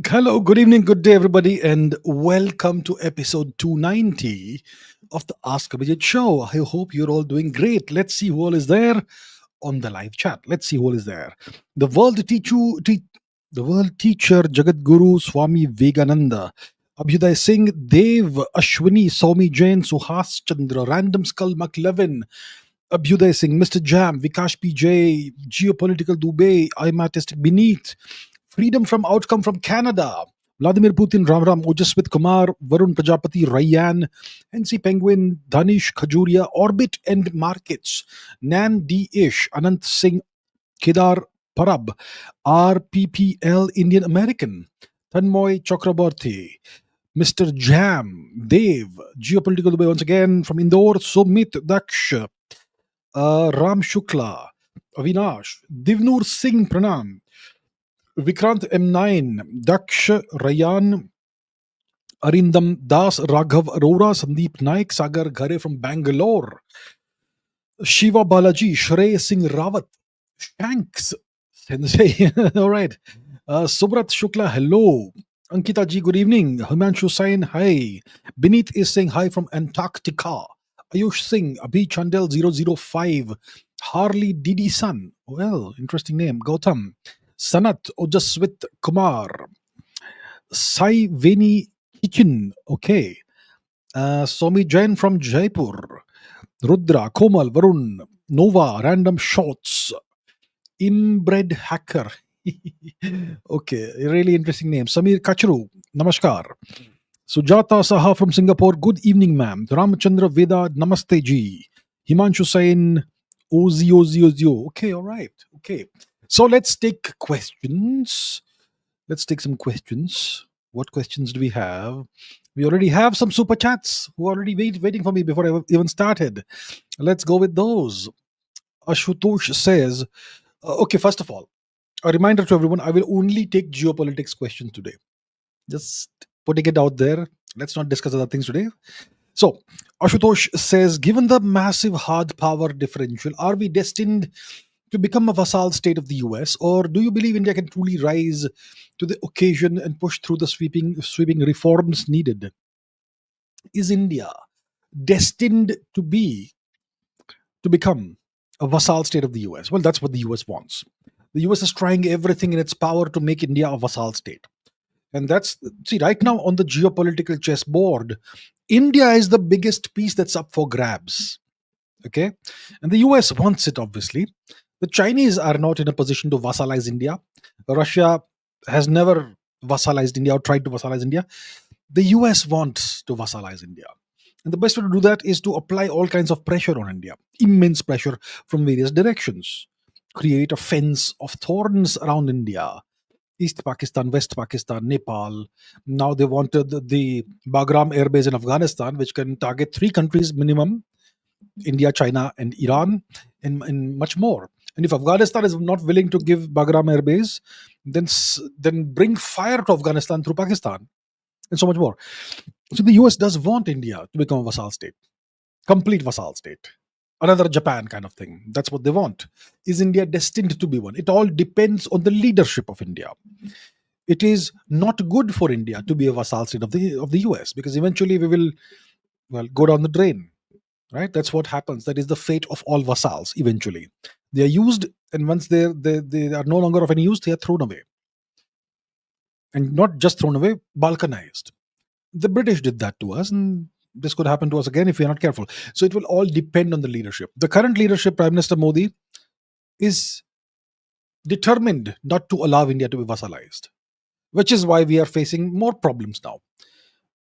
Hello, good evening, good day, everybody, and welcome to episode 290 of the Ask Abhijit show. I hope you're all doing great. Let's see who all is there on the live chat. Let's see who all is there. The the world teacher Jagat Guru Swami Vegananda, Abhyuday Singh, Dev, Ashwini, Soumi Jain, Suhas Chandra, Random Skull McLevin, Abhyuday Singh, Mr. Jam, Vikash PJ, Geopolitical Dubai, I'm Artistic Beneath, Freedom from Outcome from Canada, Vladimir Putin, Ram Ram, Ojaswit Kumar, Varun Prajapati, Ryan, NC Penguin, Danish Khajuria, Orbit and Markets, Nan D. Ish, Anant Singh, Kedar Parab, RPPL Indian American, Tanmoy Chakraborty, Mr. Jam, Dev, Geopolitical Dubai once again from Indore, Sumit Daksh, Ram Shukla, Avinash, Divnur Singh Pranam, Vikrant M9, Daksh Rayan, Arindam Das, Raghav Arora, Sandeep Naik, Sagar Ghare from Bangalore, Shiva Balaji, Shrey Singh Rawat, Shanks, Sensei, all right. Subrat Shukla, hello. Ankita ji, good evening. Himanshu Sain, hi. Beneath is saying hi from Antarctica. Ayush Singh, Abhi Chandel 005, Harley Didi Sun, well, interesting name. Gautam, Sanat Ojaswit Kumar, Sai Veni Kitchen, okay. Somi Jain from Jaipur, Rudra, Komal, Varun, Nova, Random Shots, Inbred Hacker. Okay, a really interesting name. Samir Kachru, Namaskar. Sujata Saha from Singapore, good evening, ma'am. Ramchandra Veda, Namaste ji. Himanshu Sain, Ozi. Okay, all right. Okay. So let's take questions. Let's take some questions. What questions do we have? We already have some super chats who are already waiting for me before I even started. Let's go with those. Ashutosh says, okay, first of all, a reminder to everyone, I will only take geopolitics questions today. Just putting it out there. Let's not discuss other things today. So, Ashutosh says, given the massive hard power differential, are we destined to become a vassal state of the US, or do you believe India can truly rise to the occasion and push through the sweeping reforms needed? Is India destined to become a vassal state of the US? Well, that's what the US wants. The US is trying everything in its power to make India a vassal state. And that's, see, right now on the geopolitical chessboard, India is the biggest piece that's up for grabs. Okay. And the US wants it, obviously. The Chinese are not in a position to vassalize India. Russia has never vassalized India or tried to vassalize India. The US wants to vassalize India. And the best way to do that is to apply all kinds of pressure on India, immense pressure from various directions. Create a fence of thorns around India. East Pakistan, West Pakistan, Nepal. Now they wanted the Bagram Air Base in Afghanistan, which can target 3 countries minimum: India, China, and Iran, and much more. And if Afghanistan is not willing to give Bagram Air Base, then bring fire to Afghanistan through Pakistan, and so much more. So the US does want India to become a vassal state, complete vassal state, another Japan kind of thing. That's what they want. Is India destined to be one? It all depends on the leadership of India. It is not good for India to be a vassal state of the US, because eventually we will, well, go down the drain. Right? That's what happens. That is the fate of all vassals. Eventually, they are used, and once they are no longer of any use, they are thrown away, and not just thrown away, balkanized. The British did that to us, and this could happen to us again if we are not careful. So it will all depend on the leadership. The current leadership, Prime Minister Modi, is determined not to allow India to be vassalized, which is why we are facing more problems now.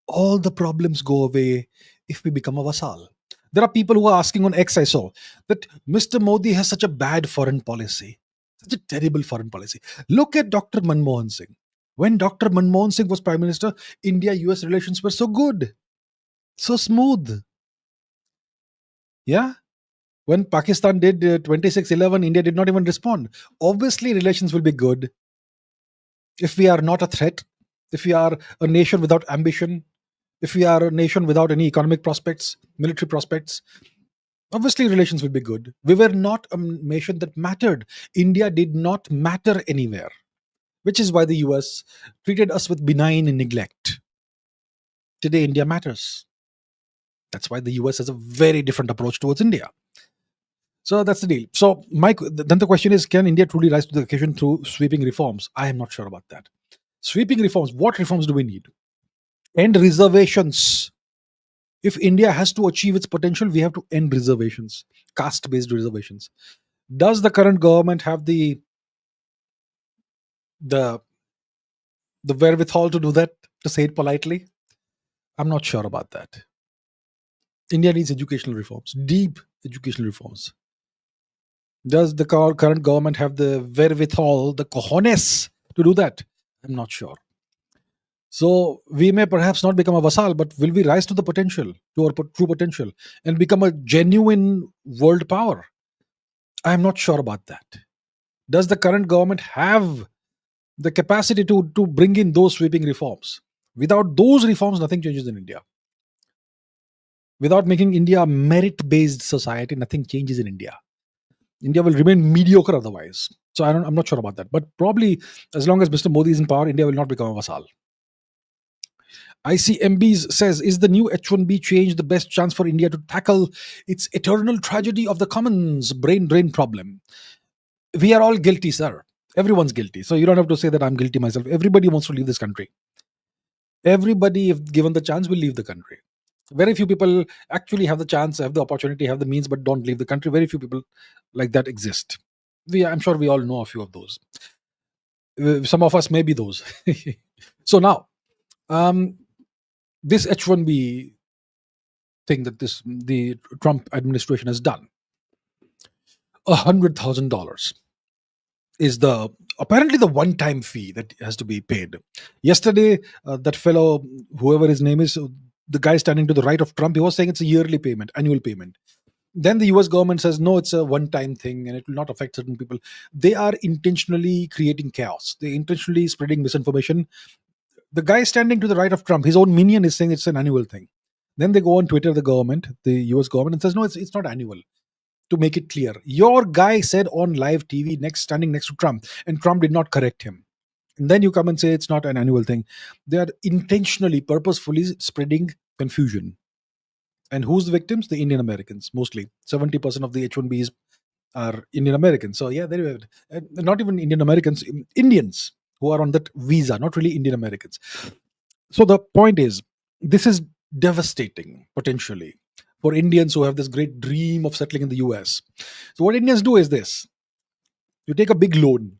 All the problems go away if we become a vassal. There are people who are asking on X, I saw, that Mr. Modi has such a bad foreign policy, such a terrible foreign policy. Look at Dr. Manmohan Singh. When Dr. Manmohan Singh was Prime Minister, India-US relations were so good, so smooth. Yeah? When Pakistan did 2611, India did not even respond. Obviously, relations will be good if we are not a threat, if we are a nation without ambition, if we are a nation without any economic prospects, military prospects. Obviously, relations will be good. We were not a nation that mattered. India did not matter anywhere. which is why the US treated us with benign neglect. Today, India matters. That's why the US has a very different approach towards India. So that's the deal. So, Mike, then the question is, can India truly rise to the occasion through sweeping reforms? I am not sure about that. Sweeping reforms, what reforms do we need? End reservations. If India has to achieve its potential, we have to end reservations, caste based reservations. Does the current government have the the wherewithal to do that, to say it politely? I'm not sure about that. India needs educational reforms, deep educational reforms. Does the current government have the wherewithal, the cojones to do that? I'm not sure. So we may perhaps not become a vassal, but will we rise to the potential, to our true potential, and become a genuine world power? I'm not sure about that. Does the current government have the capacity to bring in those sweeping reforms? Without those reforms, nothing changes in India. Without making India a merit-based society, nothing changes in India. India will remain mediocre otherwise. So I'm not sure about that. But probably as long as Mr. Modi is in power, India will not become a vassal. ICMBs says, is the new H1B change the best chance for India to tackle its eternal tragedy of the commons brain drain problem? We are all guilty, sir. Everyone's guilty. So you don't have to say that I'm guilty myself. Everybody wants to leave this country. Everybody, if given the chance, will leave the country. Very few people actually have the chance, have the opportunity, have the means, but don't leave the country. Very few people like that exist. I'm sure we all know a few of those. Some of us may be those. So now, this H1B thing that the Trump administration has done, $100,000 is the apparently the one-time fee that has to be paid. Yesterday, that fellow, whoever his name is, the guy standing to the right of Trump, he was saying it's a yearly payment, annual payment. Then the US government says, no, it's a one-time thing and it will not affect certain people. They are intentionally creating chaos. They intentionally spreading misinformation. The guy standing to the right of Trump, his own minion, is saying it's an annual thing. Then they go on Twitter, the US government, and says, no, it's not annual. To make it clear, your guy said on live TV, standing next to Trump, and Trump did not correct him. And then you come and say it's not an annual thing. They are intentionally, purposefully spreading confusion. And who's the victims? The Indian Americans, mostly. 70% of the H1Bs are Indian Americans. So yeah, there you have it. And not even Indian Americans, Indians who are on that visa, not really Indian Americans. So the point is, this is devastating potentially for Indians who have this great dream of settling in the US. So what Indians do is this: you take a big loan,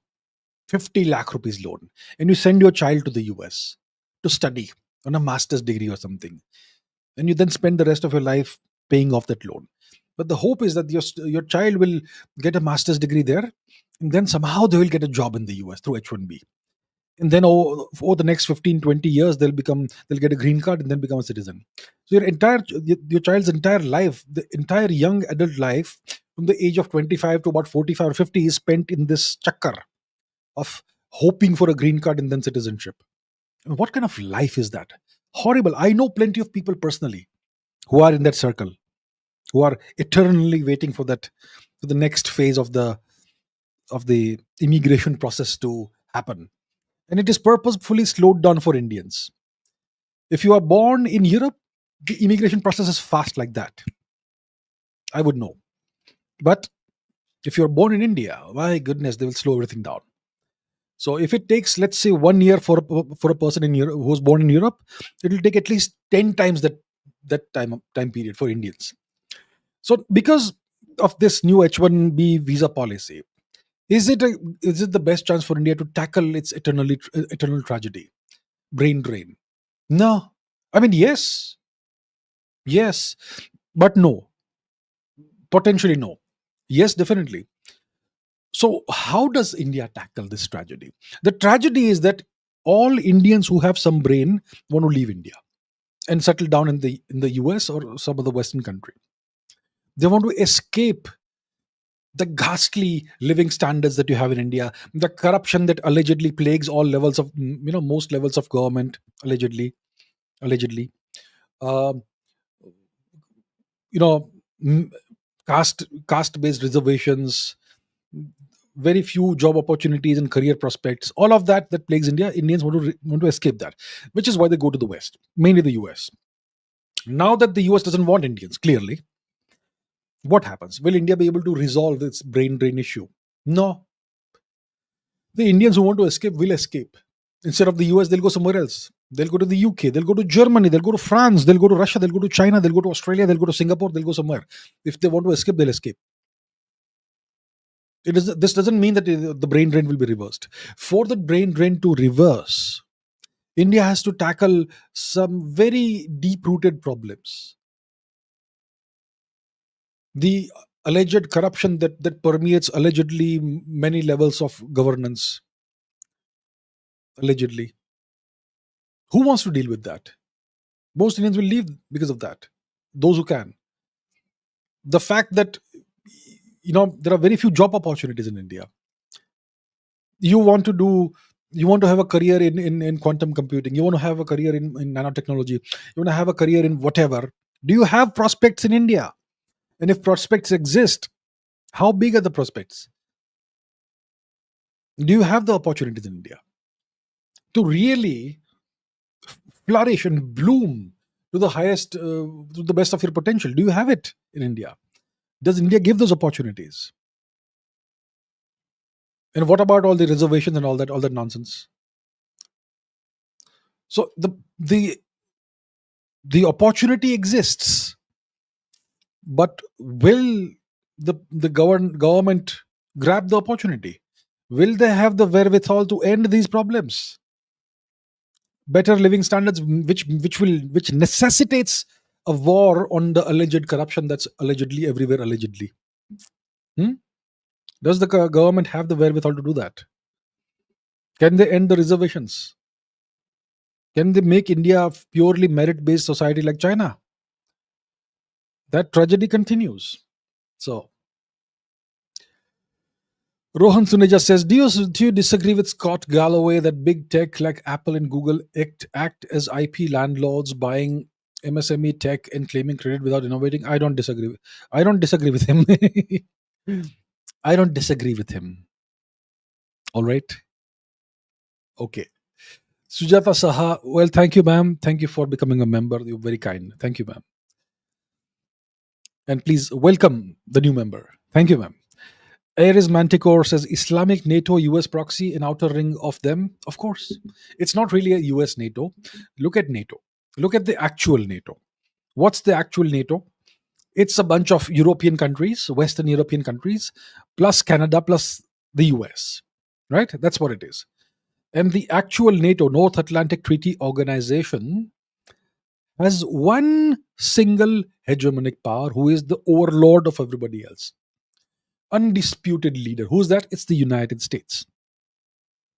50 lakh rupees loan, and you send your child to the US to study on a master's degree or something, and you then spend the rest of your life paying off that loan. But the hope is that your child will get a master's degree there, and then somehow they will get a job in the US through H1B. And then over the next 15-20 years, they'll get a green card and then become a citizen. So your child's entire life, the entire young adult life, from the age of 25 to about 45 or 50, is spent in this chakkar of hoping for a green card and then citizenship. And what kind of life is that? Horrible. I know plenty of people personally who are in that circle, who are eternally waiting for the next phase of the immigration process to happen. And it is purposefully slowed down for Indians. If you are born in Europe, the immigration process is fast like that. I would know. But if you're born in India, my goodness, they will slow everything down. So if it takes, let's say, 1 year for a person in Europe who's born in Europe, it will take at least 10 times that time period for Indians. So because of this new H1B visa policy, is it the best chance for India to tackle its eternal tragedy, brain drain? No. I mean, yes, but no. Potentially no. Yes, definitely. So how does India tackle this tragedy? The tragedy is that all Indians who have some brain want to leave India and settle down in the US or some other Western country. They want to escape the ghastly living standards that you have in India, the corruption that allegedly plagues all levels of, most levels of government, allegedly. Um, you know, m- caste based reservations, very few job opportunities and career prospects. All of that plagues India. Indians want to escape that, which is why they go to the West, mainly the US. Now that the US doesn't want Indians, clearly, what happens? Will India be able to resolve its brain drain issue? No. The Indians who want to escape will escape. Instead of the US, they'll go somewhere else. They'll go to the UK, they'll go to Germany, they'll go to France, they'll go to Russia, they'll go to China, they'll go to Australia, they'll go to Singapore, they'll go somewhere. If they want to escape, they'll escape. This doesn't mean that the brain drain will be reversed. For the brain drain to reverse, India has to tackle some very deep rooted problems. The alleged corruption that permeates allegedly many levels of governance. Allegedly. Who wants to deal with that? Most Indians will leave because of that. Those who can. The fact that there are very few job opportunities in India. You want to have a career in quantum computing. You want to have a career in nanotechnology. You want to have a career in whatever. Do you have prospects in India? And if prospects exist, how big are the prospects? Do you have the opportunities in India to really flourish and bloom to the highest, to the best of your potential? Do you have it in India? Does India give those opportunities? And what about all the reservations and all that nonsense? So the opportunity exists, but will the government grab the opportunity? Will they have the wherewithal to end these problems? Better living standards, which necessitates a war on the alleged corruption that's allegedly everywhere. Allegedly, does the government have the wherewithal to do that? Can they end the reservations? Can they make India a purely merit-based society like China? That tragedy continues. So, Rohan Suneja says, do you disagree with Scott Galloway that big tech like Apple and Google act as IP landlords, buying MSME tech and claiming credit without innovating? I don't disagree with him. I don't disagree with him. All right. Okay. Sujata Saha, well, thank you, ma'am. Thank you for becoming a member. You're very kind. Thank you, ma'am. And please welcome the new member. Thank you, ma'am. Aries Manticore says, Islamic NATO US proxy, an outer ring of them. Of course. It's not really a US NATO. Look at NATO. Look at the actual NATO. What's the actual NATO? It's a bunch of European countries, Western European countries, plus Canada, plus the US. Right? That's what it is. And the actual NATO, North Atlantic Treaty Organization, has one single hegemonic power who is the overlord of everybody else. Undisputed leader. Who's that? It's the United States.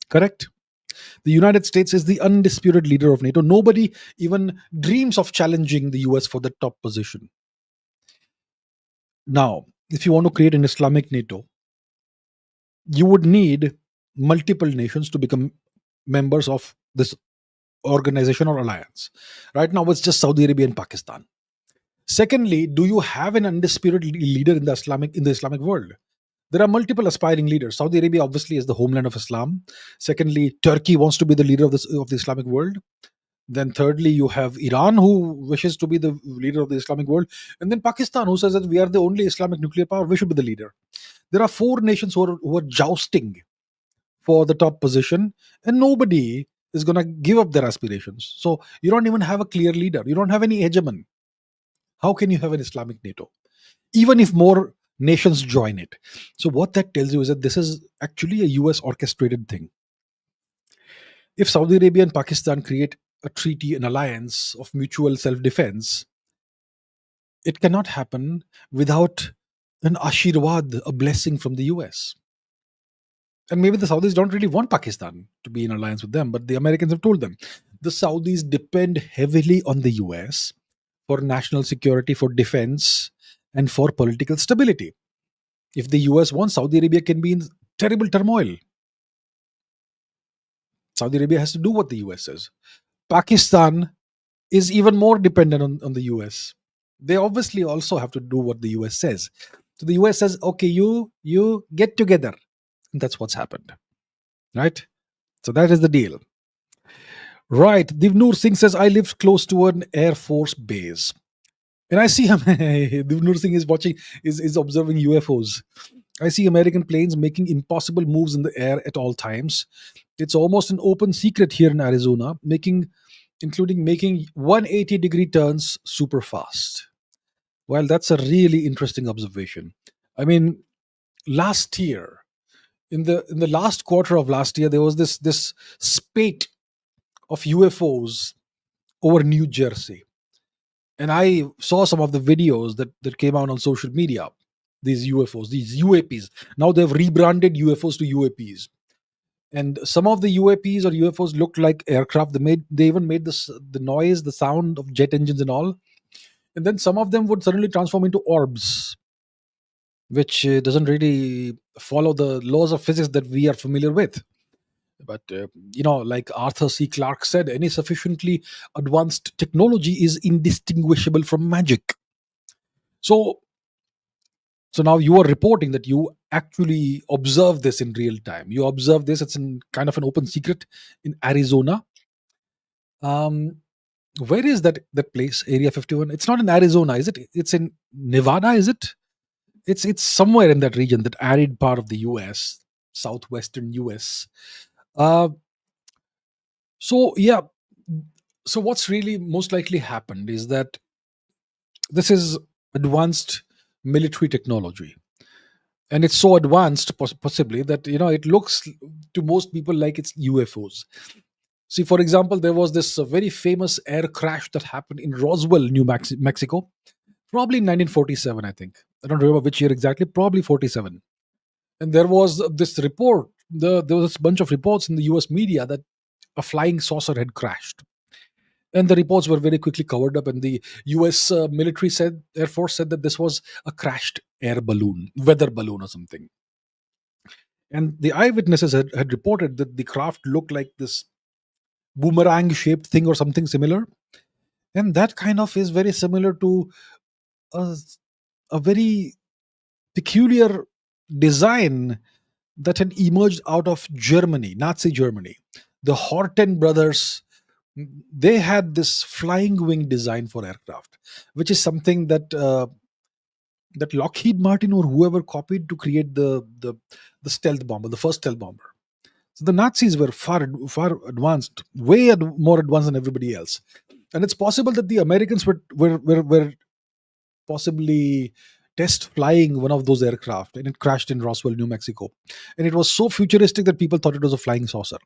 Correct? The United States is the undisputed leader of NATO. Nobody even dreams of challenging the US for the top position. Now, if you want to create an Islamic NATO, you would need multiple nations to become members of this organization or alliance. Right now, it's just Saudi Arabia and Pakistan. Secondly, do you have an undisputed leader in the Islamic world? There are multiple aspiring leaders. Saudi Arabia obviously is the homeland of Islam. Secondly, Turkey wants to be the leader of the Islamic world. Then thirdly, you have Iran, who wishes to be the leader of the Islamic world. And then Pakistan, who says that we are the only Islamic nuclear power, we should be the leader. There are four nations who are jousting for the top position, and nobody is going to give up their aspirations. So you don't even have a clear leader. You don't have any hegemon. How can you have an Islamic NATO? Even if more nations join it. So what that tells you is that this is actually a US orchestrated thing. If Saudi Arabia and Pakistan create a treaty, an alliance of mutual self-defense, it cannot happen without an ashirwad, a blessing from the US. And maybe the Saudis don't really want Pakistan to be in alliance with them, but the Americans have told them. The Saudis depend heavily on the US for national security, for defense, and for political stability. If the US wants, Saudi Arabia can be in terrible turmoil. Saudi Arabia has to do what the US says. Pakistan is even more dependent on the US. They obviously also have to do what the US says. So the US says, okay, you get together. That's what's happened, right? So that is the deal. Right. Divnur Singh says, I live close to an Air Force base. And I see him. Divnur Singh is watching, is observing UFOs. I see American planes making impossible moves in the air at all times. It's almost an open secret here in Arizona, including making 180-degree turns super fast. Well, that's a really interesting observation. I mean, last year, in the last quarter of last year, there was this spate of UFOs over New Jersey. And I saw some of the videos that came out on social media. These UFOs, these UAPs. Now they've rebranded UFOs to UAPs. And some of the UAPs or UFOs looked like aircraft. They even made the noise, the sound of jet engines and all. And then some of them would suddenly transform into orbs, which doesn't really follow the laws of physics that we are familiar with. But like Arthur C. Clarke said, any sufficiently advanced technology is indistinguishable from magic. So so now you are reporting that you actually observe this in real time. You observe this. It's in kind of an open secret in Arizona. um where is that place, Area 51? It's not in Arizona, is it? It's in Nevada, is it? It's somewhere in that region, that arid part of the US, southwestern US. uh so yeah, so what's really most likely happened is that this is advanced military technology, and it's so advanced, possibly, that it looks to most people like it's UFOs. See, for example, there was this very famous air crash that happened in Roswell, Mexico, probably in 1947, I think. I don't remember which year exactly, probably 47. And there was this report, there was a bunch of reports in the US media that a flying saucer had crashed. And the reports were very quickly covered up, and the US military said, Air Force said, that this was a crashed air balloon, weather balloon or something. And the eyewitnesses had reported that the craft looked like this boomerang shaped thing or something similar. And that kind of is very similar to a, a very peculiar design that had emerged out of Germany, Nazi Germany. The Horten brothers, they had this flying wing design for aircraft, which is something that Lockheed Martin or whoever copied to create the stealth bomber, the first stealth bomber. So the Nazis were far advanced, way more advanced than everybody else. And it's possible that the Americans were possibly test flying one of those aircraft, and it crashed in Roswell, New Mexico. And it was so futuristic that people thought it was a flying saucer.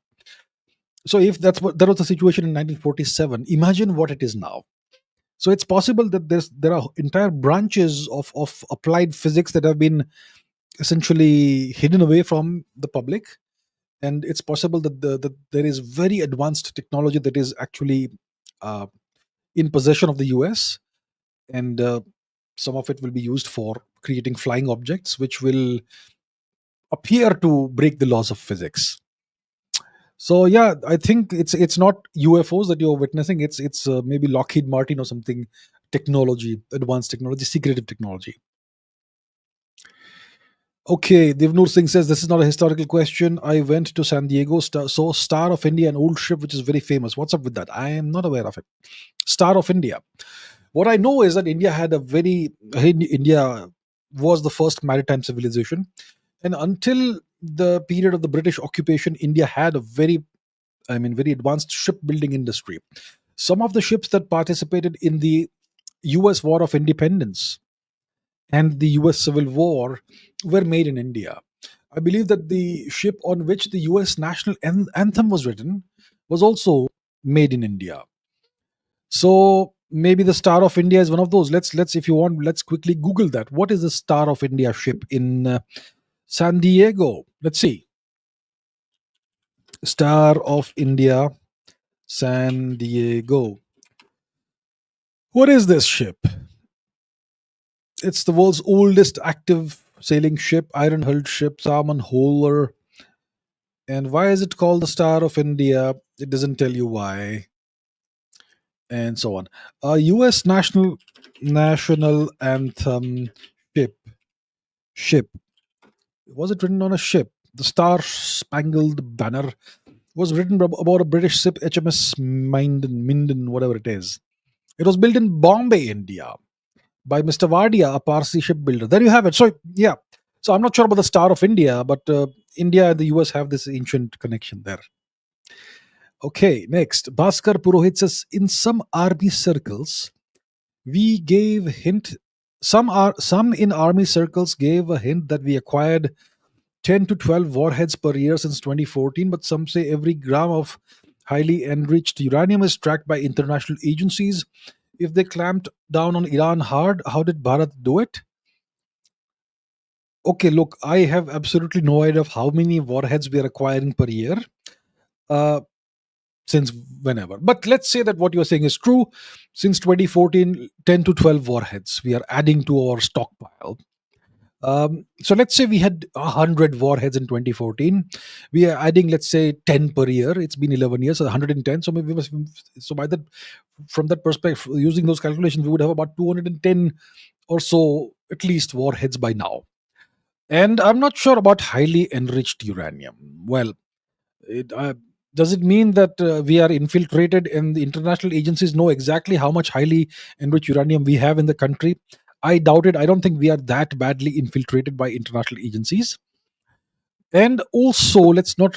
So if that was the situation in 1947, imagine what it is now. So it's possible that there are entire branches of applied physics that have been essentially hidden away from the public. And it's possible that there is very advanced technology that is actually uh, in possession of the US. And some of it will be used for creating flying objects which will appear to break the laws of physics. So yeah, I think it's not UFOs that you're witnessing. It's maybe Lockheed Martin or something, technology, advanced technology, secretive technology. Okay, Divnur Singh says, this is not a historical question. I went to San Diego, saw Star of India, an old ship which is very famous. What's up with that? I am not aware of it. Star of India. What I know is that India was the first maritime civilization, and until the period of the British occupation, India had a very advanced shipbuilding industry. Some of the ships that participated in the US War of Independence and the US Civil War were made in India. I believe that the ship on which the US national anthem was written was also made in India. So maybe the Star of India is one of those. Let's if you want, let's quickly Google that. What is the Star of India ship in San Diego? Let's see. Star of India, San Diego. What is this ship? It's the world's oldest active sailing ship, iron hulled ship, salmon hauler. And why is it called the Star of India? It doesn't tell you why, and so on. U.S. national anthem ship. Ship. Was it written on a ship? The Star Spangled Banner was written about a British ship, HMS Minden, whatever it is. It was built in Bombay, India, by Mr. Vardia, a Parsi shipbuilder. There you have it. So, yeah. So, I'm not sure about the Star of India, but India and the US have this ancient connection there. Okay, next. Bhaskar Purohit says, in some army circles, we gave hint. Some in army circles gave a hint that we acquired 10 to 12 warheads per year since 2014, but some say every gram of highly enriched uranium is tracked by international agencies. If they clamped down on Iran hard, how did Bharat do it? Okay, look, I have absolutely no idea of how many warheads we are acquiring per year. Uh, since whenever. But let's say that what you're saying is true. Since 2014, 10 to 12 warheads we are adding to our stockpile. So let's say we had 100 warheads in 2014. We are adding, let's say, 10 per year. It's been 11 years, so 110. So maybe so by that, from that perspective, using those calculations, we would have about 210 or so at least warheads by now. And I'm not sure about highly enriched uranium. Well, does it mean that we are infiltrated and the international agencies know exactly how much highly enriched uranium we have in the country? I doubt it. I don't think we are that badly infiltrated by international agencies. And also, let's not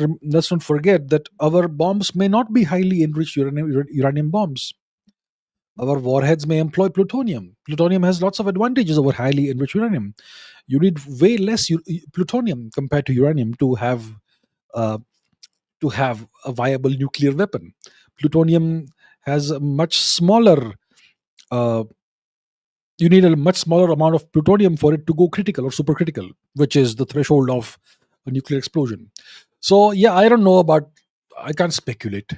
forget that our bombs may not be highly enriched uranium bombs. Our warheads may employ plutonium. Plutonium has lots of advantages over highly enriched uranium. You need way less plutonium compared to uranium uh, to have a viable nuclear weapon. Plutonium has a much smaller, uh, you need a much smaller amount of plutonium for it to go critical or supercritical, which is the threshold of a nuclear explosion. So, yeah, I don't know about, I can't speculate.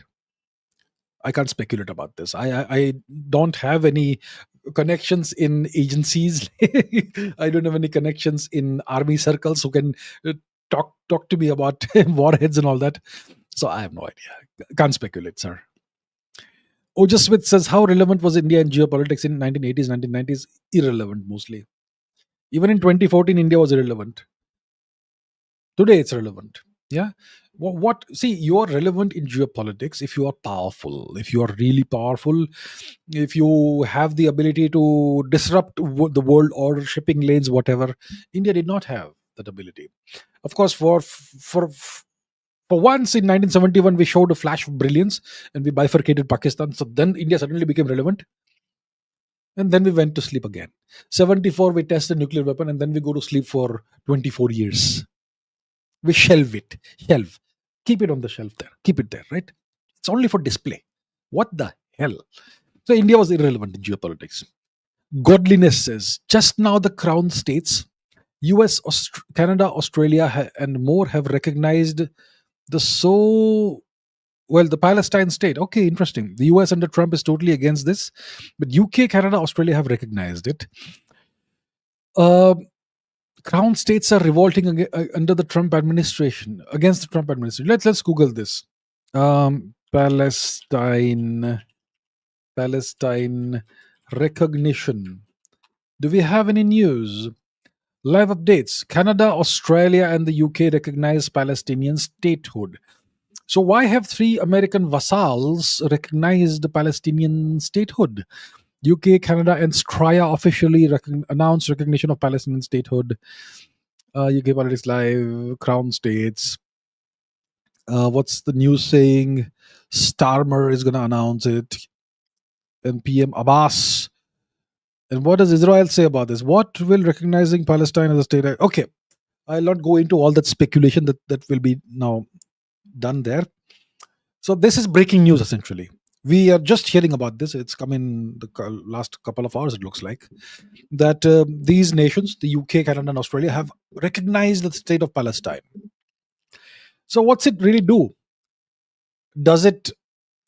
I can't speculate about this. I don't have any connections in agencies. I don't have any connections in army circles who can talk to me about warheads and all that. So I have no idea. Can't speculate, sir. Oja Smith says, how relevant was India in geopolitics in 1980s, 1990s? Irrelevant mostly. Even in 2014, India was irrelevant. Today, it's relevant. Yeah. See, you are relevant in geopolitics if you are powerful, if you are really powerful, if you have the ability to disrupt the world order, shipping lanes, whatever. India did not have that ability. Of course, for once in 1971, we showed a flash of brilliance and we bifurcated Pakistan. So then India suddenly became relevant. And then we went to sleep again. 74, we test a nuclear weapon and then we go to sleep for 24 years. We shelve it. Shelve. Keep it on the shelf there. Keep it there, right? It's only for display. What the hell? So India was irrelevant in geopolitics. Godliness says, just now the crown states, US, Canada, Australia, and more have recognized the Palestine state. Okay, interesting. The US under Trump is totally against this, but UK, Canada, Australia have recognized it. Crown states are revolting under the Trump administration, against the Trump administration. Let's Google this. Palestine recognition. Do we have any news? Live updates. Canada, Australia, and the UK recognize Palestinian statehood. So why have 3 American vassals recognized the Palestinian statehood? UK, Canada, and Australia officially announced recognition of Palestinian statehood. UK Politics Live, Crown States. What's the news saying? Starmer is going to announce it. And PM Abbas. And what does Israel say about this? What will recognizing Palestine as a state? Okay, I'll not go into all that speculation that will be now done there. So this is breaking news essentially. We are just hearing about this. It's come in the last couple of hours, it looks like, that these nations, the UK, Canada, and Australia, have recognized the state of Palestine. So what's it really do? Does it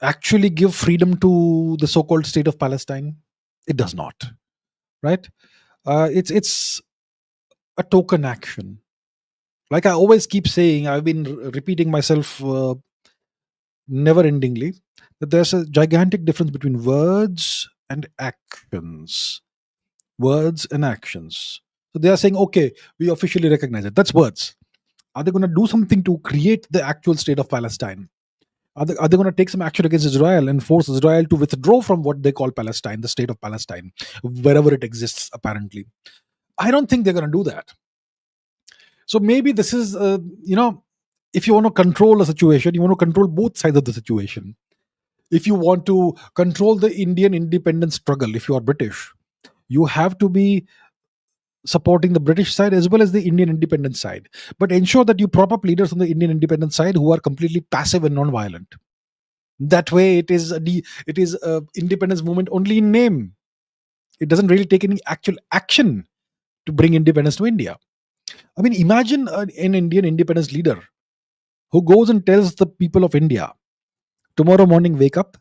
actually give freedom to the so-called state of Palestine? It does not, right? It's a token action. Like I always keep saying, I've been repeating myself never-endingly, that there's a gigantic difference between words and actions. Words and actions. So they are saying, okay, we officially recognize it. That's words. Are they going to do something to create the actual state of Palestine? Are they going to take some action against Israel and force Israel to withdraw from what they call Palestine, the state of Palestine, wherever it exists, apparently? I don't think they're going to do that. So maybe this is, if you want to control a situation, you want to control both sides of the situation. If you want to control the Indian independence struggle, if you are British, you have to be supporting the British side as well as the Indian independence side. But ensure that you prop up leaders on the Indian independence side who are completely passive and non-violent. That way, it is a independence movement only in name. It doesn't really take any actual action to bring independence to India. I mean, imagine an Indian independence leader who goes and tells the people of India, tomorrow morning wake up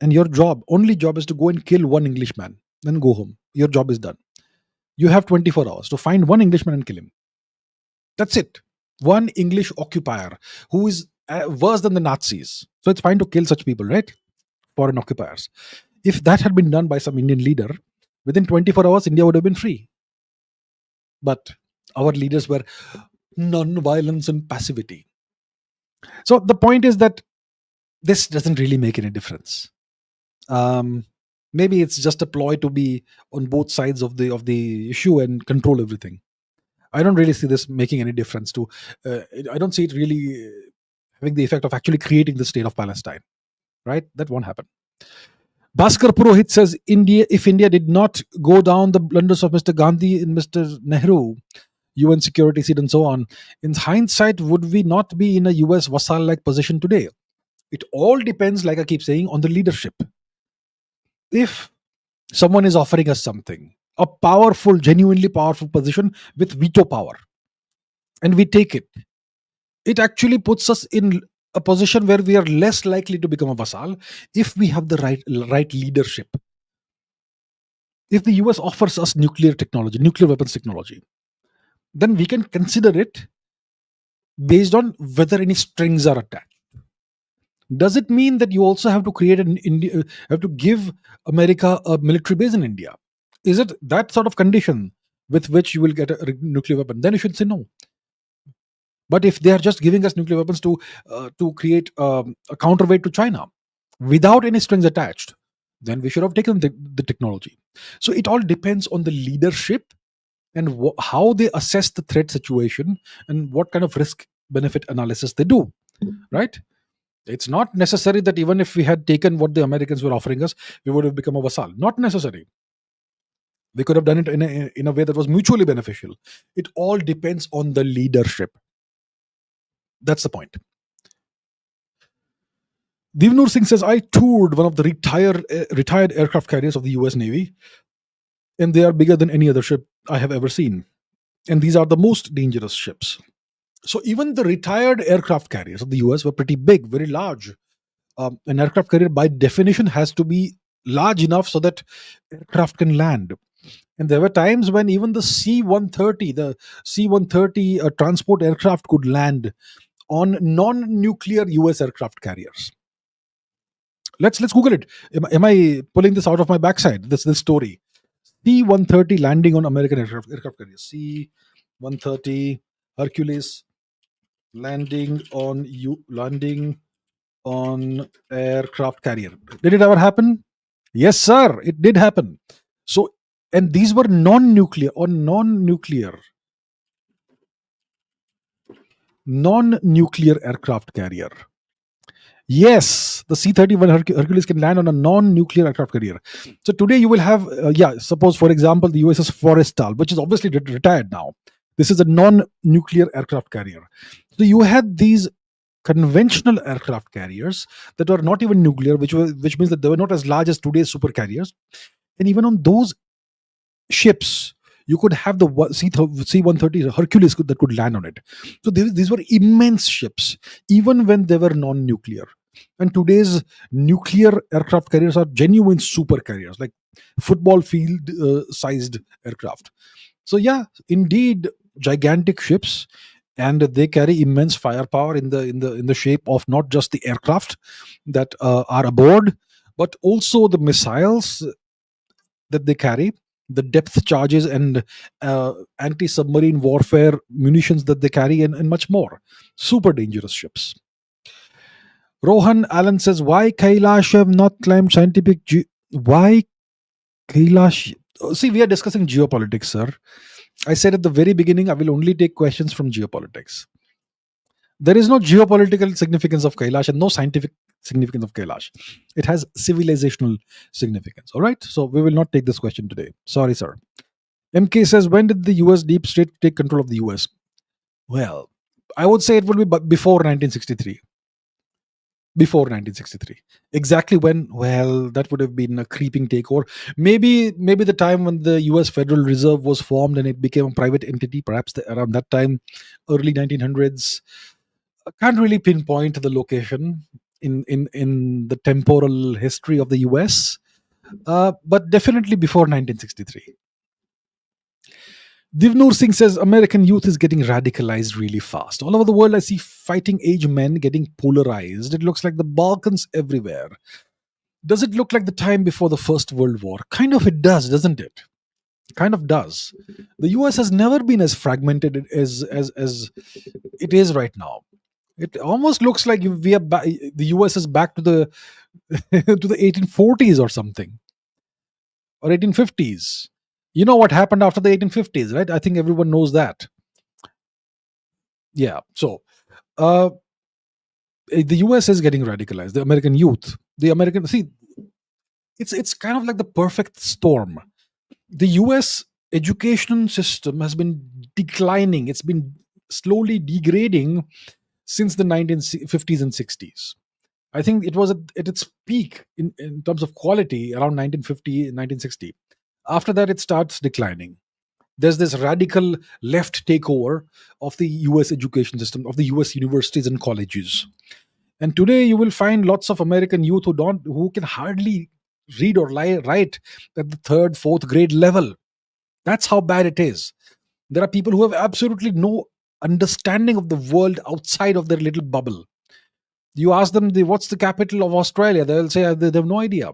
and your only job is to go and kill one Englishman, then go home. Your job is done. You have 24 hours to find one Englishman and kill him. That's it. One English occupier who is worse than the Nazis. So it's fine to kill such people, right? Foreign occupiers. If that had been done by some Indian leader, within 24 hours, India would have been free. But our leaders were non-violence and passivity. So the point is that this doesn't really make any difference. Maybe it's just a ploy to be on both sides of the issue and control everything. I don't really see this making any difference to. I don't see it really having the effect of actually creating the state of Palestine. Right? That won't happen. Bhaskar Purohit says, if India did not go down the blunders of Mr. Gandhi and Mr. Nehru, UN security seat and so on, in hindsight, would we not be in a US vassal-like position today? It all depends, like I keep saying, on the leadership. If someone is offering us something, a powerful, genuinely powerful position with veto power, and we take it, it actually puts us in a position where we are less likely to become a vassal if we have the right leadership. If the US offers us nuclear weapons technology, then we can consider it based on whether any strings are attached. Does it mean that you also have to have to give America a military base in India? Is it that sort of condition with which you will get a nuclear weapon? Then you should say no. But if they are just giving us nuclear weapons to create a counterweight to China without any strings attached, then we should have taken the technology. So it all depends on the leadership and how they assess the threat situation and what kind of risk benefit analysis they do, right? It's not necessary that even if we had taken what the Americans were offering us, we would have become a vassal. Not necessary. We could have done it in a way that was mutually beneficial. It all depends on the leadership. That's the point. Divnur Singh says, I toured one of the retired aircraft carriers of the US Navy, and they are bigger than any other ship I have ever seen. And these are the most dangerous ships. So even the retired aircraft carriers of the US were pretty big, very large. An aircraft carrier, by definition, has to be large enough so that aircraft can land. And there were times when even the C-130 transport aircraft could land on non-nuclear US aircraft carriers. Let's Google it. Am I pulling this out of my backside? This story. C-130 landing on American aircraft carriers. C-130 Hercules landing on aircraft carrier. Did it ever happen? Yes, sir. It did happen. So, and these were non-nuclear aircraft carrier. Yes, the C-31 Hercules can land on a non-nuclear aircraft carrier. So today you will have, suppose for example, the USS Forrestal, which is obviously retired now. This is a non-nuclear aircraft carrier. So you had these conventional aircraft carriers that were not even nuclear, which means that they were not as large as today's super carriers. And even on those ships, you could have the C-130 Hercules that could land on it. So these were immense ships, even when they were non-nuclear. And today's nuclear aircraft carriers are genuine super carriers, like football field sized aircraft. So yeah, indeed, gigantic ships, and they carry immense firepower in the shape of not just the aircraft that are aboard, but also the missiles that they carry, the depth charges and anti-submarine warfare munitions that they carry, and much more. Super dangerous ships. Rohan Allen says, why Kailash have not climbed why Kailash? See, we are discussing geopolitics, sir. I said at the very beginning, I will only take questions from geopolitics. There is no geopolitical significance of Kailash and no scientific significance of Kailash. It has civilizational significance. All right. So we will not take this question today. Sorry, sir. MK says, when did the US deep state take control of the US? Well, I would say it would be before 1963. Before 1963. Exactly when? Well, that would have been a creeping takeover. Maybe the time when the US Federal Reserve was formed and it became a private entity, perhaps around that time, early 1900s. I can't really pinpoint the location in the temporal history of the US, but definitely before 1963. Divnur Singh says American youth is getting radicalized really fast. All over the world, I see fighting age men getting polarized. It looks like the Balkans everywhere. Does it look like the time before the First World War? Kind of it does, doesn't it? Kind of does. The US has never been as fragmented as it is right now. It almost looks like the US is back to the to the 1840s or something, or 1850s. You know what happened after the 1850s, right? I think everyone knows that. Yeah. So uh, the US is getting radicalized. The American youth, the American see, it's kind of like the perfect storm. The US education system has been declining. It's been slowly degrading since the 1950s and 60s. I think it was at its peak in terms of quality around 1950, 1960. After that, it starts declining. There's this radical left takeover of the US education system, of the US universities and colleges. And today you will find lots of American youth who can hardly read or write at the third, fourth grade level. That's how bad it is. There are people who have absolutely no understanding of the world outside of their little bubble. You ask them, what's the capital of Australia? They'll say they have no idea.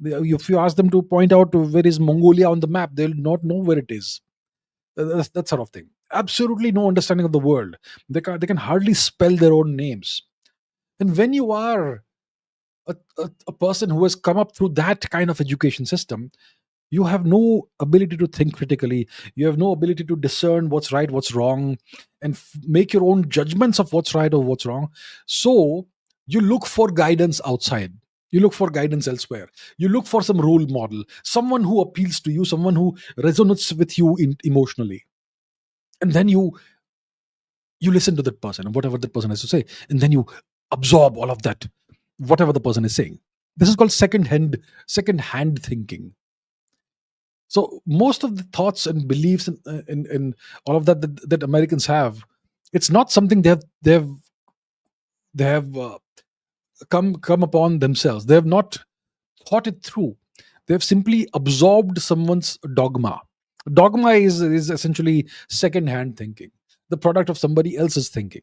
If you ask them to point out where is Mongolia on the map, they'll not know where it is. That sort of thing. Absolutely no understanding of the world. They can hardly spell their own names. And when you are a person who has come up through that kind of education system, you have no ability to think critically. You have no ability to discern what's right, what's wrong, and make your own judgments of what's right or what's wrong. So you look for guidance outside. You look for guidance elsewhere. You look for some role model, someone who appeals to you, someone who resonates with you emotionally. And then you listen to that person and whatever that person has to say, and then you absorb all of that, whatever the person is saying. This is called second hand thinking. So most of the thoughts and beliefs and all of that Americans have, it's not something they have come upon themselves. They have not thought it through. They have simply absorbed someone's dogma. Dogma is essentially second hand thinking, the product of somebody else's thinking.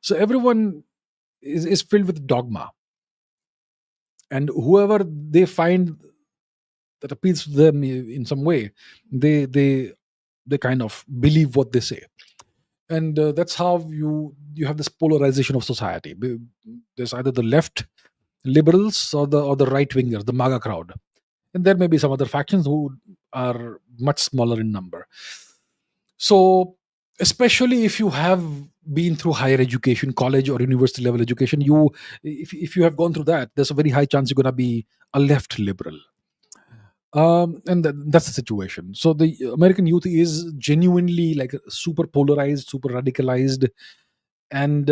So everyone is filled with dogma, and whoever they find that appeals to them in some way, they kind of believe what they say. And that's how you have this polarization of society. There's either the left liberals or the right wingers, the MAGA crowd, and there may be some other factions who are much smaller in number. So especially if you have been through higher education, college or university level education, if you have gone through that, there's a very high chance you're going to be a left liberal. And that's the situation. So the American youth is genuinely like super polarized, super radicalized, and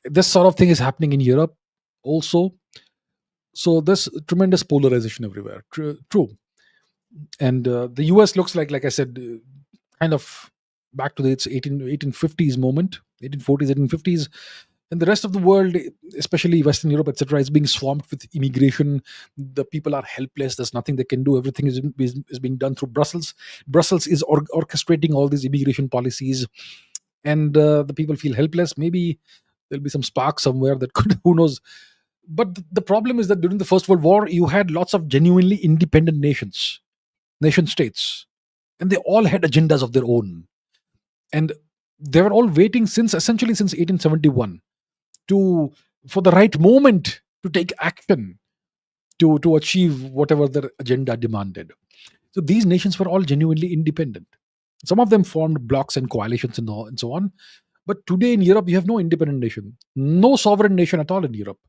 this sort of thing is happening in Europe also. So there's tremendous polarization everywhere. True. And the US looks like I said, kind of back to its 1850s moment, 1840s, 1850s. And the rest of the world, especially Western Europe, etc., is being swamped with immigration. The people are helpless. There's nothing they can do. Everything is being done through Brussels. Brussels is orchestrating all these immigration policies, and the people feel helpless. Maybe there'll be some spark somewhere that could, who knows. But the problem is that during the First World War, you had lots of genuinely independent nations. nation states, and they all had agendas of their own, and they were all waiting since essentially since 1871 to for the right moment to take action to achieve whatever their agenda demanded. So these nations were all genuinely independent. Some of them formed blocs and coalitions and so on. But today in Europe, you have no independent nation, no sovereign nation at all in Europe.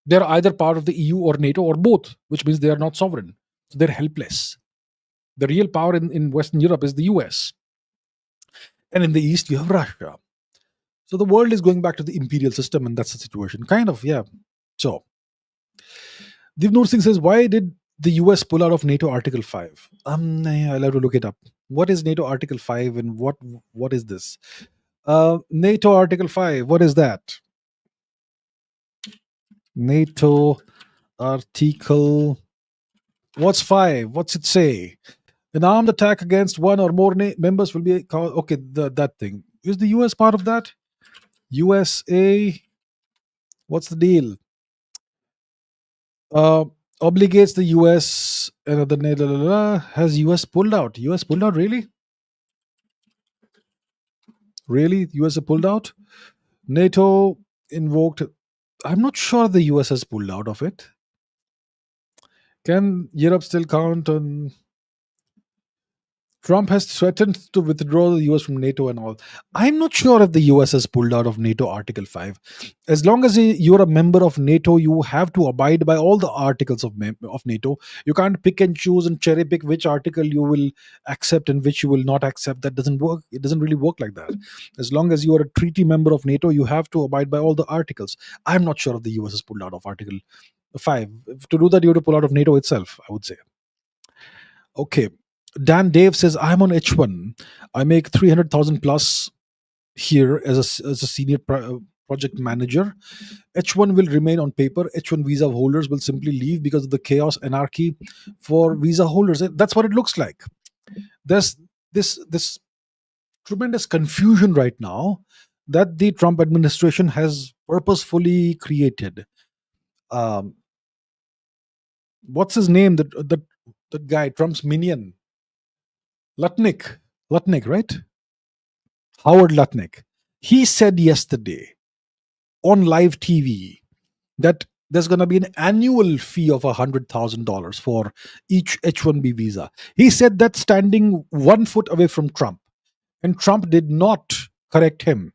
They're either part of the EU or NATO or both, which means they are not sovereign. So they're helpless. The real power in Western Europe is the US. And in the East, you have Russia. So the world is going back to the imperial system, and that's the situation. Kind of, yeah. So Divnur Singh says, why did the US pull out of NATO Article 5? I'll have to look it up. What is NATO Article 5 and what is this? NATO Article 5, what is that? NATO Article, what's 5? What's it say? An armed attack against one or more members will be called. Okay, that thing. Is the US part of that? USA, what's the deal? Obligates the US, has US pulled out? US pulled out, really? Really? US have pulled out? NATO invoked. I'm not sure the US has pulled out of it. Can Europe still count on? Trump has threatened to withdraw the US from NATO and all. I'm not sure if the US has pulled out of NATO Article 5. As long as you're a member of NATO, you have to abide by all the articles of NATO. You can't pick and choose and cherry pick which article you will accept and which you will not accept. That doesn't work. It doesn't really work like that. As long as you are a treaty member of NATO, you have to abide by all the articles. I'm not sure if the US has pulled out of Article 5. To do that, you have to pull out of NATO itself, I would say. Okay. Dan Dave says, I'm on H1. I make 300,000 plus here as a senior project manager. H1 will remain on paper. H1 visa holders will simply leave because of the chaos, anarchy for visa holders. That's what it looks like. There's this tremendous confusion right now that the Trump administration has purposefully created. What's his name? That guy, Trump's minion. Lutnick, right? Howard Lutnick. He said yesterday on live TV that there's going to be an annual fee of $100,000 for each H1B visa. He said that standing 1 foot away from Trump, and Trump did not correct him.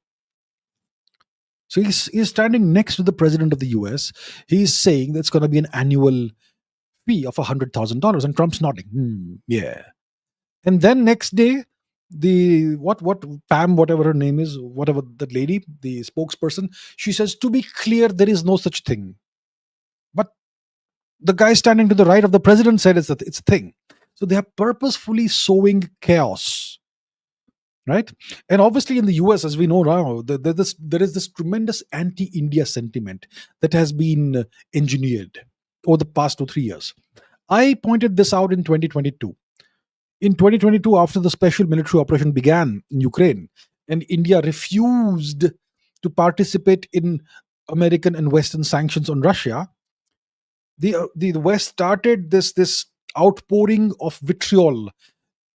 So he's standing next to the president of the US. He's saying that's going to be an annual fee of $100,000, and Trump's nodding. Yeah. And then next day, the what Pam, whatever her name is, whatever that lady, the spokesperson, she says, to be clear, there is no such thing. But the guy standing to the right of the president said it's a thing. So they are purposefully sowing chaos, right? And obviously in the US, as we know now, there is this tremendous anti-India sentiment that has been engineered over the past 2-3 years. I pointed this out in 2022. In 2022, after the special military operation began in Ukraine, and India refused to participate in American and Western sanctions on Russia, the West started this outpouring of vitriol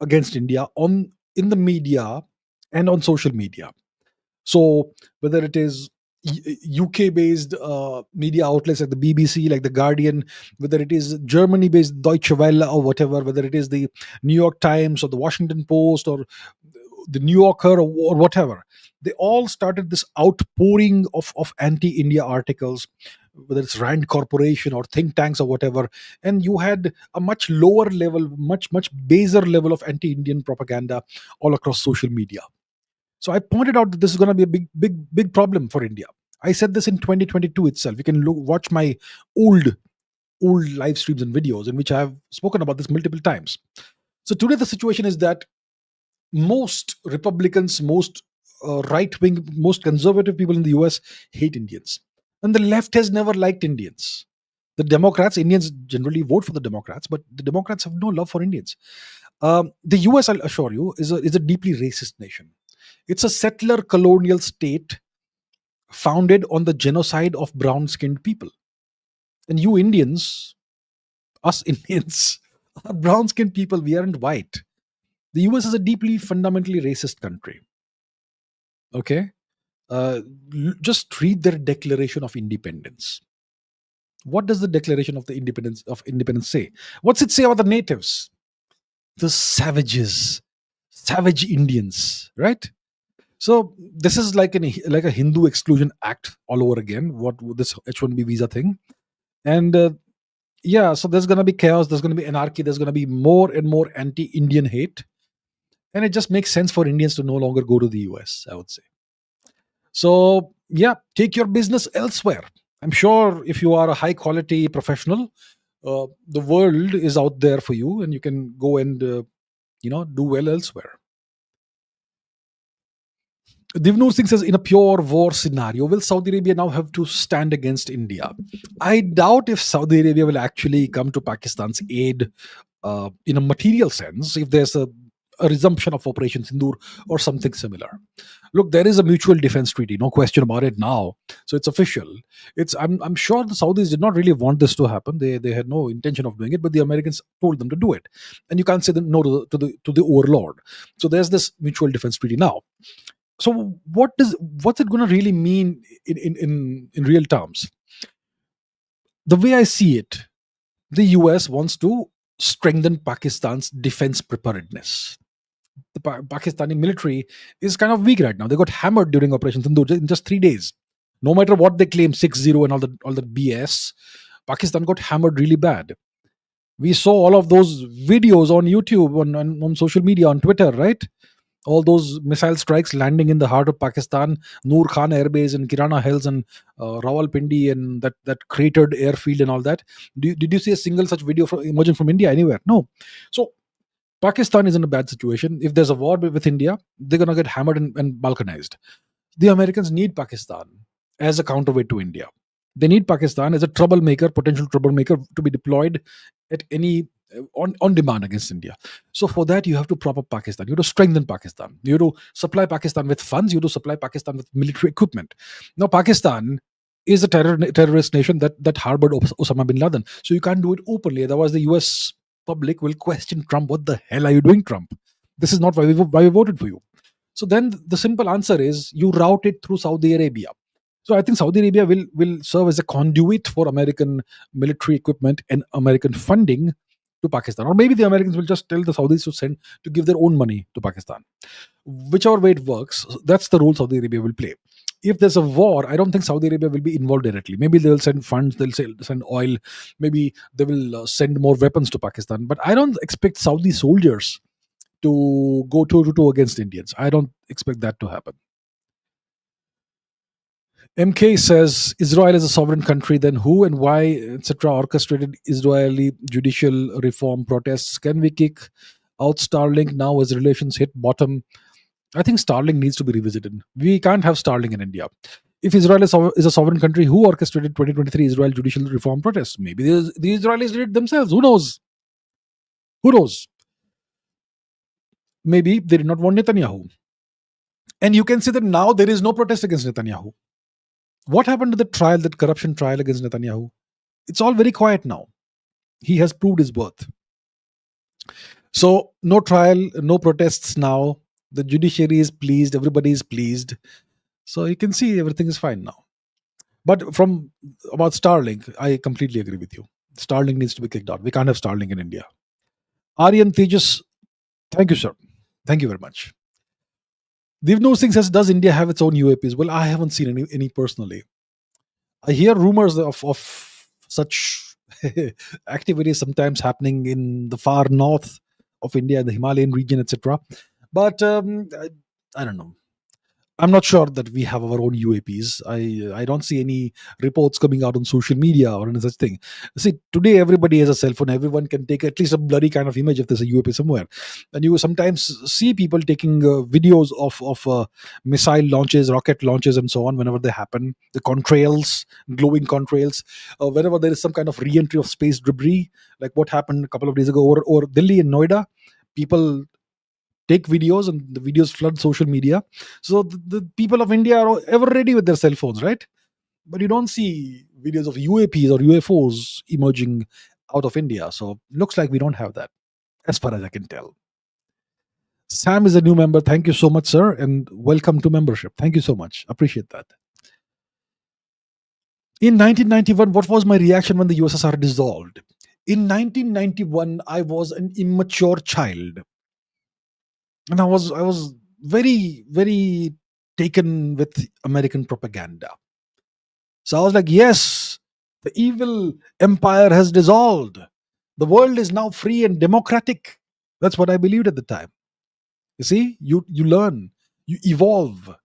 against India in the media and on social media. So whether it is UK based media outlets like the BBC, like the Guardian, whether it is Germany based Deutsche Welle or whatever, whether it is the New York Times or the Washington Post or the New Yorker or whatever, they all started this outpouring of anti-India articles, whether it's Rand Corporation or think tanks or whatever. And you had a much lower level, much baser level of anti-Indian propaganda all across social media. So I pointed out that this is going to be a big problem for India. I said this in 2022 itself. You can watch my old live streams and videos in which I have spoken about this multiple times. So today the situation is that most Republicans, most right-wing, most conservative people in the US hate Indians. And the left has never liked Indians. The Democrats, Indians generally vote for the Democrats, but the Democrats have no love for Indians. The US, I'll assure you, is a deeply racist nation. It's a settler colonial state founded on the genocide of brown skinned people. And you Indians, us Indians, Are brown skinned people, we aren't white. The US is a deeply fundamentally racist country. Okay. Uh, just read their Declaration of Independence. What does the Declaration of the Independence say? What's it say about the natives? The savages, savage Indians, right? So this is like a Hindu exclusion act all over again. What this H1B visa thing, and yeah, so there's gonna be chaos. There's gonna be anarchy. There's gonna be more and more anti-Indian hate, and it just makes sense for Indians to no longer go to the US, I would say. So yeah, take your business elsewhere. I'm sure if you are a high quality professional, the world is out there for you, and you can go and do well elsewhere. Divnur Singh says, in a pure war scenario, will Saudi Arabia now have to stand against India? I doubt if Saudi Arabia will actually come to Pakistan's aid in a material sense if there's a resumption of Operation Sindoor or something similar. Look, there is a mutual defense treaty, no question about it now. So it's official. I'm sure the Saudis did not really want this to happen. They had no intention of doing it, but the Americans told them to do it, and you can't say no to the overlord. So there's this mutual defense treaty now. So what's it going to really mean in real terms? The way I see it, the US wants to strengthen Pakistan's defense preparedness. The Pakistani military is kind of weak right now. They got hammered during Operation Sindoor in just 3 days. No matter what they claim, 6-0 and all the BS, Pakistan got hammered really bad. We saw all of those videos on YouTube, on social media, on Twitter, right? All those missile strikes landing in the heart of Pakistan, Noor Khan Air Base and Kirana Hills and Rawalpindi and that cratered airfield and all that. Did you see a single such video emerging from India anywhere? No. So Pakistan is in a bad situation. If there's a war with India, they're going to get hammered and balkanized. The Americans need Pakistan as a counterweight to India. They need Pakistan as a potential troublemaker to be deployed at any on demand against India. So for that, you have to prop up Pakistan. You have to strengthen Pakistan. You have to supply Pakistan with funds. You have to supply Pakistan with military equipment. Now, Pakistan is a terrorist nation that harbored Osama bin Laden. So you can't do it openly. Otherwise, the US public will question Trump. What the hell are you doing, Trump? This is not why we voted for you. So then the simple answer is you route it through Saudi Arabia. So I think Saudi Arabia will serve as a conduit for American military equipment and American funding to Pakistan. Or maybe the Americans will just tell the Saudis to give their own money to Pakistan. Whichever way it works, that's the role Saudi Arabia will play. If there's a war, I don't think Saudi Arabia will be involved directly. Maybe they'll send funds, they'll send oil, maybe they will send more weapons to Pakistan. But I don't expect Saudi soldiers to go toe to toe against Indians. I don't expect that to happen. MK says Israel is a sovereign country, then who and why, etc., orchestrated Israeli judicial reform protests? Can we kick out Starlink now as relations hit bottom? I think Starlink needs to be revisited. We can't have Starlink in India. If Israel is a sovereign country, who orchestrated 2023 Israel judicial reform protests? Maybe the Israelis did it themselves. Who knows? Who knows? Maybe they did not want Netanyahu. And you can say that now there is no protest against Netanyahu. What happened to the trial, that corruption trial against Netanyahu? It's all very quiet now. He has proved his worth. So no trial, no protests now. The judiciary is pleased. Everybody is pleased. So you can see everything is fine now. But about Starlink, I completely agree with you. Starlink needs to be kicked out. We can't have Starlink in India. Aryan Tejas, thank you, sir. Thank you very much. Divnur Singh says, does India have its own UAPs? Well, I haven't seen any personally. I hear rumors of such activities sometimes happening in the far north of India, the Himalayan region, etc. But I don't know. I'm not sure that we have our own UAPs. I don't see any reports coming out on social media or any such thing. See, today everybody has a cell phone. Everyone can take at least a blurry kind of image if there's a UAP somewhere. And you sometimes see people taking videos of missile launches, rocket launches, and so on whenever they happen. The contrails, glowing contrails. Whenever there is some kind of re-entry of space debris, like what happened a couple of days ago over Delhi and Noida, people take videos and the videos flood social media. So the people of India are ever ready with their cell phones, right? But you don't see videos of UAPs or UFOs emerging out of India. So looks like we don't have that, as far as I can tell. Sam is a new member. Thank you so much, sir, and welcome to membership. Thank you so much. Appreciate that. In 1991, what was my reaction when the USSR dissolved? In 1991, I was an immature child, and I was very taken with American propaganda. So I was like, yes, the evil empire has dissolved. The world is now free and democratic. That's what I believed at the time. You see, you learn, you evolve.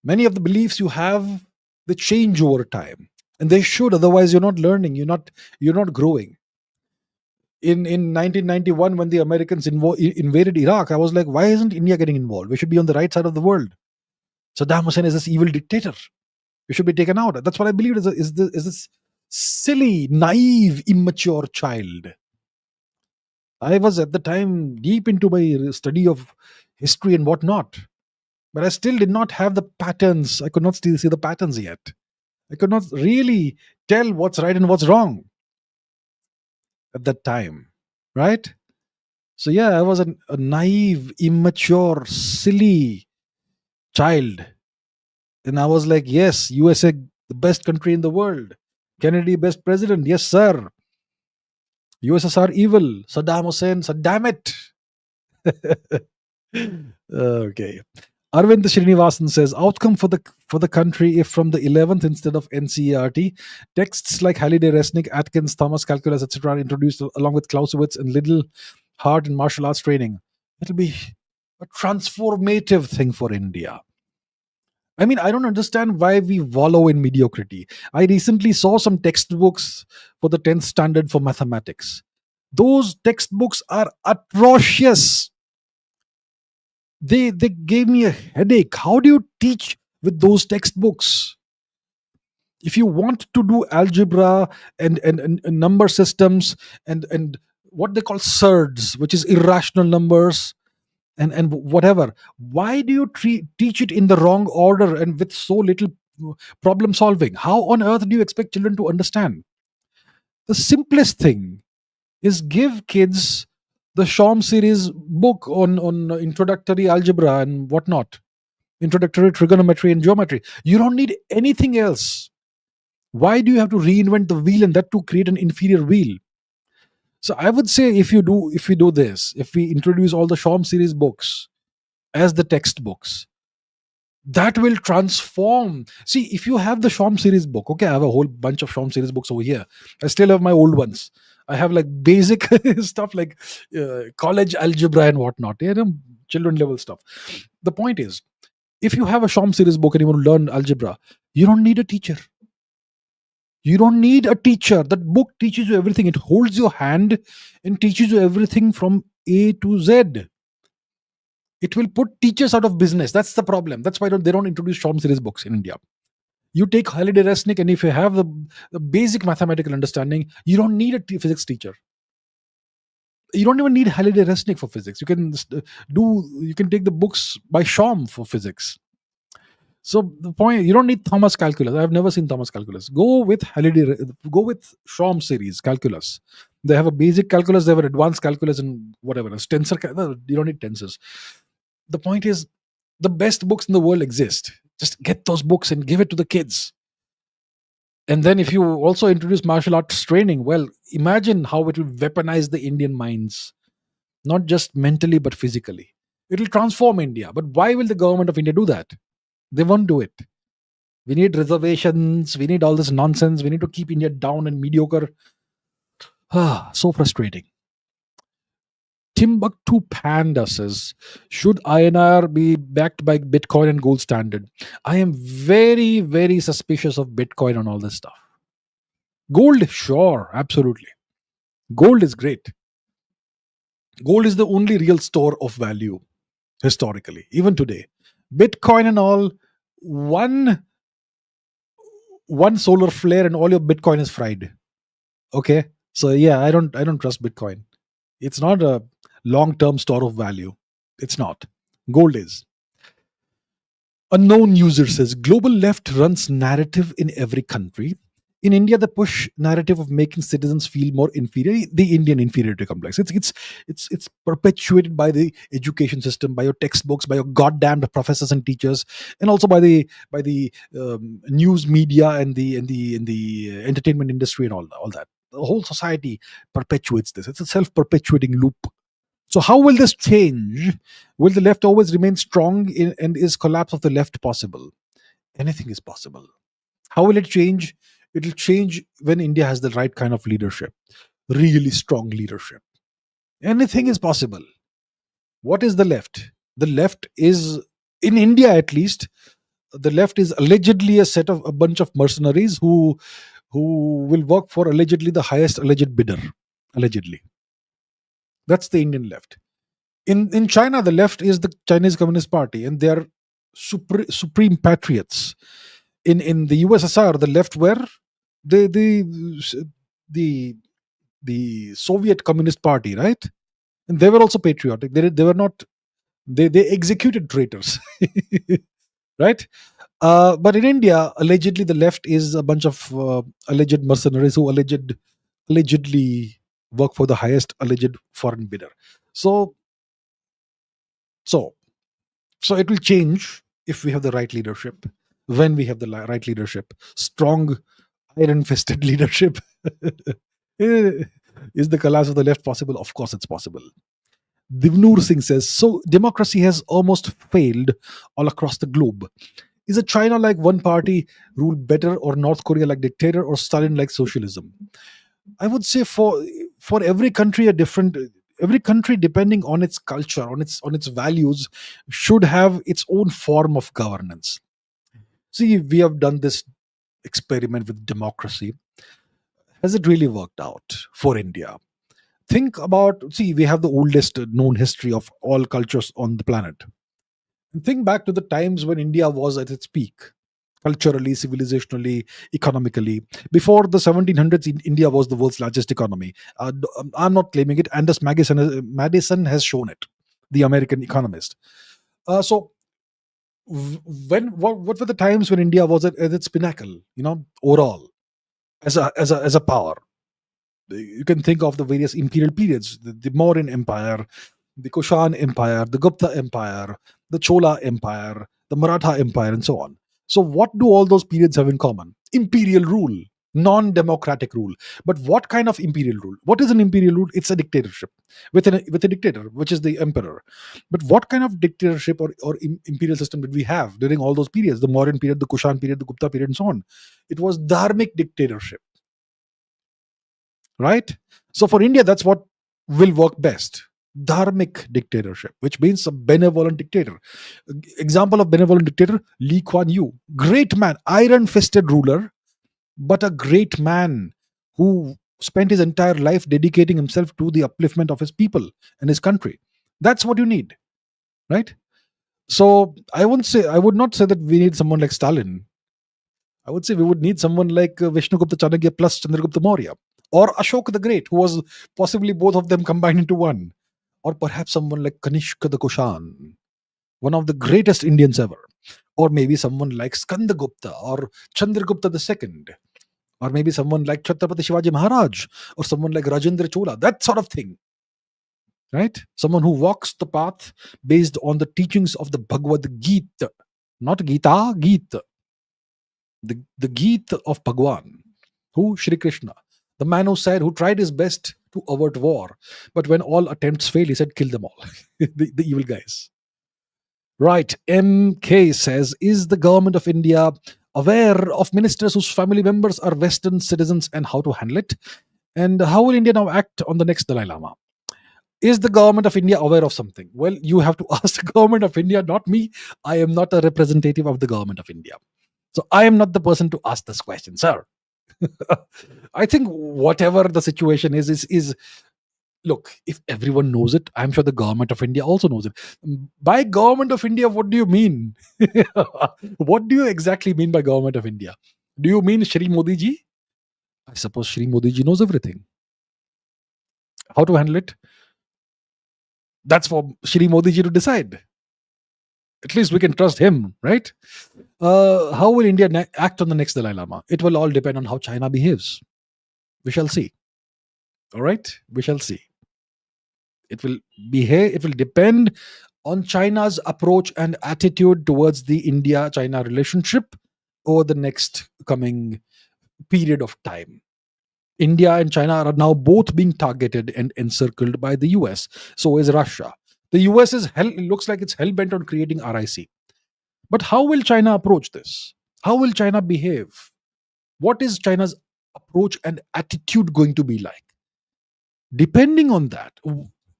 Many of the beliefs you have, they change over time, and they should. Otherwise, you're not learning. You're not growing. In 1991, when the Americans invaded Iraq, I was like, why isn't India getting involved? We should be on the right side of the world. Saddam Hussein is this evil dictator. We should be taken out. That's what I believed is this silly, naive, immature child. I was at the time deep into my study of history and whatnot, but I still did not have the patterns. I could not still see the patterns yet. I could not really tell what's right and what's wrong at that time, right? So yeah, I was a naive, immature, silly child, and I was like, yes, USA, the best country in the world. Kennedy, best president. Yes, sir. USSR evil. Saddam Hussein, Saddam it. Okay. Arvind Srinivasan says outcome for the country if from the 11th instead of NCERT texts like Halliday, Resnick, Atkins, Thomas calculus etc. are introduced along with Clausewitz and Little hard and martial arts training. It'll be a transformative thing for India. I mean, I don't understand why we wallow in mediocrity. I recently saw some textbooks for the 10th standard for mathematics. Those textbooks are atrocious. They gave me a headache. How do you teach with those textbooks? If you want to do algebra and number systems and what they call surds, which is irrational numbers and whatever, why do you teach it in the wrong order and with so little problem solving? How on earth do you expect children to understand? The simplest thing is give kids the Shom series book on introductory algebra and whatnot, introductory trigonometry and geometry. You don't need anything else. Why do you have to reinvent the wheel, and that to create an inferior wheel? So I would say if we introduce all the Shom series books as the textbooks, that will transform. See, if you have the Shom series book, okay, I have a whole bunch of Shom series books over here. I still have my old ones. I have like basic stuff like college algebra and whatnot, children level stuff. The point is, if you have a Shom series book and you want to learn algebra, you don't need a teacher. You don't need a teacher. That book teaches you everything. It holds your hand and teaches you everything from A to Z. It will put teachers out of business. That's the problem. That's why they don't introduce Shom series books in India. You take Halliday, Resnick, and if you have the basic mathematical understanding, you don't need a physics teacher. You don't even need Halliday, Resnick for physics. You can take the books by Shom for physics. So the point, you don't need Thomas calculus. I've never seen Thomas calculus. Go with Shom series calculus. They have a basic calculus, they have an advanced calculus, and whatever. You don't need tensors. The point is, the best books in the world exist. Just get those books and give it to the kids. And then if you also introduce martial arts training, well, imagine how it will weaponize the Indian minds, not just mentally, but physically. It will transform India. But why will the government of India do that? They won't do it. We need reservations. We need all this nonsense. We need to keep India down and mediocre. So frustrating. Timbuktu Panda says, should INR be backed by Bitcoin and gold standard? I am very, very suspicious of Bitcoin and all this stuff. Gold, sure, absolutely. Gold is great. Gold is the only real store of value historically, even today. Bitcoin and all, one solar flare and all your Bitcoin is fried. Okay, so yeah, I don't trust Bitcoin. It's not a long-term store of value. It's not. Gold is. Unknown user says global left runs narrative in every country. In India, the push narrative of making citizens feel more inferior, the Indian inferiority complex. It's perpetuated by the education system, by your textbooks, by your goddamned professors and teachers, and also by the news media and the entertainment industry and all that. The whole society perpetuates this. It's a self-perpetuating loop. So how will this change? Will the left always remain strong and is collapse of the left possible? Anything is possible. How will it change? It will change when India has the right kind of leadership, really strong leadership. Anything is possible. What is the left? The left is, in India at least, the left is allegedly a bunch of mercenaries who will work for allegedly the highest alleged bidder. Allegedly. That's the Indian left. In China, the left is the Chinese Communist Party, and they are supreme patriots. In the USSR, the left were the the Soviet Communist Party, right? And they were also patriotic. They were not. They executed traitors, right? But in India, allegedly, the left is a bunch of alleged mercenaries who allegedly work for the highest alleged foreign bidder. So so so it will change if we have the right leadership. When we have the right leadership, strong, iron-fisted leadership. Is the collapse of the left possible? Of course, it's possible. Divnur Singh says, so democracy has almost failed all across the globe. Is a China like one party rule better, or North Korea like dictator, or Stalin like socialism? I would say for every country a different. Every country, depending on its culture, on its values, should have its own form of governance. See, we have done this experiment with democracy. Has it really worked out for India? Think about, see, we have the oldest known history of all cultures on the planet. And think back to the times when India was at its peak, culturally, civilizationally, economically. Before the 1700s, India was the world's largest economy. I'm not claiming it. Anders Madison has shown it, the American economist. So, what were the times when India was at its pinnacle? Overall, as a power. You can think of the various imperial periods: the Mauryan Empire, the Kushan Empire, the Gupta Empire, the Chola Empire, the Maratha Empire, and so on. So, what do all those periods have in common? Imperial rule, non-democratic rule. But what kind of imperial rule? What is an imperial rule? It's a dictatorship with a dictator, which is the emperor. But what kind of dictatorship or imperial system did we have during all those periods? The Mauryan period, the Kushan period, the Gupta period, and so on. It was dharmic dictatorship, right? So for India, that's what will work best. Dharmic dictatorship, which means a benevolent dictator. Example of benevolent dictator: Lee Kuan Yew. Great man, iron-fisted ruler, but a great man who spent his entire life dedicating himself to the upliftment of his people and his country. That's what you need, right? So I would not say that we need someone like Stalin. I would say we would need someone like Vishnugupta Chanakya plus Chandragupta Maurya, or Ashok the Great, who was possibly both of them combined into one, or perhaps someone like Kanishka the Kushan, one of the greatest Indians ever, or maybe someone like Skandagupta or Chandragupta II, or maybe someone like Chhatrapati Shivaji Maharaj, or someone like Rajendra Chola, that sort of thing, right? Someone who walks the path based on the teachings of the Bhagavad Gita, not Gita, Gita, the Gita of Bhagwan. Who? Shri Krishna, the man who tried his best to avert war, but when all attempts failed, he said, kill them all. the evil guys. Right. MK says, is the government of India aware of ministers whose family members are Western citizens and how to handle it? And how will India now act on the next Dalai Lama? Is the government of India aware of something? Well, you have to ask the government of India, not me. I am not a representative of the government of India. So I am not the person to ask this question, sir. I think whatever the situation is look, if everyone knows it, I'm sure the government of India also knows it. By government of India, what do you mean? What do you exactly mean by government of India? Do you mean Shri Modi ji? I suppose Shri Modi ji knows everything. How to handle it? That's for Shri Modi ji to decide. At least we can trust him, right? How will India act on the next Dalai Lama? It will all depend on how China behaves. We shall see. All right, we shall see. It will behave. It will depend on China's approach and attitude towards the India-China relationship over the next coming period of time. India and China are now both being targeted and encircled by the US. So is Russia. The US looks like it's hell bent on creating RIC. But how will China approach this? How will China behave? What is China's approach and attitude going to be like? Depending on that,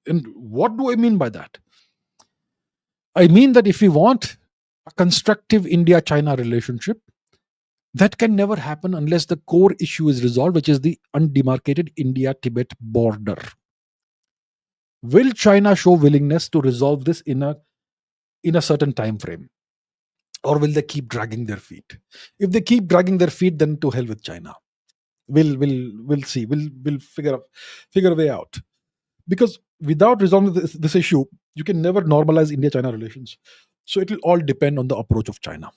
and what do I mean by that? I mean that if we want a constructive India China relationship, that can never happen unless the core issue is resolved, which is the undemarcated India Tibet border. Will China show willingness to resolve this in a certain time frame? Or will they keep dragging their feet? If they keep dragging their feet, then to hell with China. We'll see. We'll figure a way out. Because without resolving this issue, you can never normalize India-China relations. So it will all depend on the approach of China.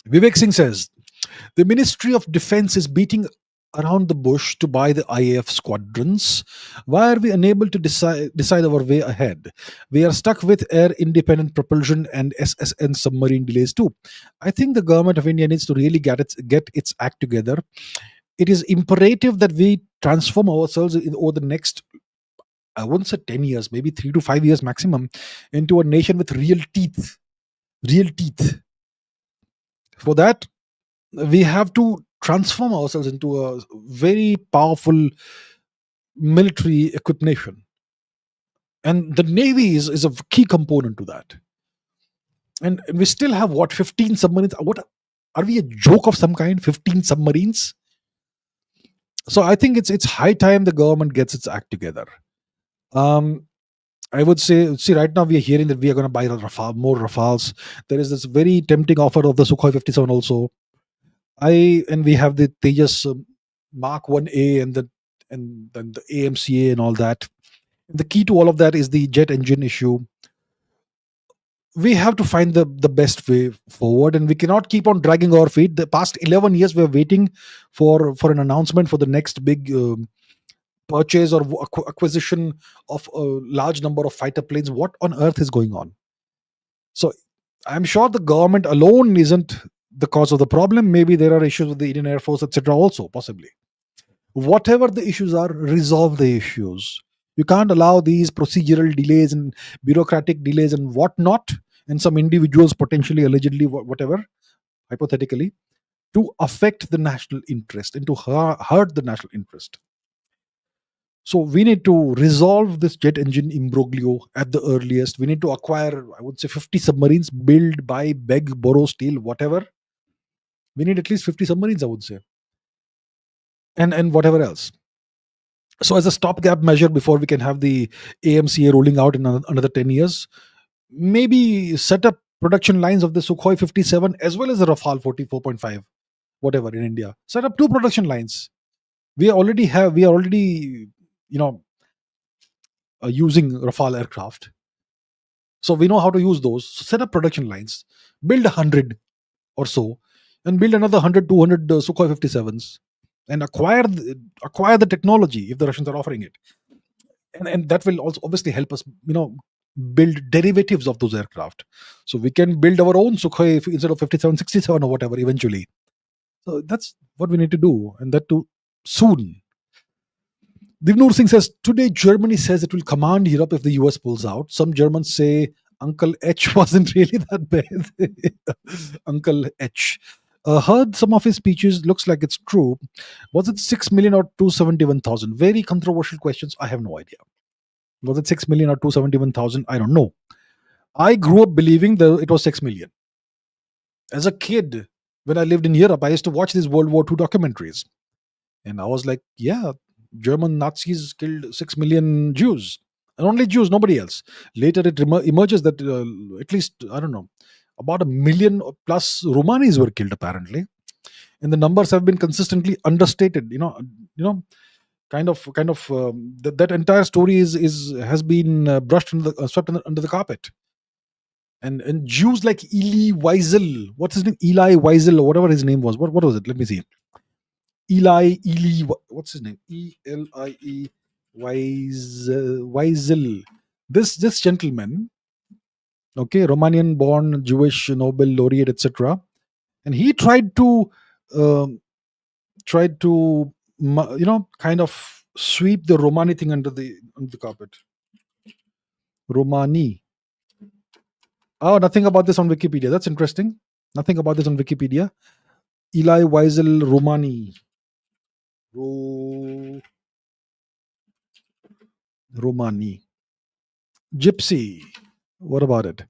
Vivek Singh says, the Ministry of Defense is beating around the bush to buy the IAF squadrons. Why are we unable to decide our way ahead? We are stuck with air independent propulsion and SSN submarine delays too. I think the government of India needs to really get its act together. It is imperative that we transform ourselves over the next, I wouldn't say 10 years, maybe 3 to 5 years maximum, into a nation with real teeth. Real teeth. For that, we have to transform ourselves into a very powerful military equipped nation. And the Navy is a key component to that. And we still have 15 submarines? What are we, a joke of some kind? 15 submarines? So I think it's high time the government gets its act together. I would say, see, right now we are hearing that we are going to buy more Rafales. There is this very tempting offer of the Sukhoi 57 also. And we have the Tejas Mark 1A and then the AMCA and all that. The key to all of that is the jet engine issue. We have to find the best way forward, and we cannot keep on dragging our feet. The past 11 years, we're waiting for an announcement for the next big purchase or acquisition of a large number of fighter planes. What on earth is going on? So I'm sure the government alone isn't the cause of the problem. Maybe there are issues with the Indian Air Force, etc. also, possibly. Whatever the issues are, resolve the issues. You can't allow these procedural delays and bureaucratic delays and whatnot, and some individuals potentially, allegedly, whatever, hypothetically, to affect the national interest and to hurt the national interest. So we need to resolve this jet engine imbroglio at the earliest. We need to acquire, I would say, 50 submarines, build, buy, beg, borrow, steal, whatever. We need at least 50 submarines, I would say. And whatever else. So as a stopgap measure before we can have the AMCA rolling out in another 10 years, maybe set up production lines of the Sukhoi 57 as well as the Rafale 44.5, whatever, in India. Set up 2 production lines. We already using Rafale aircraft. So we know how to use those. So set up production lines, build 100 or so, and build another 100, 200 Sukhoi 57s, and acquire the technology if the Russians are offering it. And that will also obviously help us, build derivatives of those aircraft. So we can build our own Sukhoi instead of 57, 67 or whatever eventually. So that's what we need to do, and that too soon. Divnur Singh says, today Germany says it will command Europe if the US pulls out. Some Germans say Uncle H wasn't really that bad. Uncle H. Heard some of his speeches, looks like it's true. Was it 6 million or 271,000? Very controversial questions. I have no idea. Was it 6 million or 271,000? I don't know. I grew up believing that it was 6 million. As a kid, when I lived in Europe, I used to watch these World War II documentaries. And I was like, yeah, German Nazis killed 6 million Jews. And only Jews, nobody else. Later it emerges that at least, I don't know, about 1 million plus Romanis were killed apparently. And the numbers have been consistently understated. That entire story has been brushed swept under the carpet. And Jews like Eli Wiesel, what's his name? Eli Wiesel, or whatever his name was. What was it? Let me see. What's his name? Elie Wiesel. This gentleman, okay, Romanian born Jewish Nobel laureate, etc. And he um, tried to kind of sweep the Romani thing under the carpet. Romani. Oh, nothing about this on Wikipedia. That's interesting. Nothing about this on Wikipedia. Eli Wiesel Romani. Romani. Gypsy. What about it?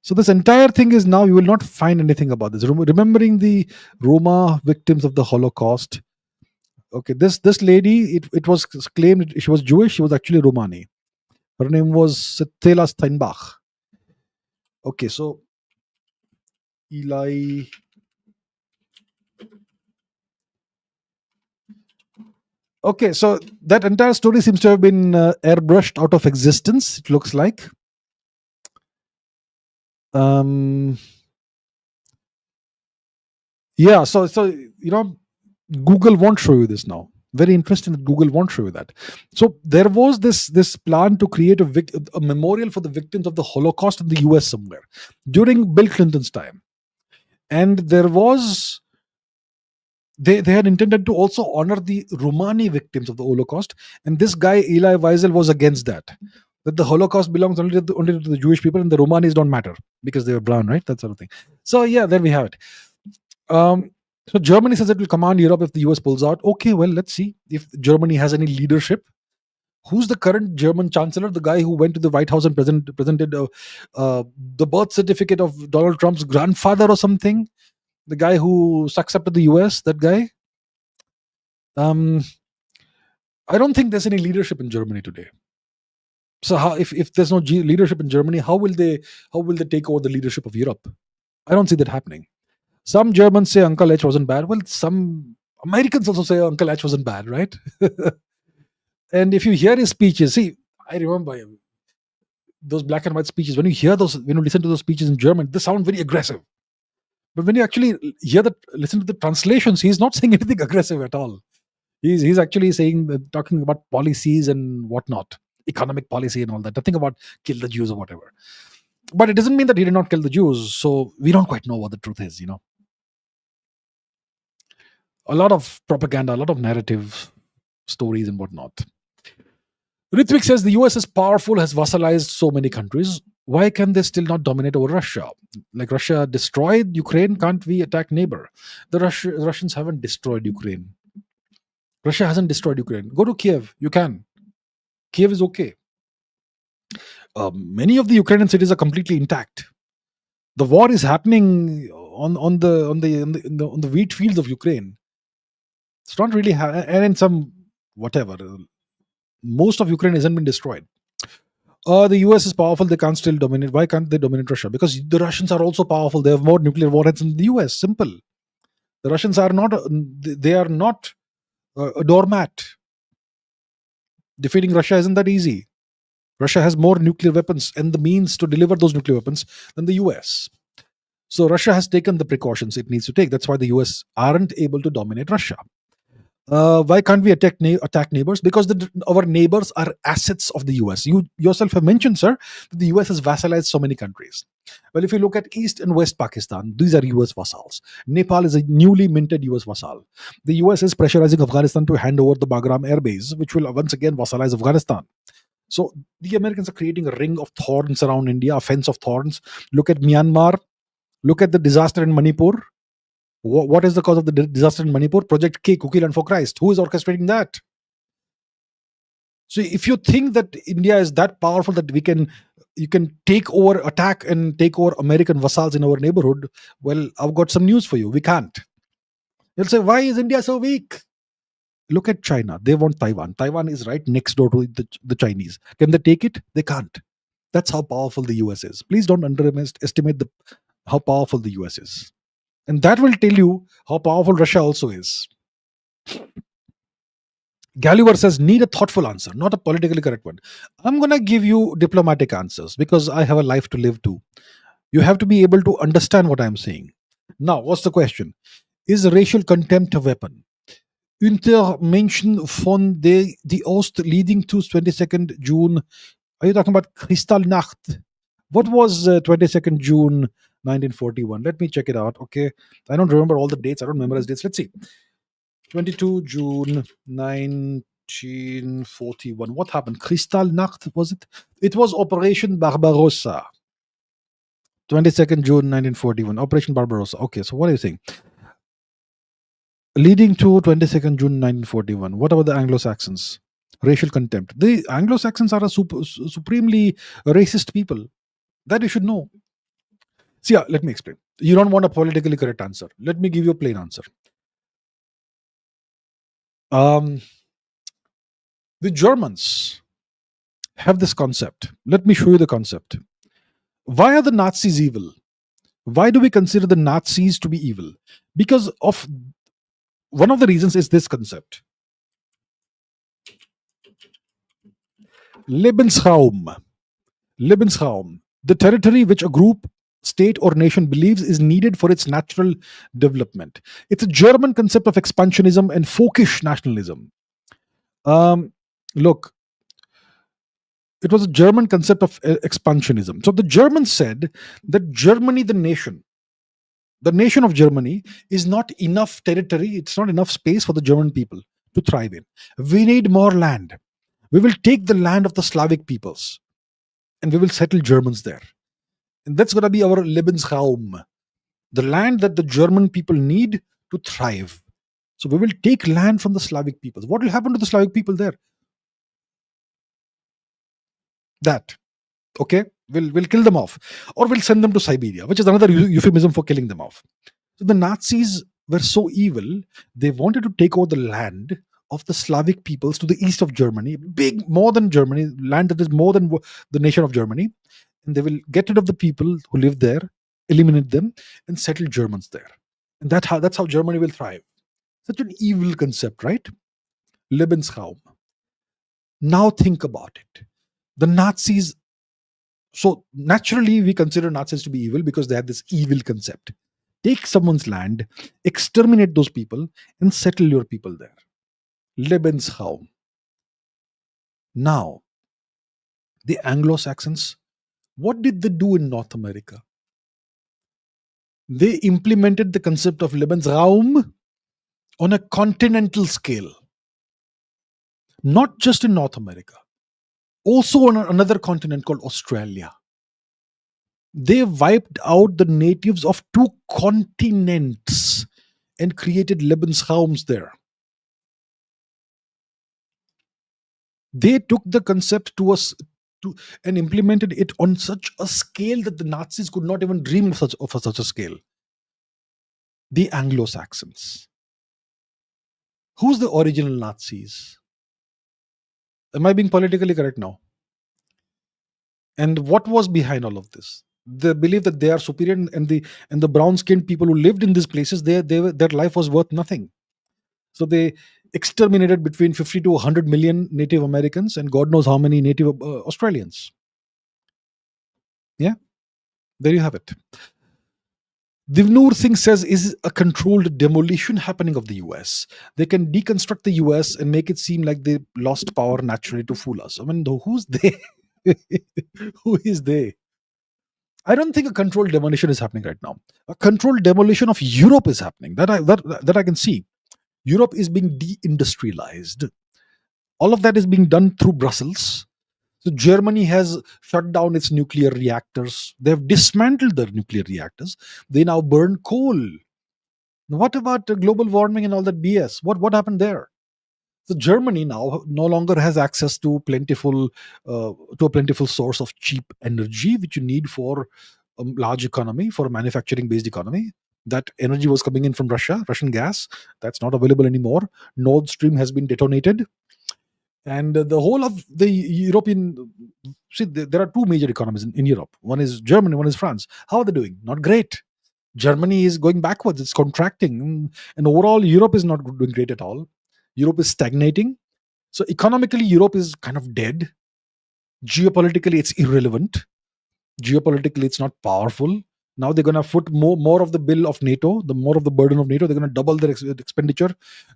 So this entire thing is now you will not find anything about this. Remembering the Roma victims of the Holocaust. Okay, this lady, it was claimed she was Jewish. She was actually Romani. Her name was Stella Steinbach. Okay, so Eli. Okay, so that entire story seems to have been airbrushed out of existence, it looks like. Yeah, so Google won't show you this now. Very interesting that Google won't show you that. So there was this plan to create a memorial for the victims of the Holocaust in the US somewhere during Bill Clinton's time. And there was they had intended to also honor the Romani victims of the Holocaust. And this guy, Eli Wiesel, was against that. That the Holocaust belongs only to the Jewish people and the Romanis don't matter because they were brown, right? That sort of thing. So yeah, there we have it. So Germany says it will command Europe if the US pulls out. Okay, well, let's see if Germany has any leadership. Who's the current German chancellor? The guy who went to the White House and presented the birth certificate of Donald Trump's grandfather or something? The guy who sucks up to the US, that guy? I don't think there's any leadership in Germany today. So how, if there's no leadership in Germany, how will they take over the leadership of Europe? I don't see that happening. Some Germans say Uncle H wasn't bad. Well, some Americans also say Uncle H wasn't bad, right? And if you hear his speeches, see, I remember those black and white speeches. When you listen to those speeches in German, they sound very aggressive. But when you actually listen to the translations, he's not saying anything aggressive at all. He's actually talking about policies and whatnot, economic policy and all that. Nothing about kill the Jews or whatever. But it doesn't mean that he did not kill the Jews. So we don't quite know what the truth is, A lot of propaganda, a lot of narrative stories and whatnot. Ritvik says the US is powerful, has vassalized so many countries. Why can they still not dominate over Russia? Like Russia destroyed Ukraine, can't we attack neighbor? The Russians haven't destroyed Ukraine. Russia hasn't destroyed Ukraine. Go to Kiev, you can. Kiev is okay. Many of the Ukrainian cities are completely intact. The war is happening on the wheat fields of Ukraine. It's not really, and in some whatever. Most of Ukraine hasn't been destroyed. The US is powerful, they can't still dominate. Why can't they dominate Russia? Because the Russians are also powerful. They have more nuclear warheads than the US. Simple. The Russians are not, they are not a doormat. Defeating Russia isn't that easy. Russia has more nuclear weapons and the means to deliver those nuclear weapons than the US. So Russia has taken the precautions it needs to take. That's why the US aren't able to dominate Russia. Why can't we attack neighbors? Because our neighbors are assets of the US. You yourself have mentioned, sir, that the US has vassalized so many countries. Well, if you look at East and West Pakistan, these are US vassals. Nepal is a newly minted US vassal. The US is pressurizing Afghanistan to hand over the Bagram air base, which will once again vassalize Afghanistan. So the Americans are creating a ring of thorns around India, a fence of thorns. Look at Myanmar. Look at the disaster in Manipur. What is the cause of the disaster in Manipur? Project K, Cookie Land for Christ. Who is orchestrating that? So if you think that India is that powerful that you can attack and take over American vassals in our neighborhood, well, I've got some news for you. We can't. You'll say, why is India so weak? Look at China. They want Taiwan. Taiwan is right next door to the Chinese. Can they take it? They can't. That's how powerful the US is. Please don't underestimate how powerful the US is. And that will tell you how powerful Russia also is. Gulliver says, need a thoughtful answer, not a politically correct one. I'm going to give you diplomatic answers because I have a life to live too. You have to be able to understand what I'm saying. Now, what's the question? Is racial contempt a weapon? Unter Menschen von die Ost leading to 22nd June. Are you talking about Kristallnacht? What was 22nd June 1941? Let me check it out. Okay. I don't remember all the dates. I don't memorize dates. Let's see. 22 June 1941. What happened? Kristallnacht, was it? It was Operation Barbarossa. 22nd June 1941. Operation Barbarossa. Okay, so what are you saying? Leading to 22nd June 1941. What about the Anglo-Saxons? Racial contempt. The Anglo-Saxons are a supremely racist people. That you should know. See, let me explain. You don't want a politically correct answer. Let me give you a plain answer. The Germans have this concept. Let me show you the concept. Why are the Nazis evil? Why do we consider the Nazis to be evil? Because of one of the reasons is this concept. Lebensraum. Lebensraum. The territory which a group, state, or nation believes is needed for its natural development. It's a German concept of expansionism and folkish nationalism. Look, it was a German concept of expansionism. So the Germans said that Germany, the nation of Germany, is not enough territory, it's not enough space for the German people to thrive in. We need more land. We will take the land of the Slavic peoples and we will settle Germans there. And that's going to be our Lebensraum, the land that the German people need to thrive. So we will take land from the Slavic peoples. What will happen to the Slavic people there? That, okay, we'll kill them off, or we'll send them to Siberia, which is another euphemism for killing them off. So the Nazis were so evil, they wanted to take over the land of the Slavic peoples to the east of Germany, big, more than Germany, land that is more than the nation of Germany, and they will get rid of the people who live there, eliminate them, and settle Germans there. And that's how Germany will thrive. Such an evil concept, right? Lebensraum. Now think about it. The Nazis, so naturally we consider Nazis to be evil because they have this evil concept. Take someone's land, exterminate those people, and settle your people there. Lebensraum. Now, the Anglo-Saxons, what did they do in North America? They implemented the concept of Lebensraum on a continental scale. Not just in North America, also on another continent called Australia. They wiped out the natives of 2 continents and created Lebensraums there. They took the concept to us and implemented it on such a scale that the Nazis could not even dream of such a scale. The Anglo-Saxons. Who's the original Nazis? Am I being politically correct now? And what was behind all of this? The belief that they are superior, and the brown-skinned people who lived in these places, their life was worth nothing. So they exterminated between 50 to 100 million Native Americans and God knows how many Native Australians. Yeah, there you have it. Divnur Singh says, is a controlled demolition happening of the US? They can deconstruct the US and make it seem like they lost power naturally to fool us. I mean, who's they? Who is they? I don't think a controlled demolition is happening right now. A controlled demolition of Europe is happening. That I can see. Europe is being de-industrialized. All of that is being done through Brussels. So Germany has shut down its nuclear reactors. They have dismantled their nuclear reactors. They now burn coal. What about global warming and all that BS? What happened there? So Germany now no longer has access to a plentiful source of cheap energy, which you need for a large economy, for a manufacturing-based economy. That energy was coming in from Russia, Russian gas. That's not available anymore. Nord Stream has been detonated. And the whole of the European, see, there are 2 major economies in Europe. One is Germany, one is France. How are they doing? Not great. Germany is going backwards. It's contracting. And overall, Europe is not doing great at all. Europe is stagnating. So economically, Europe is kind of dead. Geopolitically, it's irrelevant. Geopolitically, it's not powerful. Now they're going to foot more of the bill of NATO, the more of the burden of NATO. They're going to double their expenditure,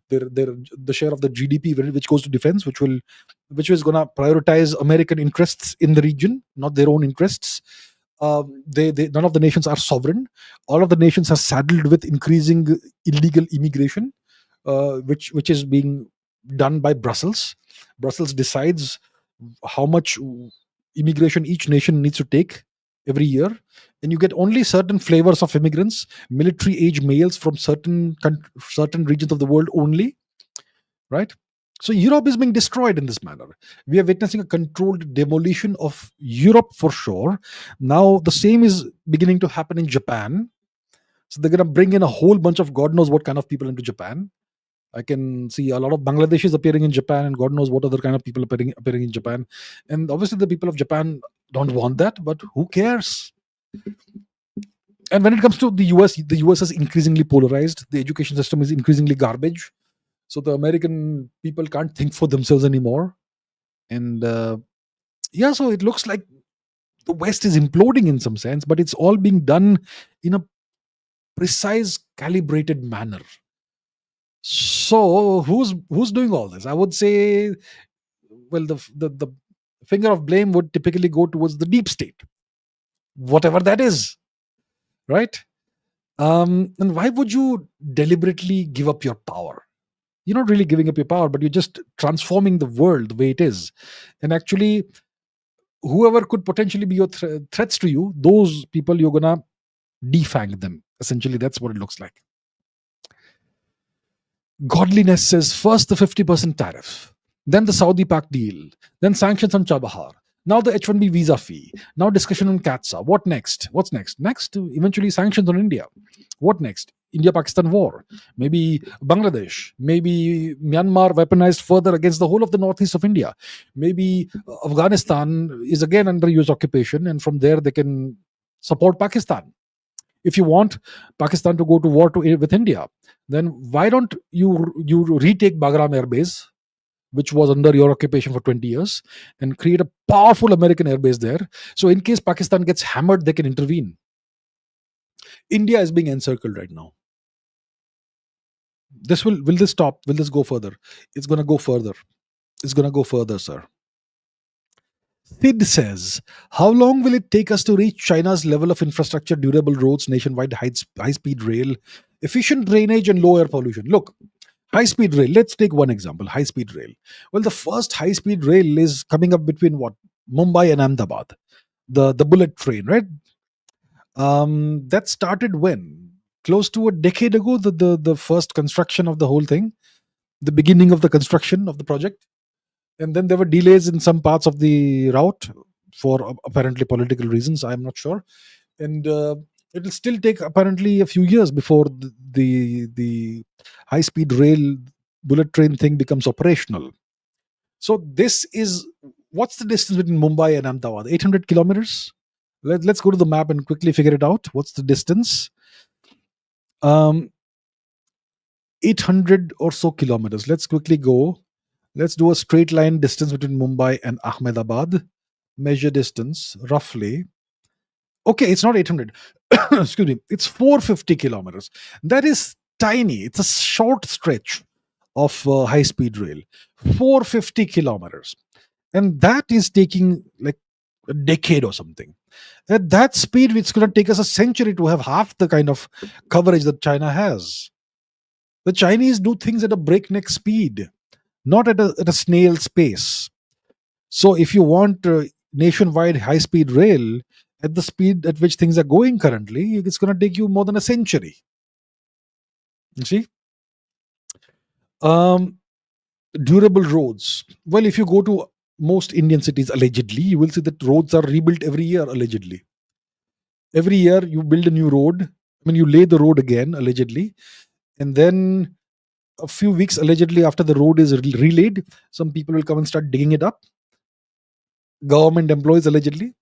the share of the GDP which goes to defense, which is going to prioritize American interests in the region, not their own interests. They none of the nations are sovereign. All of the nations are saddled with increasing illegal immigration, which is being done by Brussels. Brussels decides how much immigration each nation needs to take every year, and you get only certain flavors of immigrants, military age males from certain regions of the world only, right? So Europe is being destroyed in this manner. We are witnessing a controlled demolition of Europe for sure. Now the same is beginning to happen in Japan. So they're going to bring in a whole bunch of God knows what kind of people into Japan. I can see a lot of Bangladeshis appearing in Japan, and God knows what other kind of people appearing in Japan. And obviously, the people of Japan don't want that, but who cares? And when it comes to the US is increasingly polarized. The education system is increasingly garbage. So the American people can't think for themselves anymore. And yeah, so it looks like the West is imploding in some sense, but it's all being done in a precise, calibrated manner. So who's doing all this? I would say, well, the finger of blame would typically go towards the deep state, whatever that is, right? And why would you deliberately give up your power? You're not really giving up your power, but you're just transforming the world the way it is. And actually, whoever could potentially be your threats to you, those people, you're gonna defang them. Essentially, that's what it looks like. Godliness says first the 50% tariff, then the Saudi Pac deal, then sanctions on Chabahar, now the H1B visa fee, now discussion on CATSA. What next? What's next? Next, eventually sanctions on India. What next? India-Pakistan war, maybe Bangladesh, maybe Myanmar weaponized further against the whole of the northeast of India. Maybe Afghanistan is again under US occupation, and from there they can support Pakistan. If you want Pakistan to go to war with India, then why don't you retake Bagram Air Base, which was under your occupation for 20 years, and create a powerful American air base there. So in case Pakistan gets hammered, they can intervene. India is being encircled right now. Will this stop? Will this go further? It's going to go further. It's going to go further, sir. Sid says, how long will it take us to reach China's level of infrastructure, durable roads, nationwide high-speed rail, efficient drainage, and low air pollution? Look, high-speed rail, let's take one example, high-speed rail. Well, the first high-speed rail is coming up between what? Mumbai and Ahmedabad. The bullet train, right? That started when? Close to a decade ago, the first construction of the whole thing, the beginning of the construction of the project. And then there were delays in some parts of the route for apparently political reasons. I'm not sure. And it will still take apparently a few years before the high speed rail bullet train thing becomes operational. So this is, what's the distance between Mumbai and Ahmedabad? 800 kilometers. Let's go to the map and quickly figure it out. What's the distance? 800 or so kilometers. Let's quickly go. Let's do a straight line distance between Mumbai and Ahmedabad. Measure distance roughly. Okay, it's not 800. Excuse me. It's 450 kilometers. That is tiny. It's a short stretch of high speed rail. 450 kilometers. And that is taking like a decade or something. At that speed, it's going to take us a century to have half the kind of coverage that China has. The Chinese do things at a breakneck speed, not at a snail's pace. So if you want nationwide high-speed rail at the speed at which things are going currently, it's going to take you more than a century. You see? Durable roads. Well, if you go to most Indian cities, allegedly, you will see that roads are rebuilt every year, allegedly. Every year you build a new road. I mean, you lay the road again, allegedly. And then a few weeks, allegedly, after the road is relayed, some people will come and start digging it up. Government employees, allegedly.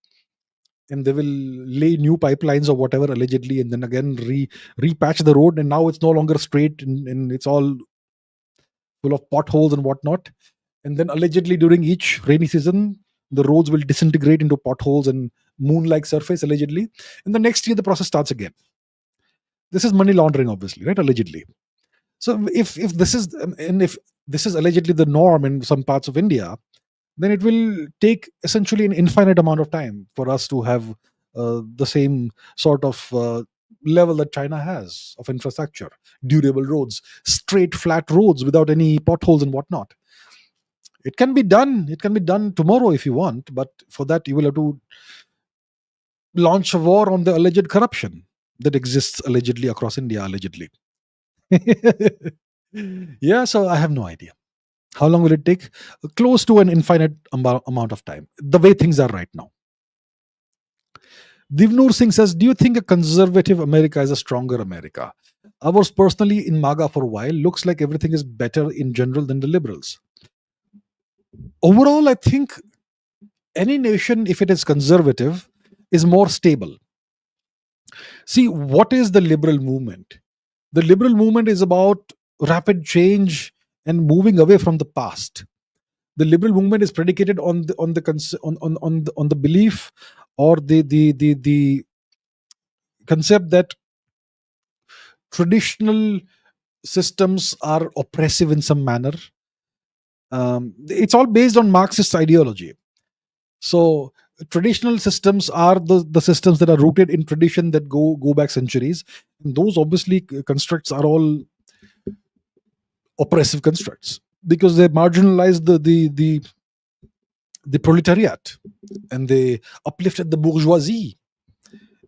And they will lay new pipelines or whatever, allegedly, and then again repatch the road. And now it's no longer straight, and it's all full of potholes and whatnot. And then allegedly during each rainy season, the roads will disintegrate into potholes and moon-like surface allegedly, and the next year the process starts again. This is money laundering, obviously, right? Allegedly. So if this is and if this is allegedly the norm in some parts of India, then it will take essentially an infinite amount of time for us to have the same sort of level that China has of infrastructure, durable roads, straight flat roads without any potholes and whatnot. It can be done. It can be done tomorrow if you want, but for that you will have to launch a war on the alleged corruption that exists allegedly across India. Allegedly, yeah. So I have no idea. How long will it take? Close to an infinite amount of time, the way things are right now. Divnur Singh says, do you think a conservative America is a stronger America? I was personally in MAGA for a while. Looks like everything is better in general than the liberals. Overall, I think any nation, if it is conservative, is more stable. See, what is the liberal movement? The liberal movement is about rapid change and moving away from the past. The liberal movement is predicated on the belief or the concept that traditional systems are oppressive in some manner. It's all based on Marxist ideology. So traditional systems are the systems that are rooted in tradition that go back centuries. And those obviously constructs are all oppressive constructs because they marginalize the proletariat and they uplifted the bourgeoisie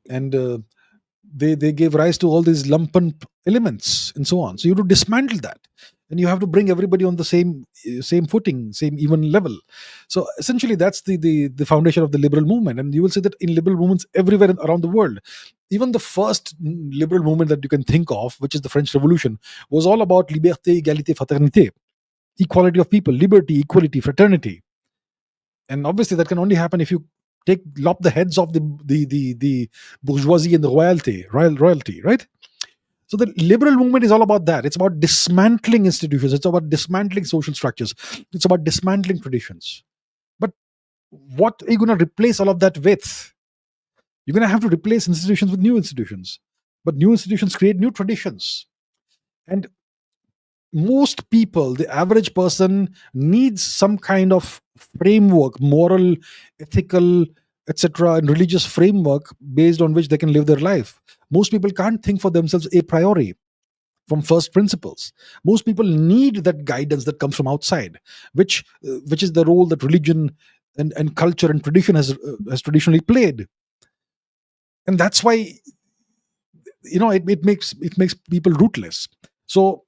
and they gave rise to all these lumpen elements and so on. So you have to dismantle that, and you have to bring everybody on the same footing, same even level. So essentially, that's the foundation of the liberal movement. And you will see that in liberal movements everywhere around the world. Even the first liberal movement that you can think of, which is the French Revolution, was all about liberté, égalité, fraternité, equality of people, liberty, equality, fraternity. And obviously, that can only happen if you lop the heads off the bourgeoisie and the royalty, right? So the liberal movement is all about that. It's about dismantling institutions. It's about dismantling social structures. It's about dismantling traditions. But what are you going to replace all of that with? You're going to have to replace institutions with new institutions. But new institutions create new traditions. And most people, the average person, needs some kind of framework, moral, ethical, etc., and religious framework based on which they can live their life. Most people can't think for themselves a priori from first principles. Most people need that guidance that comes from outside, which is the role that religion and culture and tradition has traditionally played. And that's why it makes people rootless. So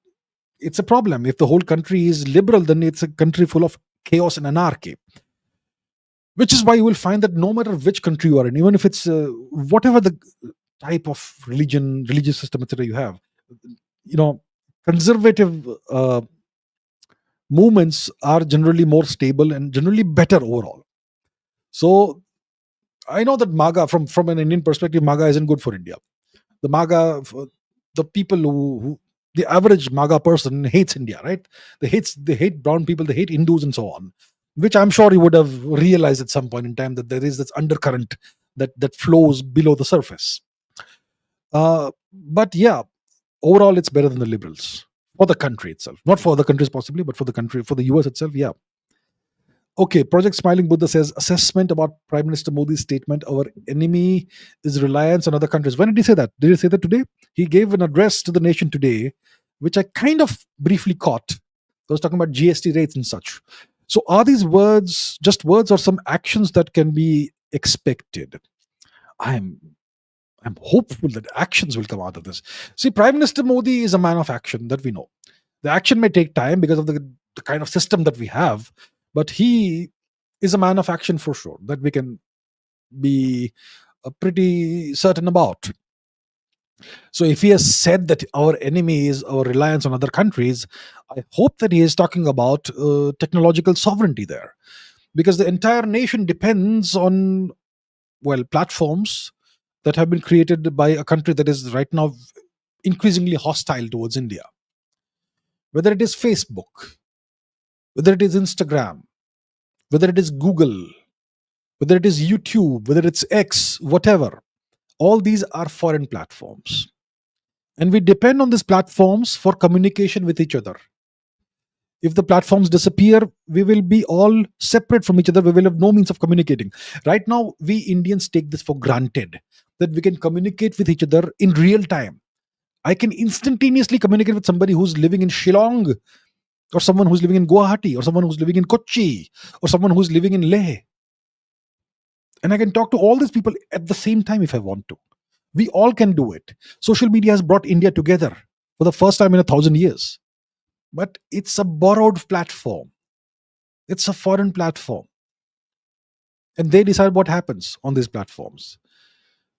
it's a problem. If the whole country is liberal, then it's a country full of chaos and anarchy. Which is why you will find that no matter which country you are in, even if it's whatever the type of religious system, etc., you have, conservative movements are generally more stable and generally better overall. So I know that MAGA, from an Indian perspective, MAGA isn't good for India. The MAGA, the people who the average MAGA person hates India, right? They hate brown people, they hate Hindus and so on, which I'm sure you would have realized at some point in time that there is this undercurrent that flows below the surface. But yeah, overall it's better than the liberals for the country itself, not for other countries possibly, but for the country, for the US itself. Yeah. Okay, Project Smiling Buddha says assessment about Prime Minister Modi's statement, our enemy is reliance on other countries. When did he say that? Did he say that today? He gave an address to the nation today, which I kind of briefly caught. I was talking about GST rates and such. So are these words just words or some actions that can be expected? I'm hopeful that actions will come out of this. See, Prime Minister Modi is a man of action, that we know. The action may take time because of the kind of system that we have, but he is a man of action for sure, that we can be pretty certain about. So if he has said that our enemy is our reliance on other countries, I hope that he is talking about technological sovereignty there. Because the entire nation depends on, platforms that have been created by a country that is right now increasingly hostile towards India. Whether it is Facebook, whether it is Instagram, whether it is Google, whether it is YouTube, whether it's X, whatever. All these are foreign platforms. And we depend on these platforms for communication with each other. If the platforms disappear, we will be all separate from each other. We will have no means of communicating. Right now, we Indians take this for granted that we can communicate with each other in real time. I can instantaneously communicate with somebody who's living in Shillong, or someone who's living in Guwahati, or someone who's living in Kochi, or someone who's living in Leh. And I can talk to all these people at the same time if I want to. We all can do it. Social media has brought India together for the first time in 1,000 years. But it's a borrowed platform. It's a foreign platform. And they decide what happens on these platforms.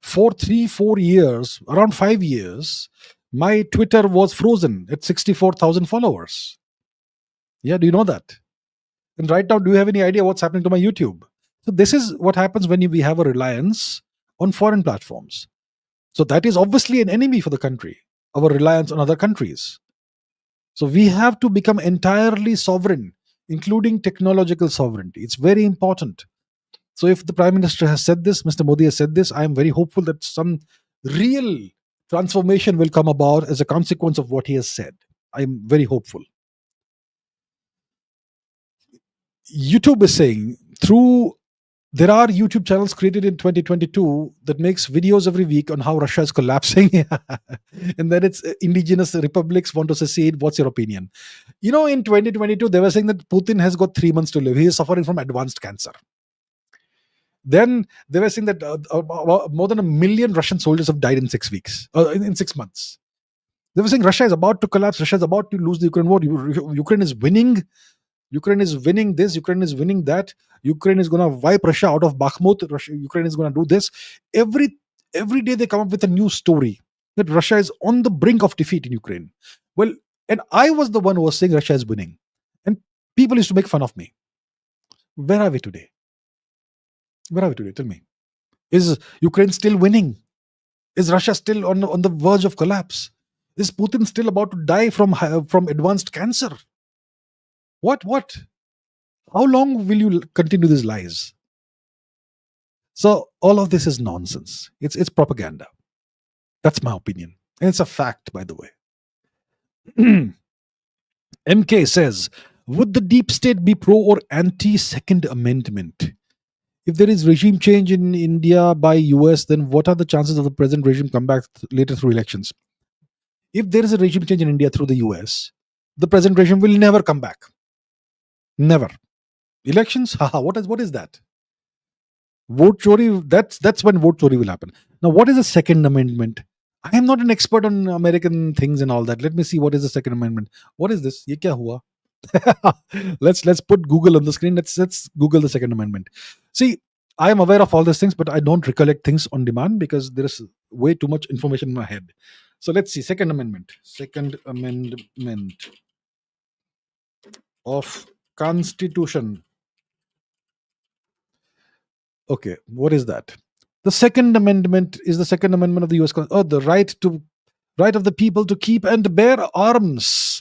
For 3-4 years, around 5 years, my Twitter was frozen at 64,000 followers. Yeah, do you know that? And right now, do you have any idea what's happening to my YouTube? So this is what happens when we have a reliance on foreign platforms. So that is obviously an enemy for the country, our reliance on other countries. So we have to become entirely sovereign, including technological sovereignty. It's very important. So if the Prime Minister has said this, Mr. Modi has said this, I am very hopeful that some real transformation will come about as a consequence of what he has said. I'm very hopeful. YouTube is saying there are YouTube channels created in 2022 that makes videos every week on how Russia is collapsing. And then it's indigenous republics want to secede. What's your opinion? In 2022, they were saying that Putin has got 3 months to live. He is suffering from advanced cancer. Then they were saying that more than 1 million Russian soldiers have died in 6 weeks, in 6 months. They were saying Russia is about to collapse. Russia is about to lose the Ukraine war. Ukraine is winning. Ukraine is winning this. Ukraine is winning that. Ukraine is going to wipe Russia out of Bakhmut. Ukraine is going to do this. Every day they come up with a new story that Russia is on the brink of defeat in Ukraine. Well, and I was the one who was saying Russia is winning. And people used to make fun of me. Where are we today? Where are we today? Tell me. Is Ukraine still winning? Is Russia still on the verge of collapse? Is Putin still about to die from advanced cancer? What? How long will you continue these lies? So all of this is nonsense. It's propaganda. That's my opinion. And it's a fact, by the way. MK says, would the deep state be pro or anti Second Amendment? If there is regime change in India by US, then what are the chances of the present regime come back later through elections? If there is a regime change in India through the US, the present regime will never come back. Never. Elections? Haha, what is that? Vote chori, that's when vote chori will happen. Now, what is the Second Amendment? I am not an expert on American things and all that. Let me see what is the Second Amendment. What is this? Ye kya hua? let's put Google on the screen. Let's Google the Second Amendment. See, I am aware of all these things, but I don't recollect things on demand because there is way too much information in my head. So let's see. Second Amendment of Constitution. Okay, what is that? The Second Amendment is the Second Amendment of the US Constitution. The right of the people to keep and bear arms.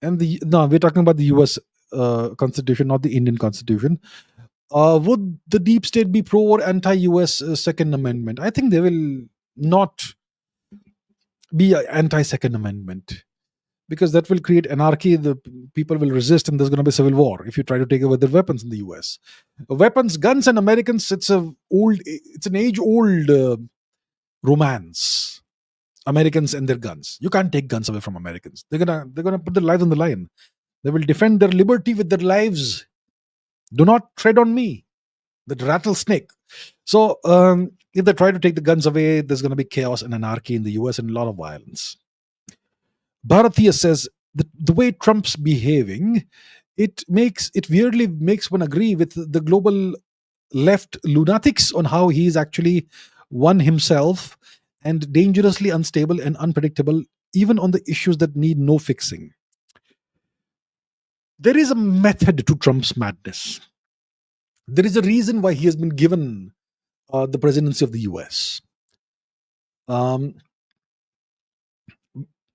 And we're talking about the US Constitution, not the Indian Constitution. Would the deep state be pro or anti-US Second Amendment? I think they will not be anti-Second Amendment because that will create anarchy. The people will resist, and there's going to be civil war if you try to take away their weapons in the US. Weapons, guns, and Americans. It's an age-old romance. Americans and their guns. You can't take guns away from Americans. They're gonna put their lives on the line. They will defend their liberty with their lives. Do not tread on me, that rattlesnake. So if they try to take the guns away, there's going to be chaos and anarchy in the US and a lot of violence. Bharatiya says the way Trump's behaving, it weirdly makes one agree with the global left lunatics on how he's actually one himself and dangerously unstable and unpredictable, even on the issues that need no fixing. There is a method to Trump's madness. There is a reason why he has been given the presidency of the US.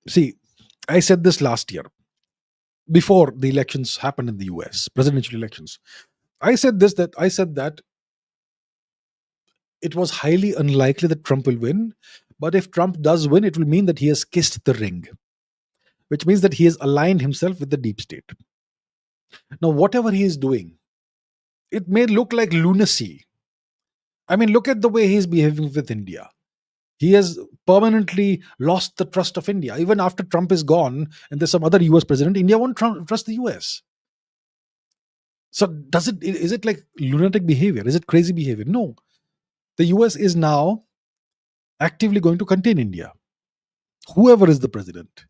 See, I said this last year, before the elections happened in the US, presidential elections. I said that it was highly unlikely that Trump will win. But if Trump does win, it will mean that he has kissed the ring, which means that he has aligned himself with the deep state. Now, whatever he is doing, it may look like lunacy. I mean, look at the way he's behaving with India. He has permanently lost the trust of India. Even after Trump is gone and there's some other US president, India won't trust the US. So is it like lunatic behavior? Is it crazy behavior? No. The US is now actively going to contain India, whoever is the president,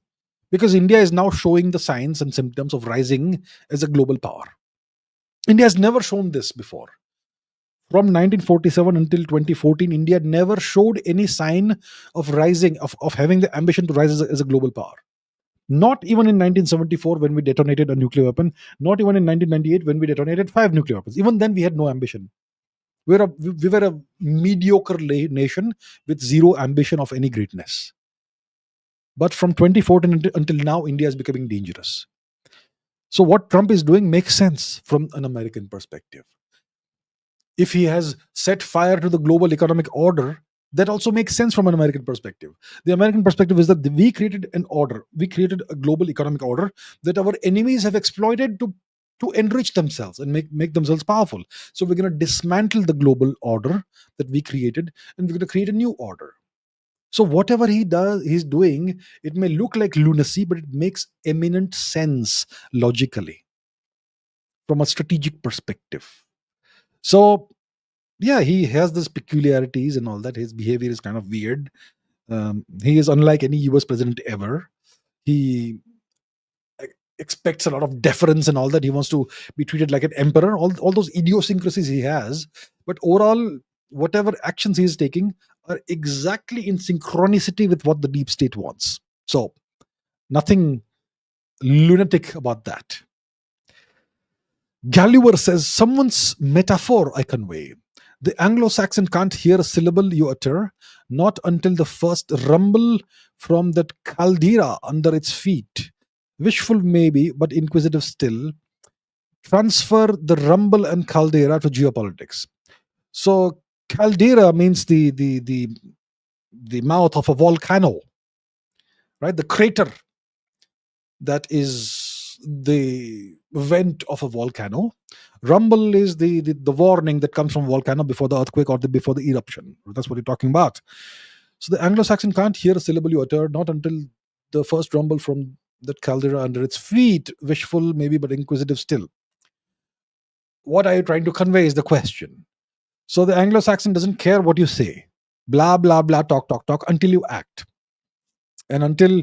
because India is now showing the signs and symptoms of rising as a global power. India has never shown this before. From 1947 until 2014, India never showed any sign of rising, of having the ambition to rise as a global power. Not even in 1974 when we detonated a nuclear weapon, not even in 1998 when we detonated 5 nuclear weapons. Even then, we had no ambition. We were a mediocre nation with zero ambition of any greatness. But from 2014 until now, India is becoming dangerous. So what Trump is doing makes sense from an American perspective. If he has set fire to the global economic order, that also makes sense from an American perspective. The American perspective is that we created an order. We created a global economic order that our enemies have exploited to enrich themselves and make themselves powerful. So we're going to dismantle the global order that we created, and we're going to create a new order. So whatever he's doing, it may look like lunacy, but it makes eminent sense logically from a strategic perspective. So yeah, he has these peculiarities and all that. His behavior is kind of weird. He is unlike any US president ever. He expects a lot of deference and all that. He wants to be treated like an emperor, all those idiosyncrasies he has. But overall, whatever actions he is taking are exactly in synchronicity with what the deep state wants. So nothing lunatic about that. Galluver says, someone's metaphor I convey. The Anglo-Saxon can't hear a syllable you utter, not until the first rumble from that caldera under its feet. Wishful maybe, but inquisitive still. Transfer the rumble and caldera to geopolitics. So caldera means the mouth of a volcano, right? The crater that is the vent of a volcano. Rumble is the warning that comes from volcano before the earthquake or before the eruption. That's what you're talking about. So the Anglo-Saxon can't hear a syllable you utter, not until the first rumble from that caldera under its feet. Wishful maybe, but inquisitive still. What are you trying to convey is the question. So the Anglo-Saxon doesn't care what you say. Blah, blah, blah, talk, talk, talk, until you act. And until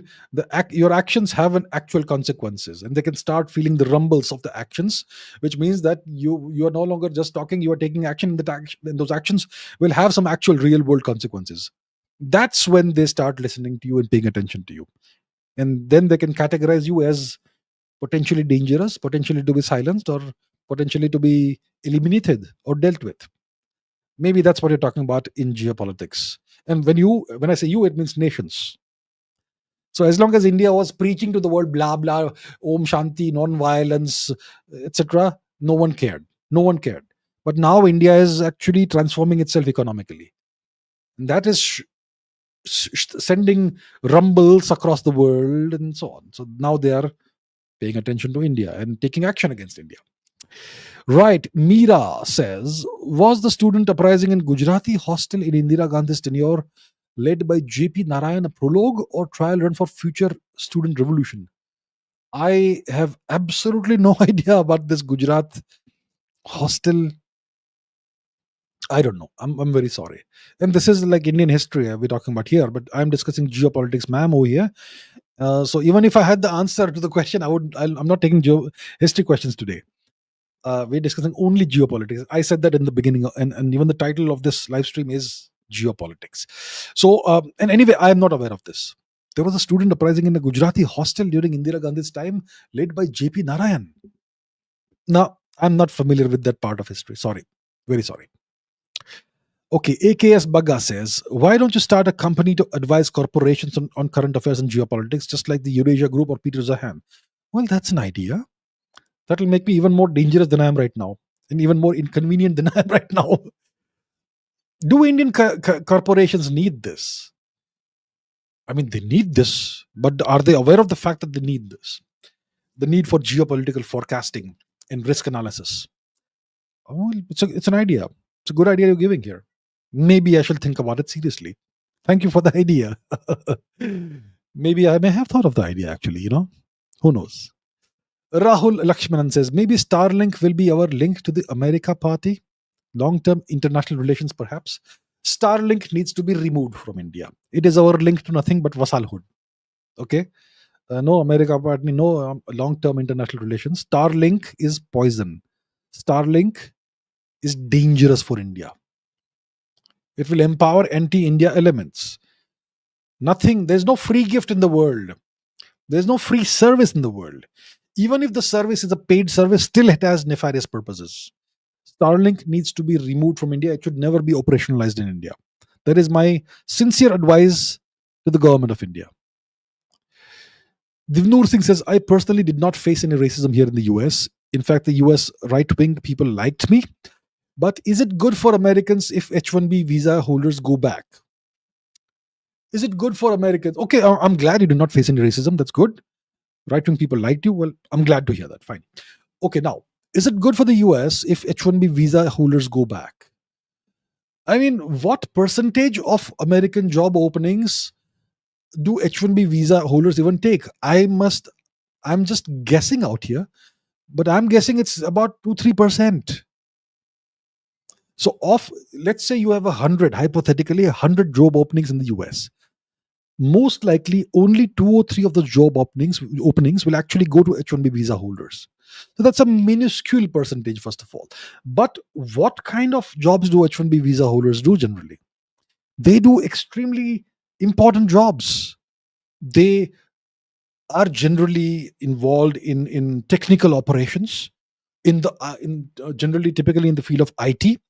your actions have an actual consequences, and they can start feeling the rumbles of the actions, which means that you are no longer just talking, you are taking action, and those actions will have some actual real world consequences. That's when they start listening to you and paying attention to you. And then they can categorize you as potentially dangerous, potentially to be silenced, or potentially to be eliminated or dealt with. Maybe that's what you're talking about in geopolitics. And when I say you, it means nations. So as long as India was preaching to the world, blah, blah, Om Shanti, non-violence, etc., no one cared. No one cared. But now India is actually transforming itself economically. And that is sending rumbles across the world and so on. So now they are paying attention to India and taking action against India. Right. Meera says, was the student uprising in Gujarati hostel in Indira Gandhi's tenure led by J.P. Narayan a prologue or trial run for future student revolution? I have absolutely no idea about this Gujarat hostel. I don't know. I'm very sorry. And this is like Indian history we're talking about here, but I'm discussing geopolitics, ma'am, over here. So even if I had the answer to the question, I'm not taking history questions today. We're discussing only geopolitics. I said that in the beginning, and even the title of this live stream is geopolitics. So, and anyway, I am not aware of this. There was a student uprising in a Gujarati hostel during Indira Gandhi's time, led by J.P. Narayan. Now, I'm not familiar with that part of history. Sorry. Very sorry. Okay, AKS Bagga says, why don't you start a company to advise corporations on current affairs and geopolitics, just like the Eurasia Group or Peter Zahan? Well, that's an idea. That will make me even more dangerous than I am right now. and even more inconvenient than I am right now. Do Indian corporations need this? I mean, they need this, but are they aware of the fact that they need this? The need for geopolitical forecasting and risk analysis. Oh, it's an idea. It's a good idea you're giving here. Maybe I shall think about it seriously. Thank you for the idea. Maybe I may have thought of the idea actually, Who knows? Rahul Lakshmanan says maybe Starlink will be our link to the America party. Long term international relations, perhaps. Starlink needs to be removed from India. It is our link to nothing but vassalhood. Okay? No America party, no long term international relations. Starlink is poison. Starlink is dangerous for India. It will empower anti India elements. Nothing, there's no free gift in the world. There's no free service in the world. Even if the service is a paid service, still it has nefarious purposes. Starlink needs to be removed from India. It should never be operationalized in India. That is my sincere advice to the government of India. Divnoor Singh says, I personally did not face any racism here in the US. In fact, the US right-wing people liked me. But is it good for Americans if H1B visa holders go back? Is it good for Americans? Okay, I'm glad you did not face any racism. That's good. Right-wing people liked you. Well, I'm glad to hear that. Fine. Okay, now, is it good for the US if H1B visa holders go back? I mean, what percentage of American job openings do H1B visa holders even take? I'm just guessing out here, but I'm guessing it's about 2-3%. So let's say you have 100, hypothetically 100 job openings in the US. Most likely only 2 or 3 of the job openings will actually go to H1B visa holders. So that's a minuscule percentage, first of all. But what kind of jobs do H1B visa holders do generally? They do extremely important jobs. They are generally involved in technical operations, generally typically in the field of IT.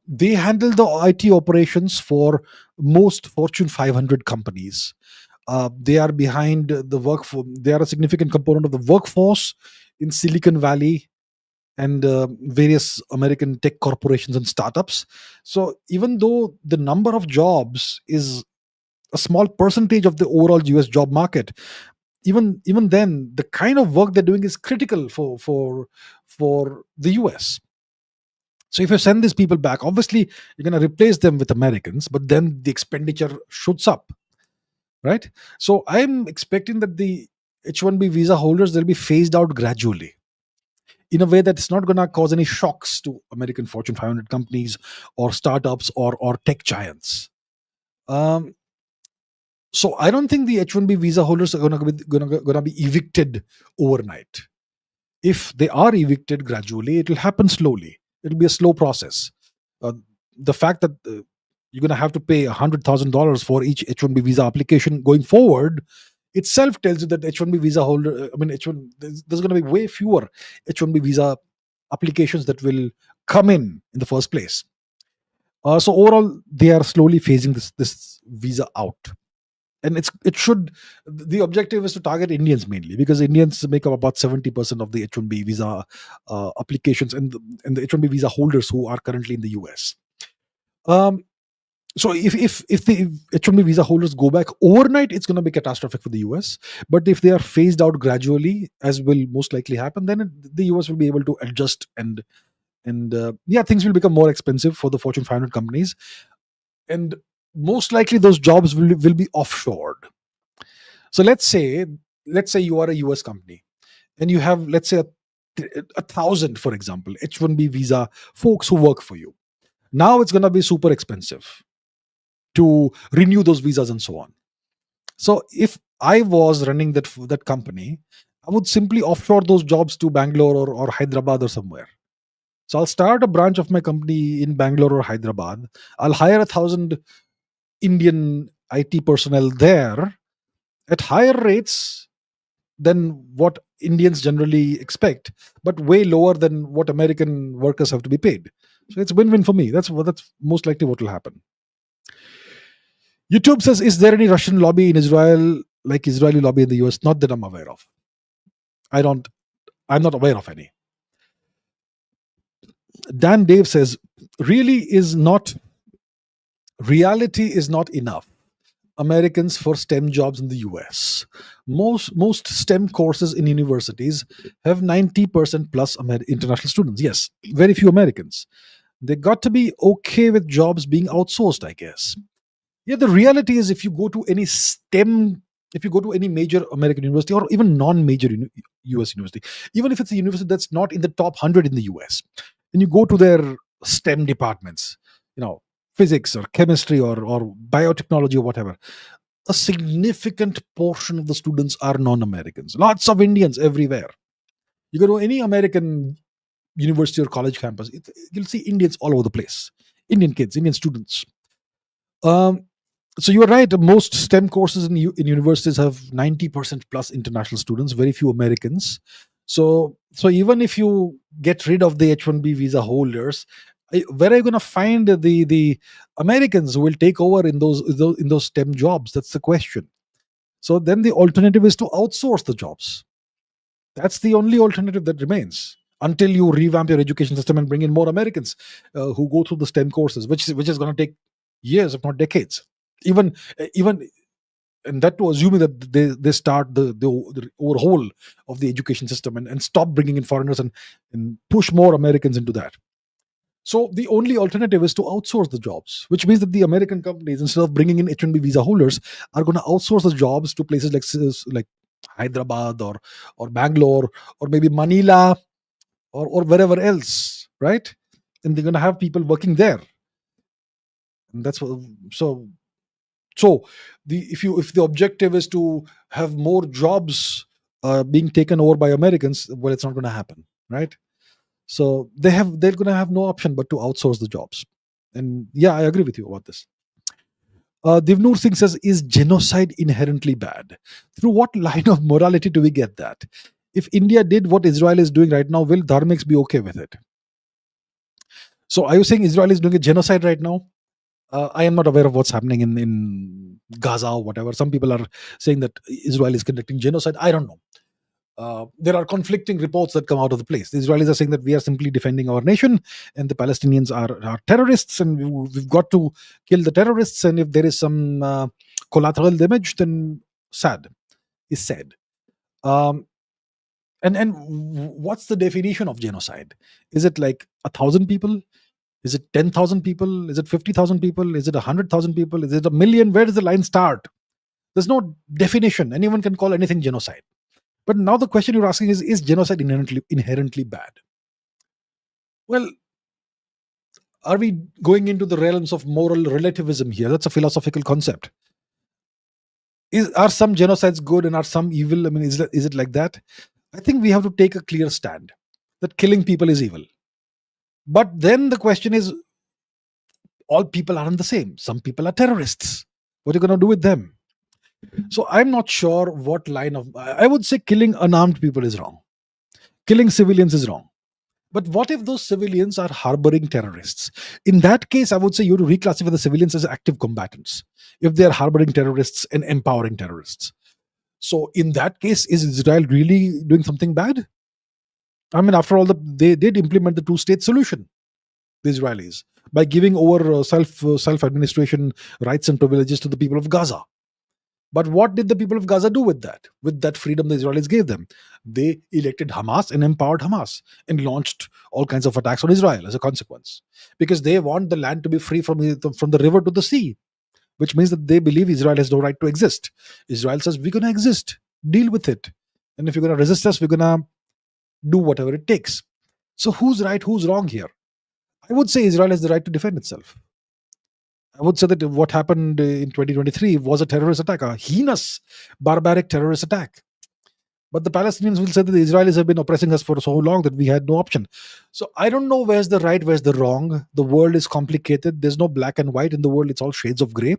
They handle the IT operations for most Fortune 500 companies. They are behind the workforce. They are a significant component of the workforce in Silicon Valley and various American tech corporations and startups. So even though the number of jobs is a small percentage of the overall US job market, even then, the kind of work they're doing is critical for the US. So if you send these people back, obviously you're going to replace them with Americans, but then the expenditure shoots up, right? So I'm expecting that the H1B visa holders, they'll be phased out gradually in a way that's not going to cause any shocks to American Fortune 500 companies or startups or tech giants. So I don't think the H1B visa holders are going to be evicted overnight. If they are evicted gradually, it will happen slowly. It'll be a slow process. The fact that you're going to have to pay $100,000 for each H1B visa application going forward itself tells you that H1B visa holder, there's going to be way fewer H1B visa applications that will come in the first place. So overall, they are slowly phasing this visa out. And the objective is to target Indians mainly, because Indians make up about 70% of the H1B visa applications and the H1B visa holders who are currently in the US. So if the H1B visa holders go back overnight, it's going to be catastrophic for the US. But if they are phased out gradually, as will most likely happen, then the US will be able to adjust and things will become more expensive for the Fortune 500 companies. And most likely those jobs will be offshored. So let's say you are a US company and you have, let's say, 1,000, for example, H1B visa folks who work for you. Now it's going to be super expensive to renew those visas and so on. So if I was running that company, I would simply offshore those jobs to Bangalore or Hyderabad or somewhere. So I'll start a branch of my company in Bangalore or Hyderabad. I'll hire 1,000 Indian IT personnel there at higher rates than what Indians generally expect, but way lower than what American workers have to be paid. So it's win-win for me. That's most likely what will happen. YouTube says, is there any Russian lobby in Israel like Israeli lobby in the US? Not that I'm aware of. I'm not aware of any. Dan Dave says, really is not reality is not enough. Americans for STEM jobs in the US. Most STEM courses in universities have 90% plus international students. Yes, very few Americans. They got to be okay with jobs being outsourced, I guess. Yeah, the reality is if you go to any STEM, if you go to any major American university or even non-major US university, even if it's a university that's not in the top 100 in the US, and you go to their STEM departments, you know, physics or chemistry or biotechnology or whatever, a significant portion of the students are non-Americans. Lots of Indians everywhere. You go to any American university or college campus, you'll see Indians all over the place. Indian kids, Indian students. Um, so you are right. Most STEM courses in universities have 90% plus international students, very few Americans. So even if you get rid of the H1B visa holders, where are you going to find the Americans who will take over in those STEM jobs? That's the question. So then the alternative is to outsource the jobs. That's the only alternative that remains until you revamp your education system and bring in more Americans who go through the STEM courses, which is going to take years, if not decades. Even and that to assuming that they start the overhaul of the education system and stop bringing in foreigners and push more Americans into that. So the only alternative is to outsource the jobs, which means that the American companies, instead of bringing in H1B visa holders, are going to outsource the jobs to places like Hyderabad or Bangalore or maybe Manila or wherever else, right? And they're going to have people working there. And that's what, so so if the objective is to have more jobs being taken over by Americans, well, it's not going to happen, right? So they're going to have no option but to outsource the jobs. And yeah, I agree with you about this. Divnur Singh says, is genocide inherently bad? Through what line of morality do we get that? If India did what Israel is doing right now, will dharmics be okay with it? So are you saying Israel is doing a genocide right now? I am not aware of what's happening in Gaza or whatever. Some people are saying that Israel is conducting genocide. I don't know. There are conflicting reports that come out of the place. The Israelis are saying that we are simply defending our nation, and the Palestinians are terrorists, and we've got to kill the terrorists. And if there is some collateral damage, then is said. Um, and what's the definition of genocide? Is it like 1,000 people? Is it 10,000 people? Is it 50,000 people? Is it 100,000 people? Is it a million? Where does the line start? There's no definition. Anyone can call anything genocide. But now the question you're asking is genocide inherently bad? Well, are we going into the realms of moral relativism here? That's a philosophical concept. Are some genocides good and are some evil? I mean, is it like that? I think we have to take a clear stand that killing people is evil. But then the question is, all people aren't the same. Some people are terrorists. What are you going to do with them? So I'm not sure what line of. I would say killing unarmed people is wrong. Killing civilians is wrong. But what if those civilians are harboring terrorists? In that case, I would say you have to reclassify the civilians as active combatants if they are harboring terrorists and empowering terrorists. So in that case, is Israel really doing something bad? I mean, after all, they did implement the two-state solution, the Israelis, by giving over self-administration rights and privileges to the people of Gaza. But what did the people of Gaza do with that? With that freedom the Israelis gave them? They elected Hamas and empowered Hamas and launched all kinds of attacks on Israel as a consequence. Because they want the land to be free from the river to the sea, which means that they believe Israel has no right to exist. Israel says, we're going to exist, deal with it. And if you're going to resist us, we're going to do whatever it takes. So who's right, who's wrong here? I would say Israel has the right to defend itself. I would say that what happened in 2023 was a terrorist attack, a heinous, barbaric terrorist attack. But the Palestinians will say that the Israelis have been oppressing us for so long that we had no option. So I don't know where's the right, where's the wrong. The world is complicated. There's no black and white in the world. It's all shades of gray.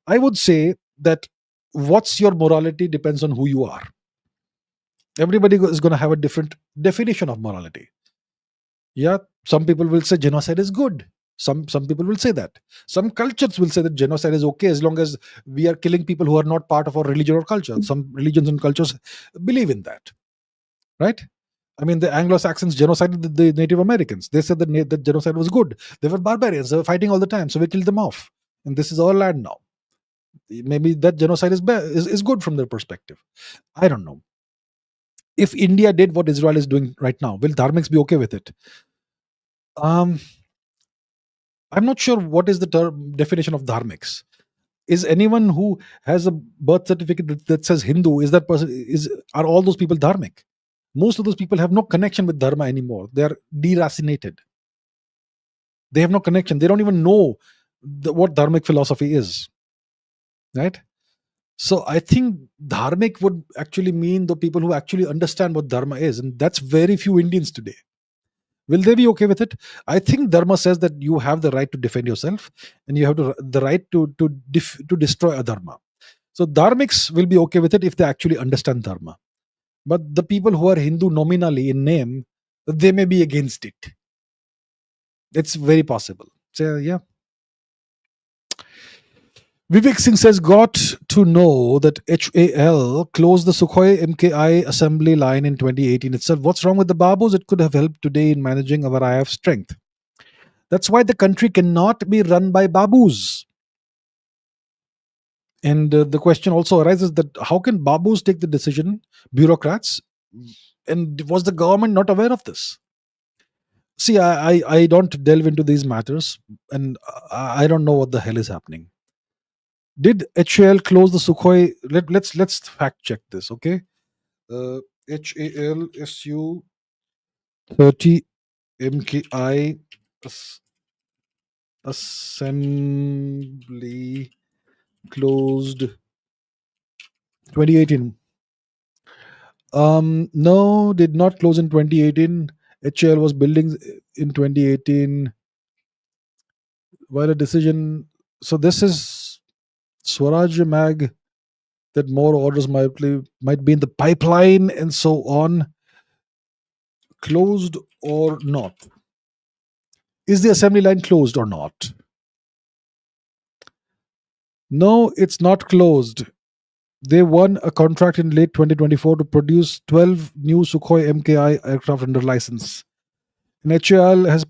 I would say that what's your morality depends on who you are. Everybody is going to have a different definition of morality. Yeah, some people will say genocide is good. Some people will say that. Some cultures will say that genocide is okay as long as we are killing people who are not part of our religion or culture. Some religions and cultures believe in that, right? I mean, the Anglo-Saxons genocided the Native Americans. They said that the genocide was good. They were barbarians. They were fighting all the time, so we killed them off. And this is our land now. Maybe that genocide is good from their perspective. I don't know. If India did what Israel is doing right now, will dharmics be okay with it? Um, I'm not sure what is the definition of dharmics. Is anyone who has a birth certificate that says Hindu, is that person, are all those people dharmic? Most of those people have no connection with dharma anymore. They are deracinated. They have no connection. They don't even know what dharmic philosophy is, right? So I think dharmic would actually mean the people who actually understand what dharma is, and that's very few Indians today. Will they be okay with it? I think dharma says that you have the right to defend yourself, and you have the right to destroy adharma. So dharmics will be okay with it if they actually understand dharma. But the people who are Hindu nominally in name, they may be against it. It's very possible. So yeah. Vivek Singh says, got to know that HAL closed the Sukhoi MKI assembly line in 2018 itself. What's wrong with the Babus? It could have helped today in managing our IAF strength. That's why the country cannot be run by Babus. And the question also arises that how can Babus take the decision, bureaucrats? And was the government not aware of this? See, I don't delve into these matters, and I don't know what the hell is happening. Did HAL close the Sukhoi? Let's fact check this, okay? HAL SU 30 MKI assembly closed 2018. No, did not close in 2018. HAL was building in 2018 while a decision. So this is Swaraj Mag, that more orders might be in the pipeline and so on. Closed or not? Is the assembly line closed or not? No, it's not closed. They won a contract in late 2024 to produce 12 new Sukhoi MKI aircraft under license. And HAL has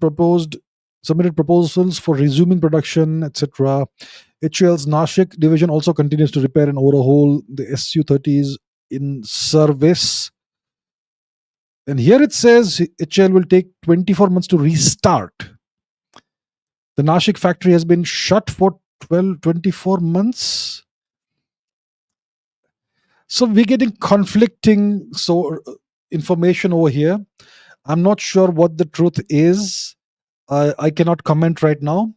submitted proposals for resuming production, etc. HAL's Nashik division also continues to repair and overhaul the Su-30s in service. And here it says HAL will take 24 months to restart. The Nashik factory has been shut for 24 months. So we're getting conflicting information over here. I'm not sure what the truth is. I cannot comment right now.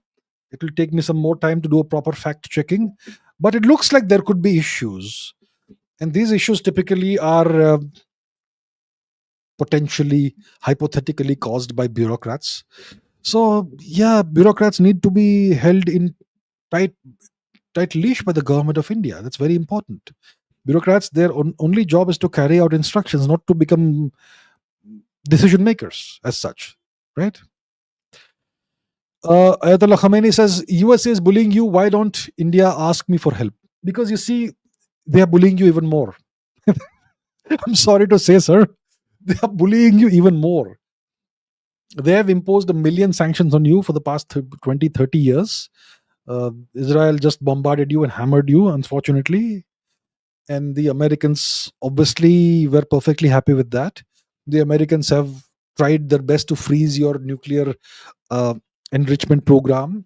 It will take me some more time to do a proper fact checking. But it looks like there could be issues. And these issues typically are potentially, hypothetically caused by bureaucrats. So, yeah, bureaucrats need to be held in tight leash by the government of India. That's very important. Bureaucrats, their only job is to carry out instructions, not to become decision makers as such, right? Ayatollah Khamenei says, USA is bullying you. Why don't India ask me for help? Because you see, they are bullying you even more. I'm sorry to say, sir, they are bullying you even more. They have imposed 1 million sanctions on you for the past 20, 30 years. Israel just bombarded you and hammered you, unfortunately. And the Americans obviously were perfectly happy with that. The Americans have tried their best to freeze your nuclear enrichment program.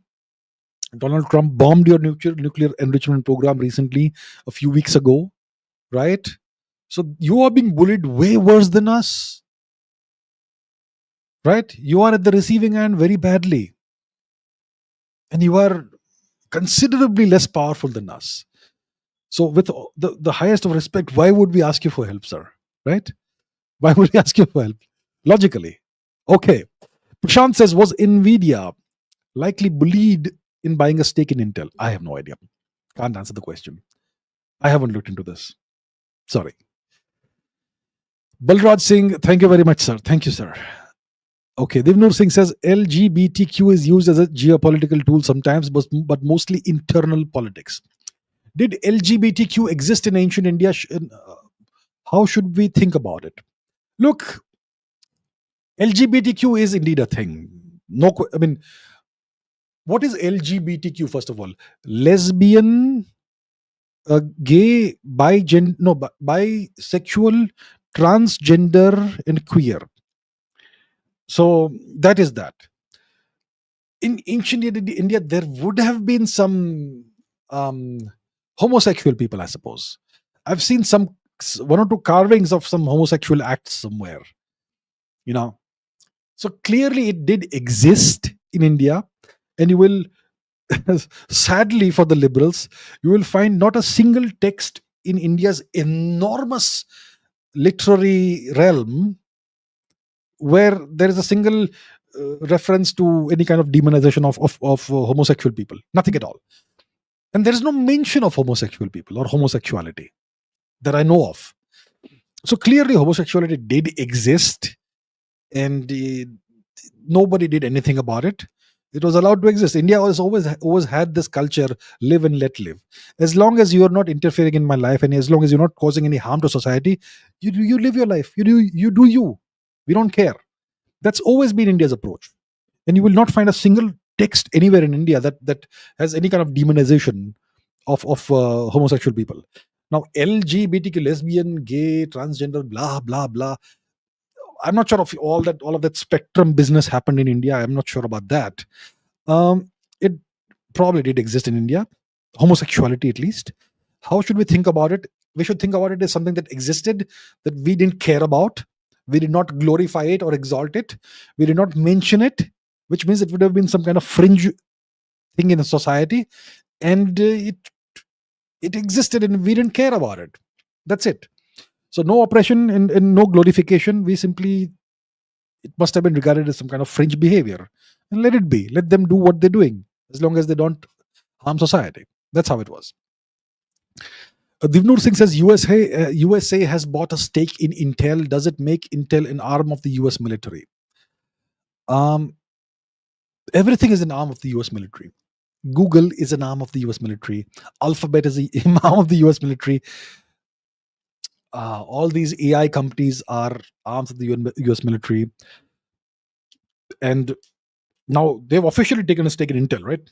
Donald Trump bombed your nuclear enrichment program recently, a few weeks ago, right? So you are being bullied way worse than us, right? You are at the receiving end very badly. And you are considerably less powerful than us. So with the highest of respect, why would we ask you for help, sir? Right? Why would we ask you for help? Logically. Okay. Prashant says, was NVIDIA likely bullied in buying a stake in Intel? I have no idea. Can't answer the question. I haven't looked into this. Sorry. Balraj Singh, thank you very much, sir. Thank you, sir. Okay, Divnur Singh says LGBTQ is used as a geopolitical tool sometimes, but mostly internal politics. Did LGBTQ exist in ancient India? How should we think about it? Look, LGBTQ is indeed a thing. No, I mean, what is LGBTQ first of all? Lesbian, gay, bisexual, transgender, and queer. So that is that. In ancient India, there would have been some um, homosexual people, I suppose. I've seen some one or two carvings of some homosexual acts somewhere. You know, so clearly it did exist in India, and you will, sadly for the liberals, you will find not a single text in India's enormous literary realm where there is a single reference to any kind of demonization of homosexual people. Nothing at all. And there is no mention of homosexual people or homosexuality that I know of. So clearly, homosexuality did exist, and nobody did anything about it. It was allowed to exist. India has always had this culture: live and let live. As long as you are not interfering in my life, and as long as you're not causing any harm to society, you live your life. You do you. We don't care. That's always been India's approach, and you will not find a single text anywhere in India that has any kind of demonization of homosexual people. Now, LGBTQ, lesbian, gay, transgender, blah blah blah. I'm not sure of all of that spectrum business happened in India. I'm not sure about that. It probably did exist in India, homosexuality at least. How should we think about it? We should think about it as something that existed, that we didn't care about. We did not glorify it or exalt it. We did not mention it, which means it would have been some kind of fringe thing in a society, and it existed, and we didn't care about it. That's it. So no oppression and no glorification. We simply, it must have been regarded as some kind of fringe behavior, and let it be. Let them do what they're doing, as long as they don't harm society. That's how it was. Divnur Singh says USA has bought a stake in Intel. Does it make Intel an arm of the US military? Everything is an arm of the US military. Google is an arm of the US military. Alphabet is an arm of the US military. All these AI companies are arms of the US military. And now they've officially taken a stake in Intel, right?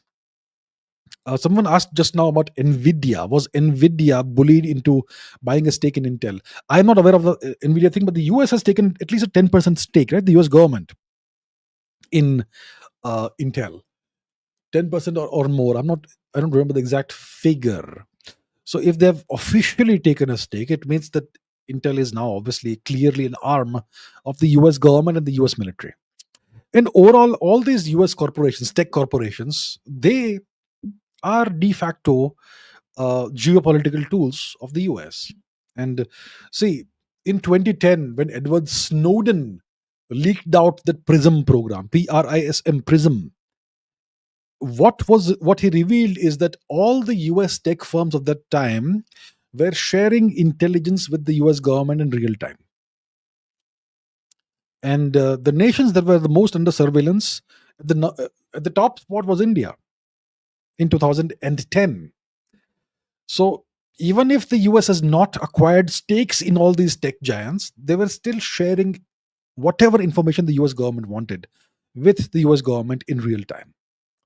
Someone asked just now about Nvidia. Was Nvidia bullied into buying a stake in Intel? I'm not aware of the Nvidia thing, but the US has taken at least a 10% stake, right? The US government in Intel. 10% or more. I don't remember the exact figure. So if they've officially taken a stake, it means that Intel is now obviously clearly an arm of the US government and the US military. And overall, all these US corporations, tech corporations, they are de facto geopolitical tools of the US. And see, in 2010, when Edward Snowden leaked out the PRISM program, PRISM, what he revealed is that all the US tech firms of that time were sharing intelligence with the US government in real time. And the nations that were the most under surveillance, at the top spot was India in 2010. So even if the US has not acquired stakes in all these tech giants, they were still sharing whatever information the US government wanted with the US government in real time.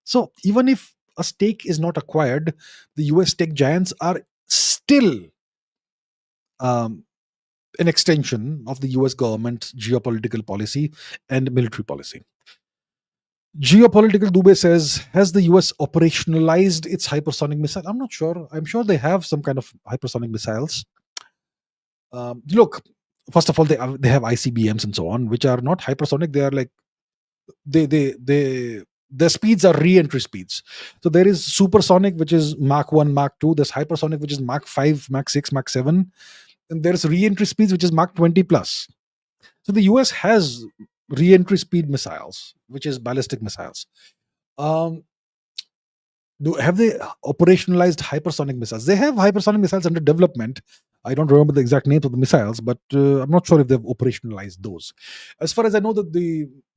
So even if a stake is not acquired, the US tech giants are still an extension of the US government's geopolitical policy and military policy. Geopolitical Dubey says, has the US operationalized its hypersonic missile? I'm not sure. I'm sure they have some kind of hypersonic missiles. Look, first of all, they have ICBMs and so on, which are not hypersonic. They are like their speeds are re-entry speeds. So there is supersonic, which is Mach 1, Mach 2. There's hypersonic, which is Mach 5, Mach 6, Mach 7. And there's re-entry speeds, which is Mach 20 plus. So the US has re-entry speed missiles, which is ballistic missiles. Have they operationalized hypersonic missiles? They have hypersonic missiles under development. I don't remember the exact names of the missiles, but I'm not sure if they've operationalized those. As far as I know, that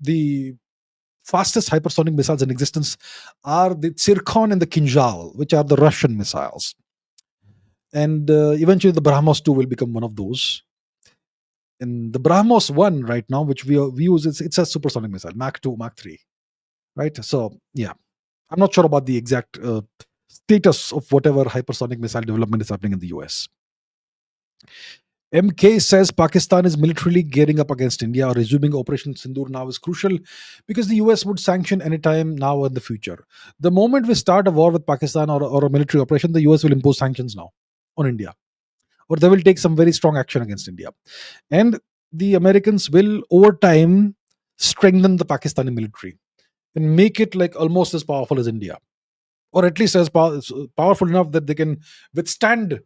the fastest hypersonic missiles in existence are the Tsirkon and the Kinjal, which are the Russian missiles. And eventually the BrahMos 2 will become one of those. And the BrahMos 1 right now, which we use, it's a supersonic missile, Mach 2, Mach 3, right? So, yeah, I'm not sure about the exact status of whatever hypersonic missile development is happening in the US. MK says Pakistan is militarily gearing up against India. Resuming Operation Sindoor now is crucial because the US would sanction anytime now or in the future. The moment we start a war with Pakistan or a military operation, the US will impose sanctions now on India, or they will take some very strong action against India. And the Americans will, over time, strengthen the Pakistani military and make it like almost as powerful as India, or at least as powerful enough that they can withstand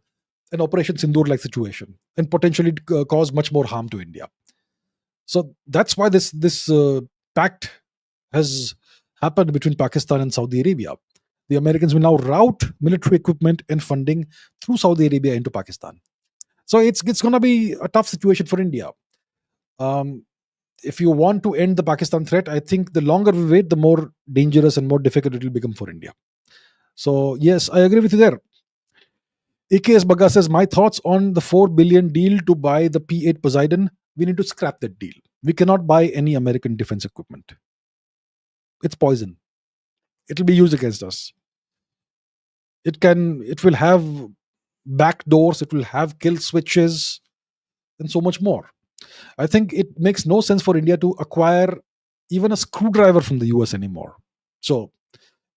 an Operation Sindoor like situation and potentially cause much more harm to India. So that's why this pact has happened between Pakistan and Saudi Arabia. The Americans will now route military equipment and funding through Saudi Arabia into Pakistan. So it's going to be a tough situation for India. If you want to end the Pakistan threat, I think the longer we wait, the more dangerous and more difficult it will become for India. So yes, I agree with you there. AKS Baga says, my thoughts on the 4 billion deal to buy the P-8 Poseidon. We need to scrap that deal. We cannot buy any American defense equipment. It's poison. It will be used against us. It will have back doors, it will have kill switches, and so much more. I think it makes no sense for India to acquire even a screwdriver from the US anymore. So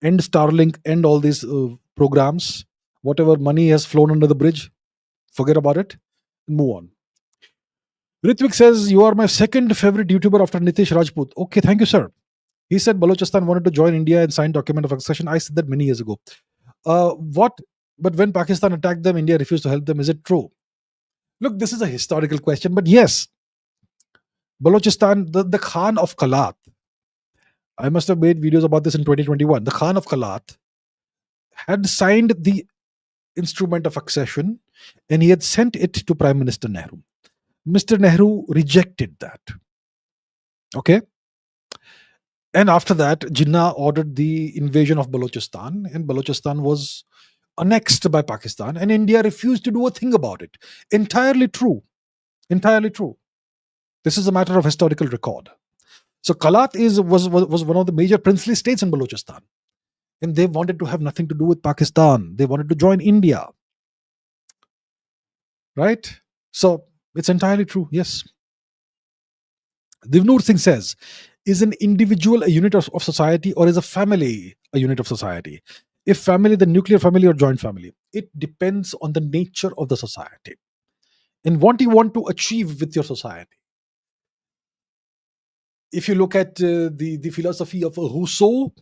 end Starlink, end all these programs. Whatever money has flown under the bridge, forget about it and move on. Ritvik says, you are my second favorite YouTuber after Nitish Rajput. Okay, thank you, sir. He said Balochistan wanted to join India and sign document of accession. I said that many years ago. What? But when Pakistan attacked them, India refused to help them. Is it true? Look, this is a historical question, but yes, Balochistan, the Khan of Kalat, I must have made videos about this in 2021. The Khan of Kalat had signed the instrument of accession and he had sent it to Prime Minister Nehru. Mr. Nehru rejected that. Okay. And after that, Jinnah ordered the invasion of Balochistan, and Balochistan was annexed by Pakistan, and India refused to do a thing about it. Entirely true. Entirely true. This is a matter of historical record. So Kalat was one of the major princely states in Balochistan, and they wanted to have nothing to do with Pakistan. They wanted to join India. Right? So it's entirely true. Yes. Divnur Singh says, is an individual a unit of society, or is a family a unit of society? If family, then nuclear family or joint family. It depends on the nature of the society and what you want to achieve with your society. If you look at the philosophy of Rousseau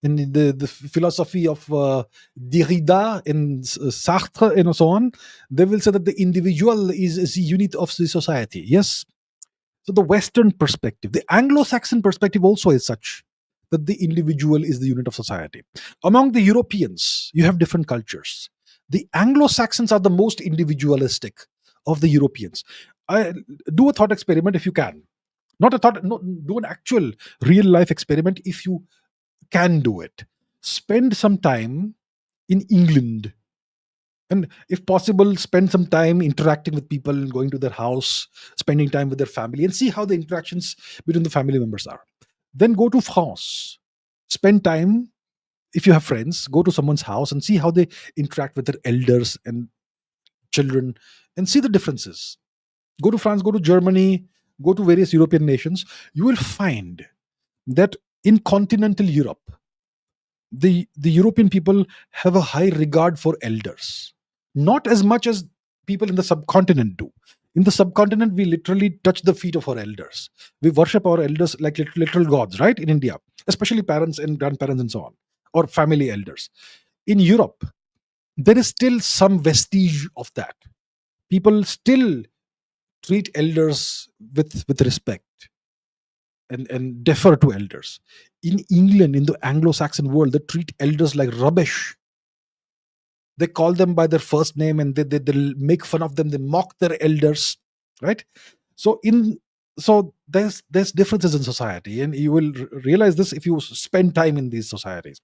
and the philosophy of Derrida and Sartre and so on, they will say that the individual is a unit of the society. Yes. So the Western perspective, the Anglo-Saxon perspective also is such that the individual is the unit of society. Among the Europeans, you have different cultures. The Anglo-Saxons are the most individualistic of the Europeans. Do a thought experiment if you can. Not a thought, no, do an actual real life experiment if you can do it. Spend some time in England. And if possible, spend some time interacting with people, going to their house, spending time with their family, and see how the interactions between the family members are. Then go to France. Spend time, if you have friends, go to someone's house and see how they interact with their elders and children and see the differences. Go to France, go to Germany, go to various European nations. You will find that in continental Europe, the European people have a high regard for elders. Not as much as people in the subcontinent do. In the subcontinent, we literally touch the feet of our elders. We worship our elders like literal gods, right? In India, especially parents and grandparents and so on, or family elders. In Europe, there is still some vestige of that. People still treat elders with respect and defer to elders. In England, in the Anglo-Saxon world, they treat elders like rubbish. They call them by their first name and they make fun of them. They mock their elders, right? So there's differences in society, and you will realize this if you spend time in these societies.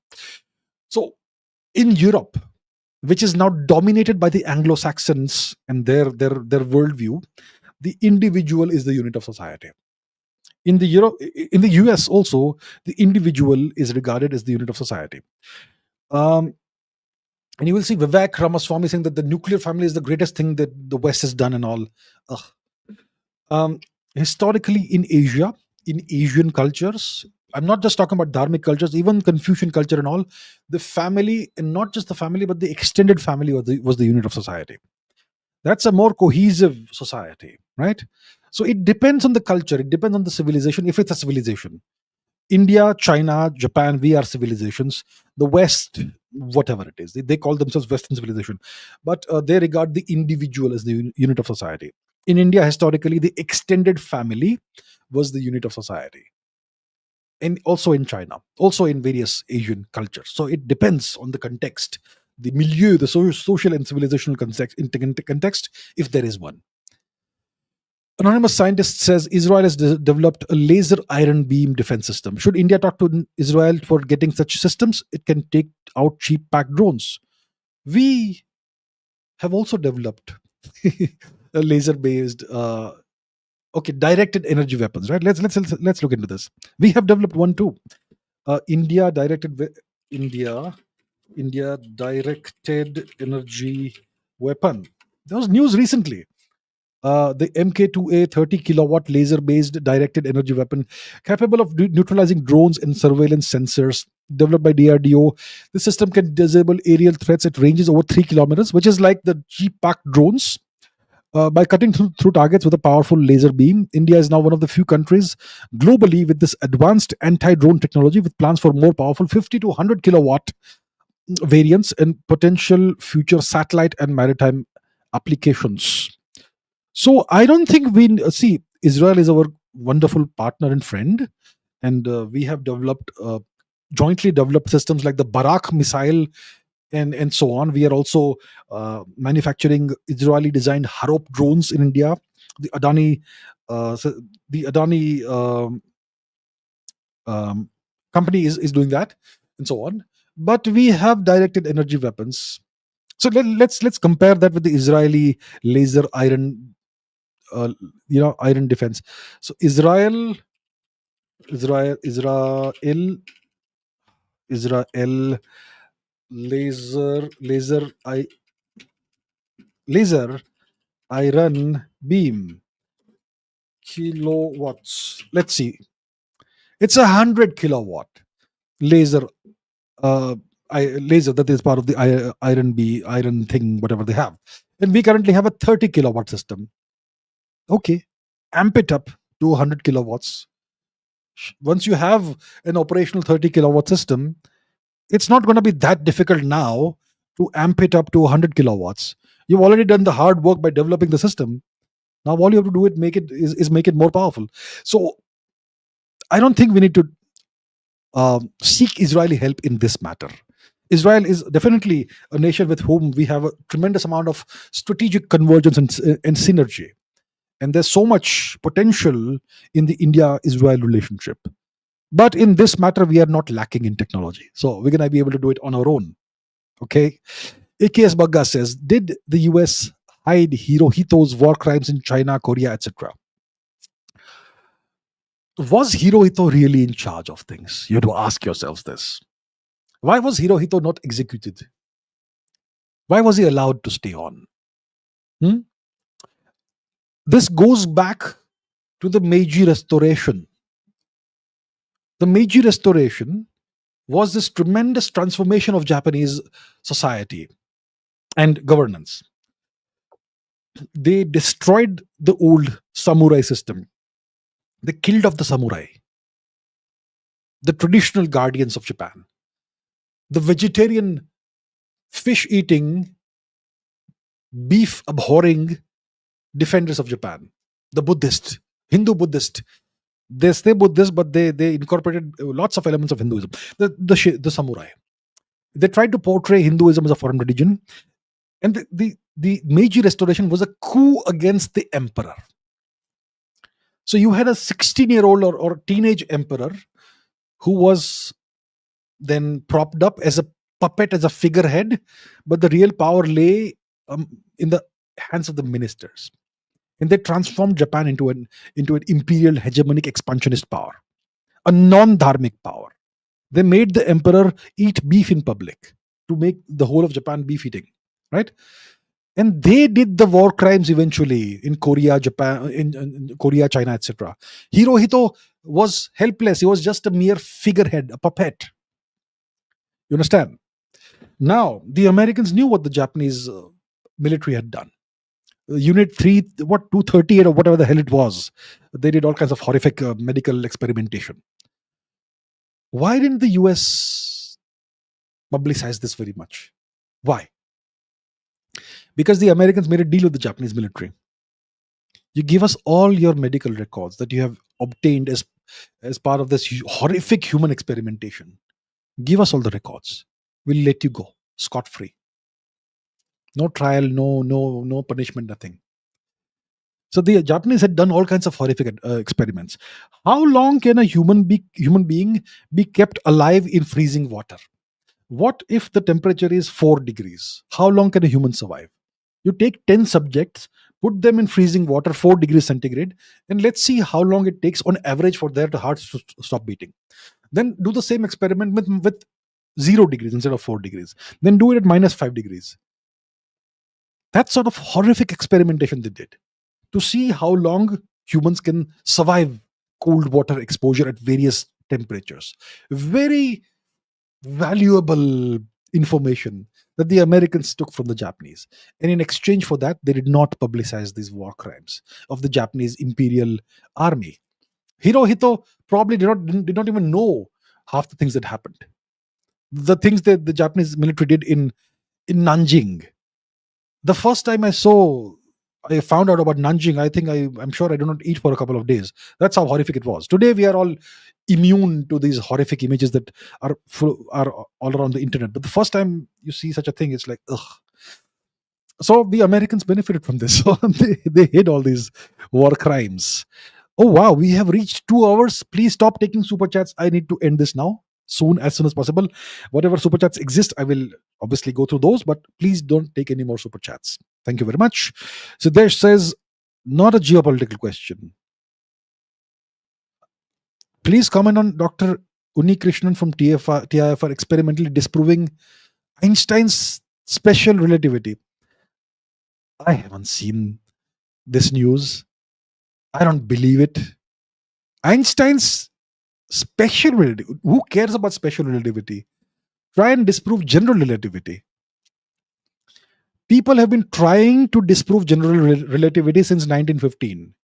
So in Europe, which is now dominated by the Anglo-Saxons and their worldview, the individual is the unit of society. In the US also, the individual is regarded as the unit of society. Um, and you will see Vivek Ramaswamy saying that the nuclear family is the greatest thing that the West has done and all. Ugh. Um, Historically, in Asia, in Asian cultures, I'm not just talking about dharmic cultures, even Confucian culture and all, the family, and not just the family, but the extended family was the unit of society. That's a more cohesive society, right? So it depends on the culture, it depends on the civilization, if it's a civilization. India, China, Japan, we are civilizations. The West, whatever it is, they call themselves Western civilization, but they regard the individual as the unit of society. In India, historically, the extended family was the unit of society, and also in China, also in various Asian cultures. So it depends on the context, the milieu, the social and civilizational context, if there is one. Anonymous scientist says Israel has developed a laser iron beam defense system. Should India talk to Israel for getting such systems? It can take out cheap packed drones. We have also developed a laser based directed energy weapons, right? Let's look into this. We have developed one too. India directed India India directed energy weapon. There was news recently. The MK2A 30 kilowatt laser based directed energy weapon capable of neutralizing drones and surveillance sensors, developed by DRDO. The system can disable aerial threats at ranges over 3 kilometers, which is like the Jeep packed drones. By cutting through targets with a powerful laser beam, India is now one of the few countries globally with this advanced anti drone technology, with plans for more powerful 50 to 100 kilowatt variants and potential future satellite and maritime applications. So I don't think we see Israel is our wonderful partner and friend, and we have developed jointly developed systems like the Barak missile and so on. We are also manufacturing Israeli designed Harop drones in India. The Adani, the Adani um, company is doing that, and so on. But we have directed energy weapons. So let's compare that with the Israeli laser iron, iron defense. So Israel laser laser iron beam kilowatts. Let's see. It's 100 kilowatt laser. Uh, Laser that is part of the iron thing, whatever they have, and we currently have a 30 kilowatt system. Okay, amp it up to 100 kilowatts. Once you have an operational 30 kilowatt system, it's not going to be that difficult now to amp it up to 100 kilowatts. You've already done the hard work by developing the system. Now all you have to do is make it more powerful. So I don't think we need to seek Israeli help in this matter. Israel is definitely a nation with whom we have a tremendous amount of strategic convergence and synergy. And there's so much potential in the India-Israel relationship. But in this matter, we are not lacking in technology. So we're going to be able to do it on our own. Okay. AKS Bagga says, did the US hide Hirohito's war crimes in China, Korea, etc.? Was Hirohito really in charge of things? You have to ask yourselves this. Why was Hirohito not executed? Why was he allowed to stay on? This goes back to the Meiji Restoration. The Meiji Restoration was this tremendous transformation of Japanese society and governance. They destroyed the old samurai system. They killed off the samurai, the traditional guardians of Japan, the vegetarian, fish eating, beef abhorring defenders of Japan, the Buddhist, Hindu Buddhist. They stay Buddhist, but they incorporated lots of elements of Hinduism. The samurai. They tried to portray Hinduism as a foreign religion, and the Meiji Restoration was a coup against the emperor. So you had a 16-year-old or teenage emperor who was then propped up as a puppet, as a figurehead, but the real power lay in the hands of the ministers. and they transformed Japan into an imperial hegemonic expansionist power, a non-dharmic power. They made the emperor eat beef in public to make the whole of Japan beef eating, right? And they did the war crimes eventually in Korea, Japan, in Korea, China, etc. Hirohito was helpless. He was just a mere figurehead, a puppet. You understand? Now the Americans knew what the Japanese military had done. Unit 3, what, 238 or whatever the hell it was, they did all kinds of horrific medical experimentation. Why didn't the US publicize this very much? Why? Because the Americans made a deal with the Japanese military. You give us all your medical records that you have obtained as part of this horrific human experimentation. Give us all the records. We'll let you go scot free. No trial, no punishment, nothing. So the Japanese had done all kinds of horrific experiments. How long can a human being be kept alive in freezing water? What if the temperature is 4 degrees? How long can a human survive? You take 10 subjects, put them in freezing water, 4 degrees centigrade, and let's see how long it takes on average for their hearts to stop beating. Then do the same experiment with 0 degrees instead of 4 degrees. Then do it at minus 5 degrees. That sort of horrific experimentation they did to see how long humans can survive cold water exposure at various temperatures. Very valuable information that the Americans took from the Japanese. And in exchange for that, they did not publicize these war crimes of the Japanese Imperial Army. Hirohito probably did not even know half the things that happened. The things that the Japanese military did in Nanjing. The first time I found out about Nanjing, I think I'm sure I did not eat for a couple of days. That's how horrific it was. Today we are all immune to these horrific images that are all around the internet. But the first time you see such a thing, it's like, ugh. So the Americans benefited from this. So they hid all these war crimes. Oh wow, we have reached 2 hours. Please stop taking super chats. I need to end this now. As soon as possible. Whatever super chats exist, I will obviously go through those, but please don't take any more super chats. Thank you very much. Siddesh says, not a geopolitical question. Please comment on Dr. Unnikrishnan from TIFR experimentally disproving Einstein's special relativity. I haven't seen this news. I don't believe it. Einstein's special relativity. Who cares about special relativity? Try and disprove general relativity. People have been trying to disprove general relativity since 1915.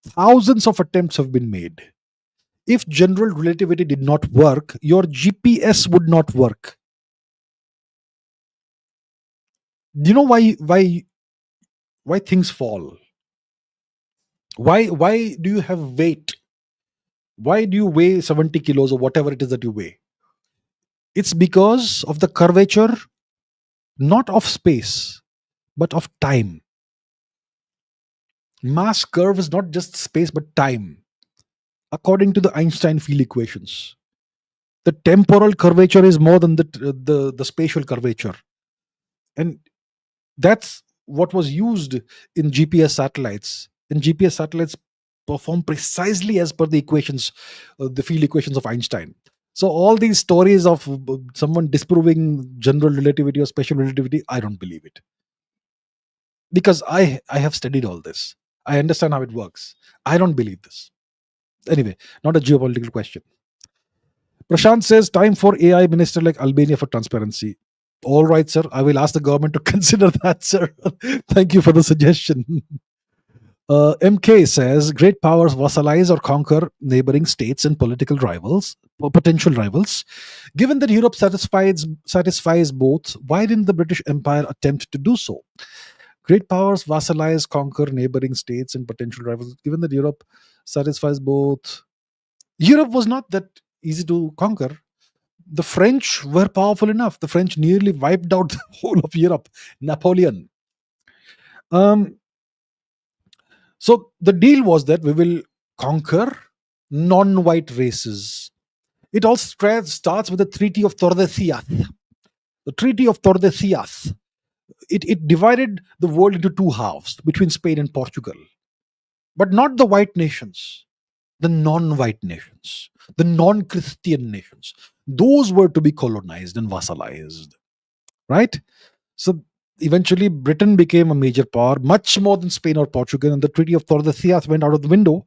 Thousands of attempts have been made. If general relativity did not work, your GPS would not work. Do you know why things fall? Why do you have weight? Why do you weigh 70 kilos or whatever it is that you weigh? It's because of the curvature, not of space, but of time. Mass curves not just space but time. According to the Einstein field equations, the temporal curvature is more than the spatial curvature. And that's what was used in GPS satellites. And GPS satellites perform precisely as per the equations, the field equations of Einstein. So all these stories of someone disproving general relativity or special relativity, I don't believe it. Because I have studied all this. I understand how it works. I don't believe this. Anyway, not a geopolitical question. Prashant says, time for AI minister like Albania for transparency. All right, sir. I will ask the government to consider that, sir. Thank you for the suggestion. MK says, great powers vassalize or conquer neighboring states and political rivals, or potential rivals. Given that Europe satisfies both, why didn't the British Empire attempt to do so? Great powers vassalize, conquer neighboring states and potential rivals. Given that Europe satisfies both. Europe was not that easy to conquer. The French were powerful enough. The French nearly wiped out the whole of Europe. Napoleon. So the deal was that we will conquer non-white races. It all starts with the Treaty of Tordesillas. The Treaty of Tordesillas, It divided the world into two halves between Spain and Portugal, but not the white nations, the non-white nations, the non-Christian nations. Those were to be colonized and vassalized, right? So eventually, Britain became a major power, much more than Spain or Portugal, and the Treaty of Tordesillas went out of the window.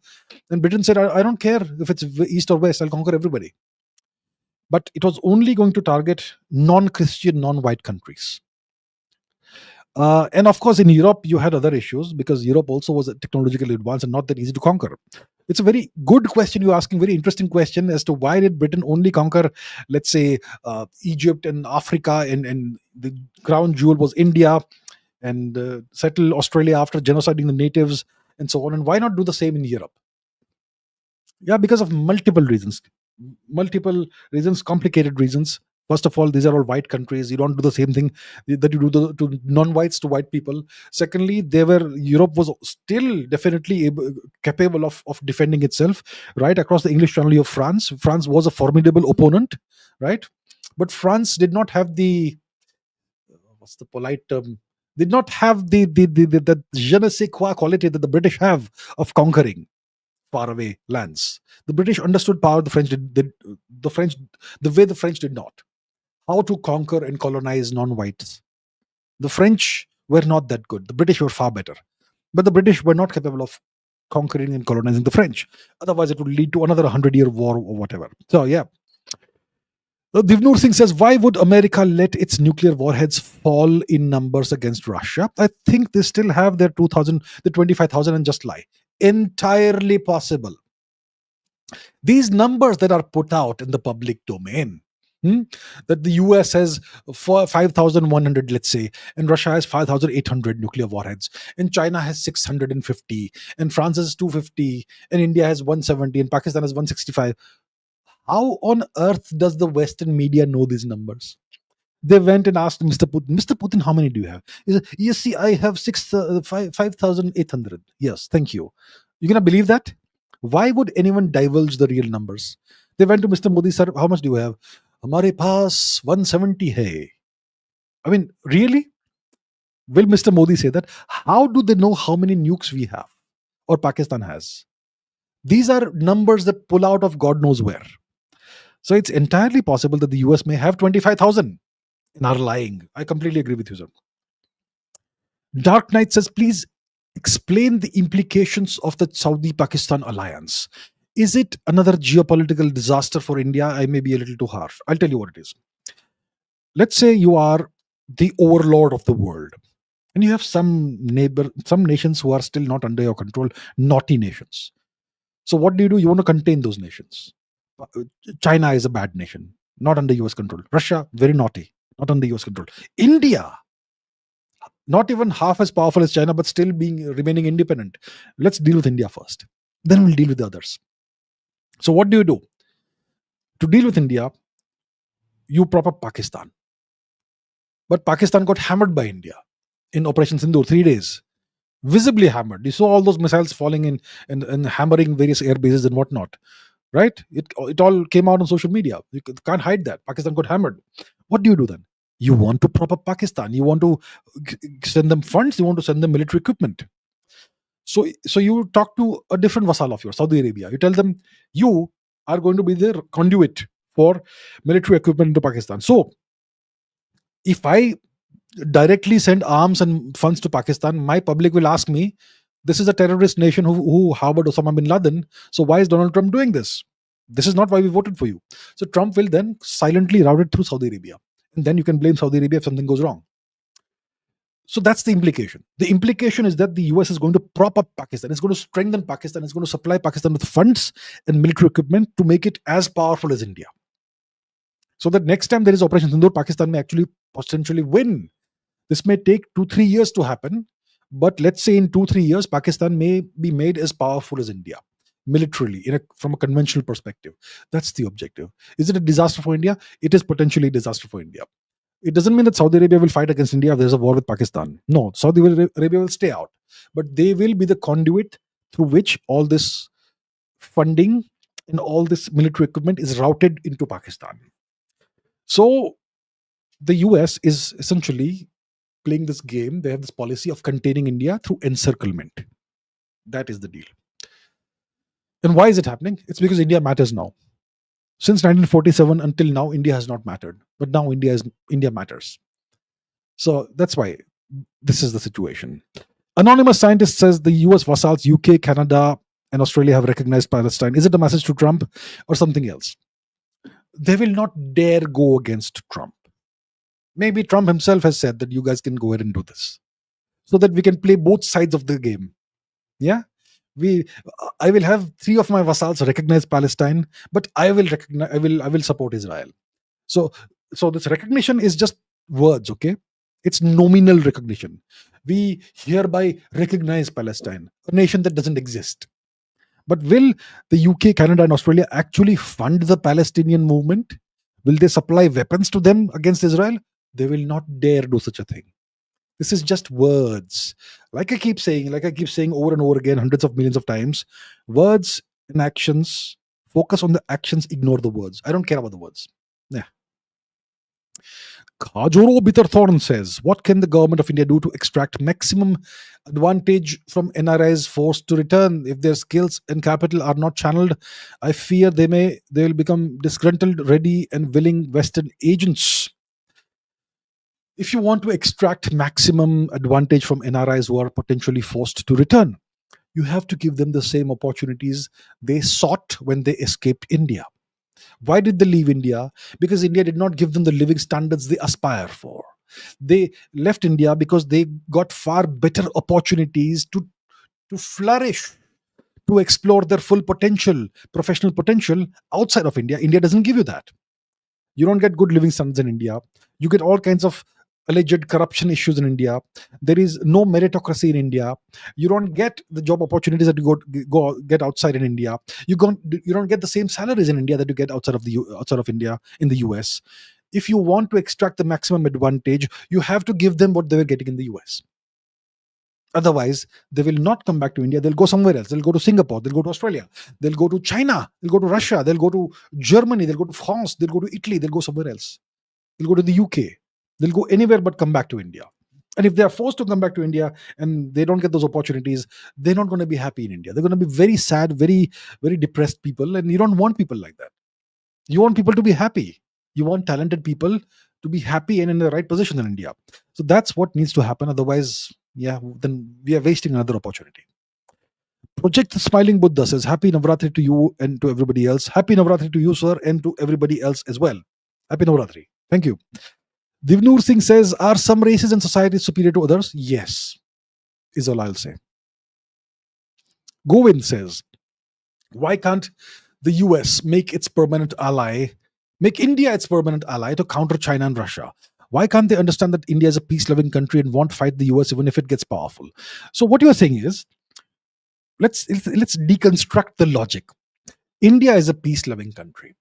And Britain said, I don't care if it's east or west, I'll conquer everybody. But it was only going to target non Christian, non white countries. And of course, in Europe, you had other issues because Europe also was technologically advanced and not that easy to conquer. It's a very good question you're asking, very interesting question as to why did Britain only conquer, let's say, Egypt and Africa, and the crown jewel was India, and settle Australia after genociding the natives and so on. And why not do the same in Europe? Yeah, because of multiple reasons, complicated reasons. First of all, these are all white countries. You don't do the same thing that you do to non-whites to white people. Secondly, Europe was still definitely capable of defending itself right across the English Channel. Of France was a formidable opponent, right? But France did not have the, what's the polite term, did not have the je ne sais quoi quality that the British have of conquering faraway lands. The British understood power. The French did the French the way the French did not. How to conquer and colonize non-whites. The French were not that good. The British were far better. But the British were not capable of conquering and colonizing the French. Otherwise, it would lead to another 100-year war or whatever. So, yeah. Divnur Singh says, why would America let its nuclear warheads fall in numbers against Russia? I think they still have their 2,000, the 25,000 and just lie. Entirely possible. These numbers that are put out in the public domain, that the US has 5,100, let's say, and Russia has 5,800 nuclear warheads, and China has 650, and France has 250, and India has 170, and Pakistan has 165. How on earth does the Western media know these numbers? They went and asked Mr. Putin, how many do you have? He said, yes, see, I have 5,800. Yes, thank you. You gonna believe that? Why would anyone divulge the real numbers? They went to Mr. Modi, sir, how much do you have? Hamare paas 170 hai. I mean, really? Will Mr. Modi say that? How do they know how many nukes we have or Pakistan has? These are numbers that pull out of God knows where. So it's entirely possible that the US may have 25,000 and are lying. I completely agree with you, sir. Dark Knight says, please explain the implications of the Saudi Pakistan alliance. Is it another geopolitical disaster for India? I may be a little too harsh. I'll tell you what it is. Let's say you are the overlord of the world, and you have some nations who are still not under your control, naughty nations. So what do? You want to contain those nations. China is a bad nation, not under US control. Russia, very naughty, not under US control. India, not even half as powerful as China, but still remaining independent. Let's deal with India first. Then we'll deal with the others. So what do? To deal with India, you prop up Pakistan. But Pakistan got hammered by India in Operation Sindoor, 3 days. Visibly hammered. You saw all those missiles falling in and hammering various air bases and whatnot. Right? It all came out on social media. You can't hide that. Pakistan got hammered. What do you do then? You want to prop up Pakistan. You want to send them funds. You want to send them military equipment. So you talk to a different vassal of yours, Saudi Arabia. You tell them you are going to be their conduit for military equipment into Pakistan. So if I directly send arms and funds to Pakistan, my public will ask me, this is a terrorist nation who harbored Osama bin Laden. So why is Donald Trump doing this? This is not why we voted for you. So Trump will then silently route it through Saudi Arabia. And then you can blame Saudi Arabia if something goes wrong. So that's the implication. The implication is that the US is going to prop up Pakistan. It's going to strengthen Pakistan. It's going to supply Pakistan with funds and military equipment to make it as powerful as India. So that next time there is Operation Sindoor, Pakistan may actually potentially win. This may take 2-3 years to happen. But let's say in 2-3 years, Pakistan may be made as powerful as India militarily from a conventional perspective. That's the objective. Is it a disaster for India? It is potentially a disaster for India. It doesn't mean that Saudi Arabia will fight against India if there's a war with Pakistan. No, Saudi Arabia will stay out. But they will be the conduit through which all this funding and all this military equipment is routed into Pakistan. So the US is essentially playing this game. They have this policy of containing India through encirclement. That is the deal. And why is it happening? It's because India matters now. Since 1947 until now, India has not mattered. But now India matters. So that's why this is the situation. Anonymous scientist says the US vassals, UK, Canada, and Australia have recognized Palestine. Is it a message to Trump or something else? They will not dare go against Trump. Maybe Trump himself has said that you guys can go ahead and do this, so that we can play both sides of the game. Yeah, I will have 3 of my vassals recognize Palestine, but I will support Israel. So this recognition is just words, okay? It's nominal recognition. We hereby recognize Palestine, a nation that doesn't exist. But will the UK, Canada, and Australia actually fund the Palestinian movement? Will they supply weapons to them against Israel? They will not dare do such a thing. This is just words. Like I keep saying over and over again, hundreds of millions of times, words and actions. Focus on the actions, ignore the words. I don't care about the words. Yeah. Kajoro Bitterthorn says, what can the government of India do to extract maximum advantage from NRIs forced to return? If their skills and capital are not channeled, I fear they will become disgruntled, ready and willing Western agents. If you want to extract maximum advantage from NRIs who are potentially forced to return, you have to give them the same opportunities they sought when they escaped India. Why did they leave India? Because India did not give them the living standards they aspire for. They left India because they got far better opportunities to flourish, to explore their full potential, professional potential outside of India. India doesn't give you that. You don't get good living standards in India. You get all kinds of alleged corruption issues in India. There is no meritocracy in India. You don't get the job opportunities that you go get outside in India. You don't get the same salaries in India that you get outside of India in the US. If you want to extract the maximum advantage, you have to give them what they were getting in the US. Otherwise, they will not come back to India. They'll go somewhere else. They'll go to Singapore. They'll go to Australia. They'll go to China. They'll go to Russia. They'll go to Germany. They'll go to France. They'll go to Italy. They'll go somewhere else. They'll go to the UK. They'll go anywhere but come back to India. And if they are forced to come back to India and they don't get those opportunities, they're not going to be happy in India. They're going to be very sad, very, very depressed people. And you don't want people like that. You want people to be happy. You want talented people to be happy and in the right position in India. So that's what needs to happen. Otherwise, then we are wasting another opportunity. Project the Smiling Buddha says, Happy Navratri to you and to everybody else. Happy Navratri to you, sir, and to everybody else as well. Happy Navratri. Thank you. Divnur Singh says, are some races and societies superior to others? Yes, is all I'll say. Govind says, why can't the US make India its permanent ally to counter China and Russia? Why can't they understand that India is a peace-loving country and won't fight the US even if it gets powerful? So what you are saying is, let's deconstruct the logic. India is a peace-loving country.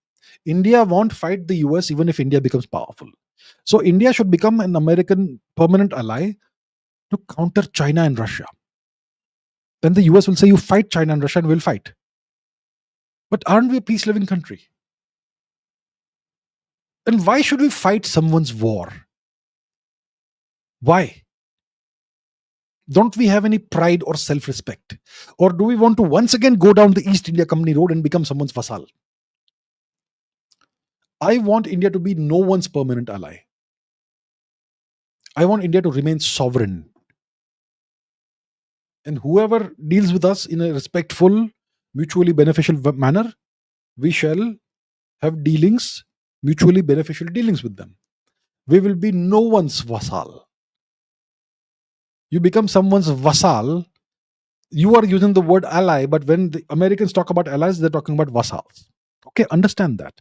India won't fight the US even if India becomes powerful. So India should become an American permanent ally to counter China and Russia. Then the US will say, you fight China and Russia and we'll fight. But aren't we a peace-loving country? And why should we fight someone's war? Why? Don't we have any pride or self-respect? Or do we want to once again go down the East India Company road and become someone's vassal? I want India to be no one's permanent ally. I want India to remain sovereign. And whoever deals with us in a respectful, mutually beneficial manner, we shall have mutually beneficial dealings with them. We will be no one's vassal. You become someone's vassal. You are using the word ally, but when the Americans talk about allies, they're talking about vassals. Okay, understand that.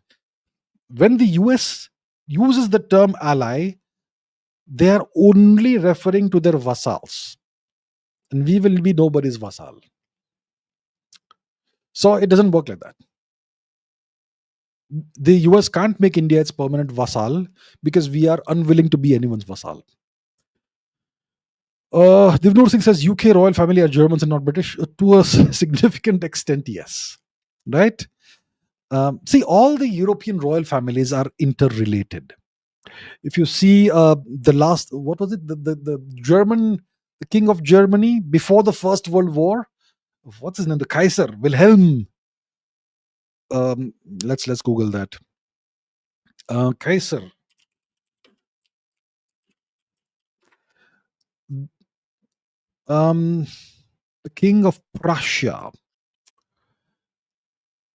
When the US uses the term ally, they are only referring to their vassals. And we will be nobody's vassal. So it doesn't work like that. The US can't make India its permanent vassal because we are unwilling to be anyone's vassal. Divnur Singh says, UK royal family are Germans and not British. To a significant extent, yes. Right? See, all the European royal families are interrelated. If you see the last, what was it? The German, the king of Germany before the First World War. What's his name? The Kaiser Wilhelm. Um, let's Google that. Kaiser. Um, the king of Prussia.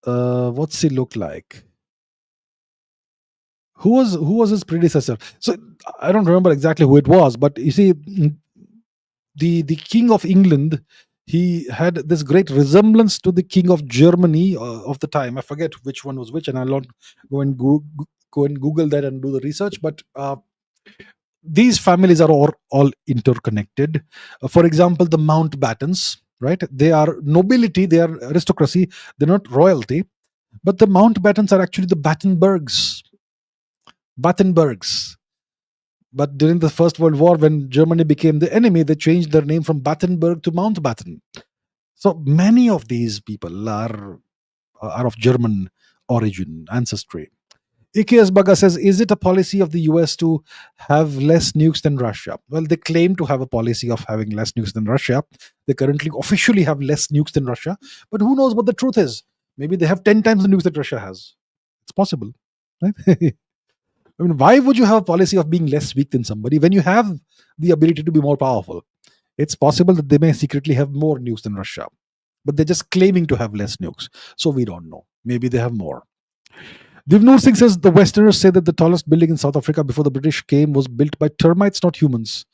What's he look like? Who was his predecessor? So I don't remember exactly who it was, but you see, the king of England, he had this great resemblance to the king of Germany of the time. I forget which one was which, and I'll not go and Google that and do the research. But these families are all interconnected. For example, the Mountbattens, right? They are nobility, they are aristocracy, they're not royalty. But the Mountbattens are actually the Battenbergs. Battenbergs. But during the First World War, when Germany became the enemy, they changed their name from Battenberg to Mountbatten. So many of these people are of German origin, ancestry. EKS Baga says, is it a policy of the US to have less nukes than Russia? Well, they claim to have a policy of having less nukes than Russia. They currently officially have less nukes than Russia. But who knows what the truth is? Maybe they have 10 times the nukes that Russia has. It's possible, right? I mean, why would you have a policy of being less weak than somebody when you have the ability to be more powerful? It's possible that they may secretly have more nukes than Russia, but they're just claiming to have less nukes. So we don't know. Maybe they have more. Divnur Singh says the Westerners say that the tallest building in South Africa before the British came was built by termites, not humans.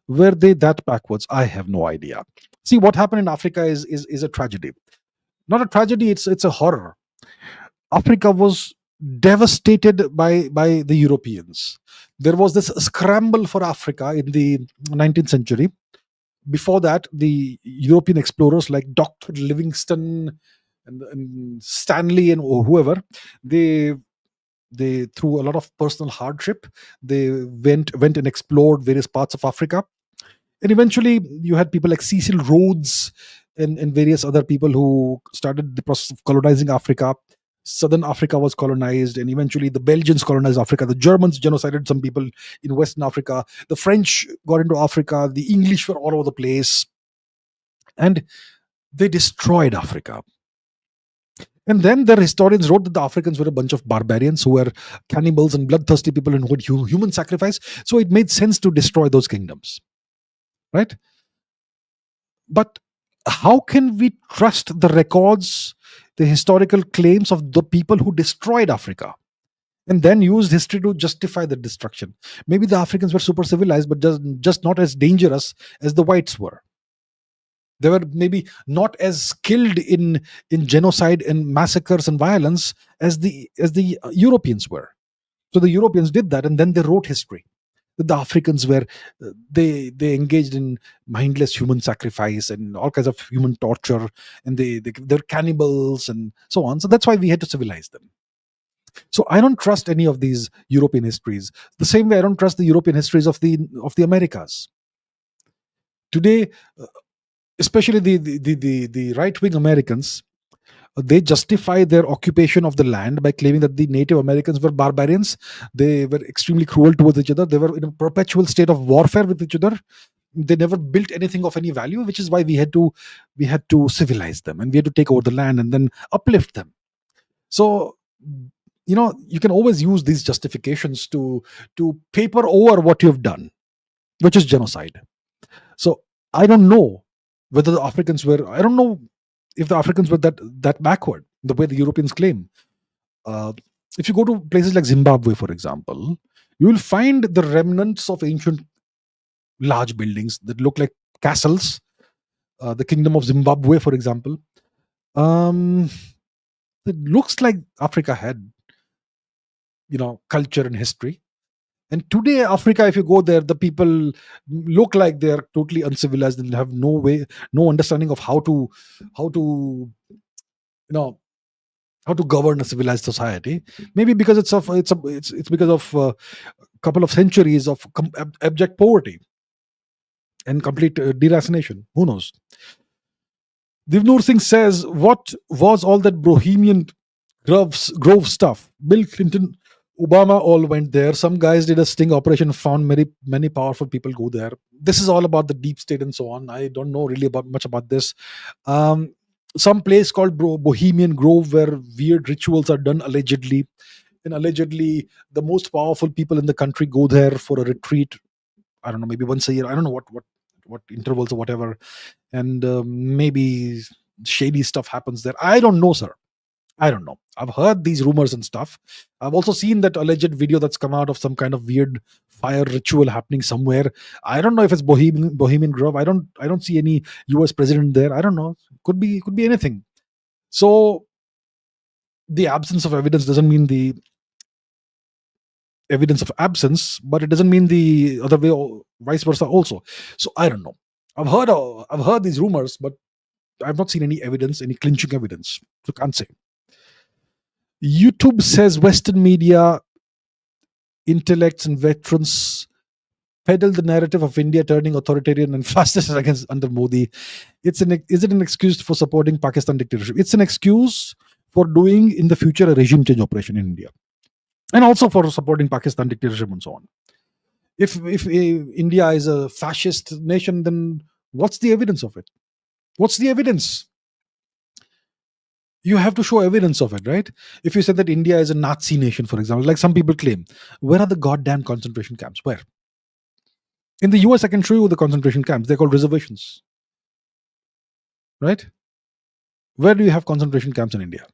Were they that backwards? I have no idea. See, what happened in Africa is a tragedy. Not a tragedy, it's a horror. Africa was devastated by the Europeans. There was this scramble for Africa in the 19th century. Before that, the European explorers like Dr. Livingstone and Stanley and whoever, they through a lot of personal hardship, they went and explored various parts of Africa. And eventually you had people like Cecil Rhodes and various other people who started the process of colonizing Africa. Southern Africa was colonized, and eventually the Belgians colonized Africa. The Germans genocided some people in Western Africa. The French got into Africa. The English were all over the place, and they destroyed Africa. And then their historians wrote that the Africans were a bunch of barbarians who were cannibals and bloodthirsty people and who would human sacrifice. So it made sense to destroy those kingdoms, right? But how can we trust the records, the historical claims of the people who destroyed Africa and then used history to justify the destruction? Maybe the Africans were super civilized, but just not as dangerous as the whites were. They were maybe not as skilled in genocide and massacres and violence as the Europeans were. So the Europeans did that, and then they wrote history. The Africans were they engaged in mindless human sacrifice and all kinds of human torture, and they're cannibals and so on. So that's why we had to civilize them. So I don't trust any of these European histories. The same way I don't trust the European histories of the Americas. Today, especially the right wing Americans, they justify their occupation of the land by claiming that the Native Americans were barbarians. They were extremely cruel towards each other. They were in a perpetual state of warfare with each other. They never built anything of any value, which is why we had to civilize them, and we had to take over the land and then uplift them. So you can always use these justifications to paper over what you've done, which is genocide. So I don't know whether the Africans were. I don't know if the Africans were that backward, the way the Europeans claim. If you go to places like Zimbabwe, for example, you will find the remnants of ancient large buildings that look like castles. The Kingdom of Zimbabwe, for example, it looks like Africa had, culture and history. And today, Africa, if you go there, the people look like they are totally uncivilized and have no understanding of how to govern a civilized society. Maybe because it's because of a couple of centuries of abject poverty and complete deracination. Who knows? Divnur Singh says, what was all that Bohemian Grove stuff? Bill Clinton Obama all went there. Some guys did a sting operation, found many powerful people go there. This is all about the deep state and so on. I don't know really about much about this. Um, some place called Bohemian Grove where weird rituals are done allegedly, and allegedly the most powerful people in the country go there for a retreat. I don't know, maybe once a year. I don't know what intervals or whatever, and maybe shady stuff happens there. I don't know, sir. I don't know. I've heard these rumors and stuff. I've also seen that alleged video that's come out of some kind of weird fire ritual happening somewhere. I don't know if it's Bohemian Grove. I don't see any US president there. I don't know. Could be anything. So the absence of evidence doesn't mean the evidence of absence, but it doesn't mean the other way or vice versa also. So I don't know. I've heard these rumors, but I've not seen any evidence, any clinching evidence. So can't say. YouTube says Western media intellects and veterans peddle the narrative of India turning authoritarian and fastest against under Modi. Is it an excuse for supporting Pakistan dictatorship? It's an excuse for doing in the future a regime change operation in India, and also for supporting Pakistan dictatorship and so on. If India is a fascist nation, then what's the evidence of it? What's the evidence? You have to show evidence of it, right? If you say that India is a Nazi nation, for example, like some people claim, where are the goddamn concentration camps? Where? In the US, I can show you the concentration camps. They're called reservations, right? Where do you have concentration camps in India?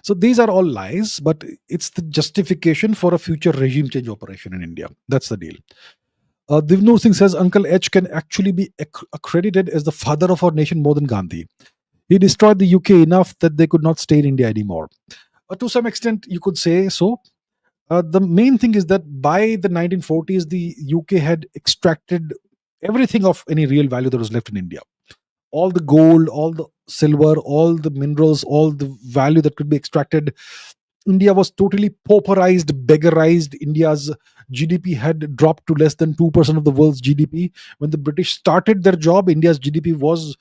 So these are all lies, but it's the justification for a future regime change operation in India. That's the deal. Divnur Singh says Uncle H can actually be accredited as the father of our nation more than Gandhi. He destroyed the UK enough that they could not stay in India anymore. To some extent, you could say so. The main thing is that by the 1940s, the UK had extracted everything of any real value that was left in India. All the gold, all the silver, all the minerals, all the value that could be extracted. India was totally pauperized, beggarized. India's GDP had dropped to less than 2% of the world's GDP. When the British started their job, India's GDP was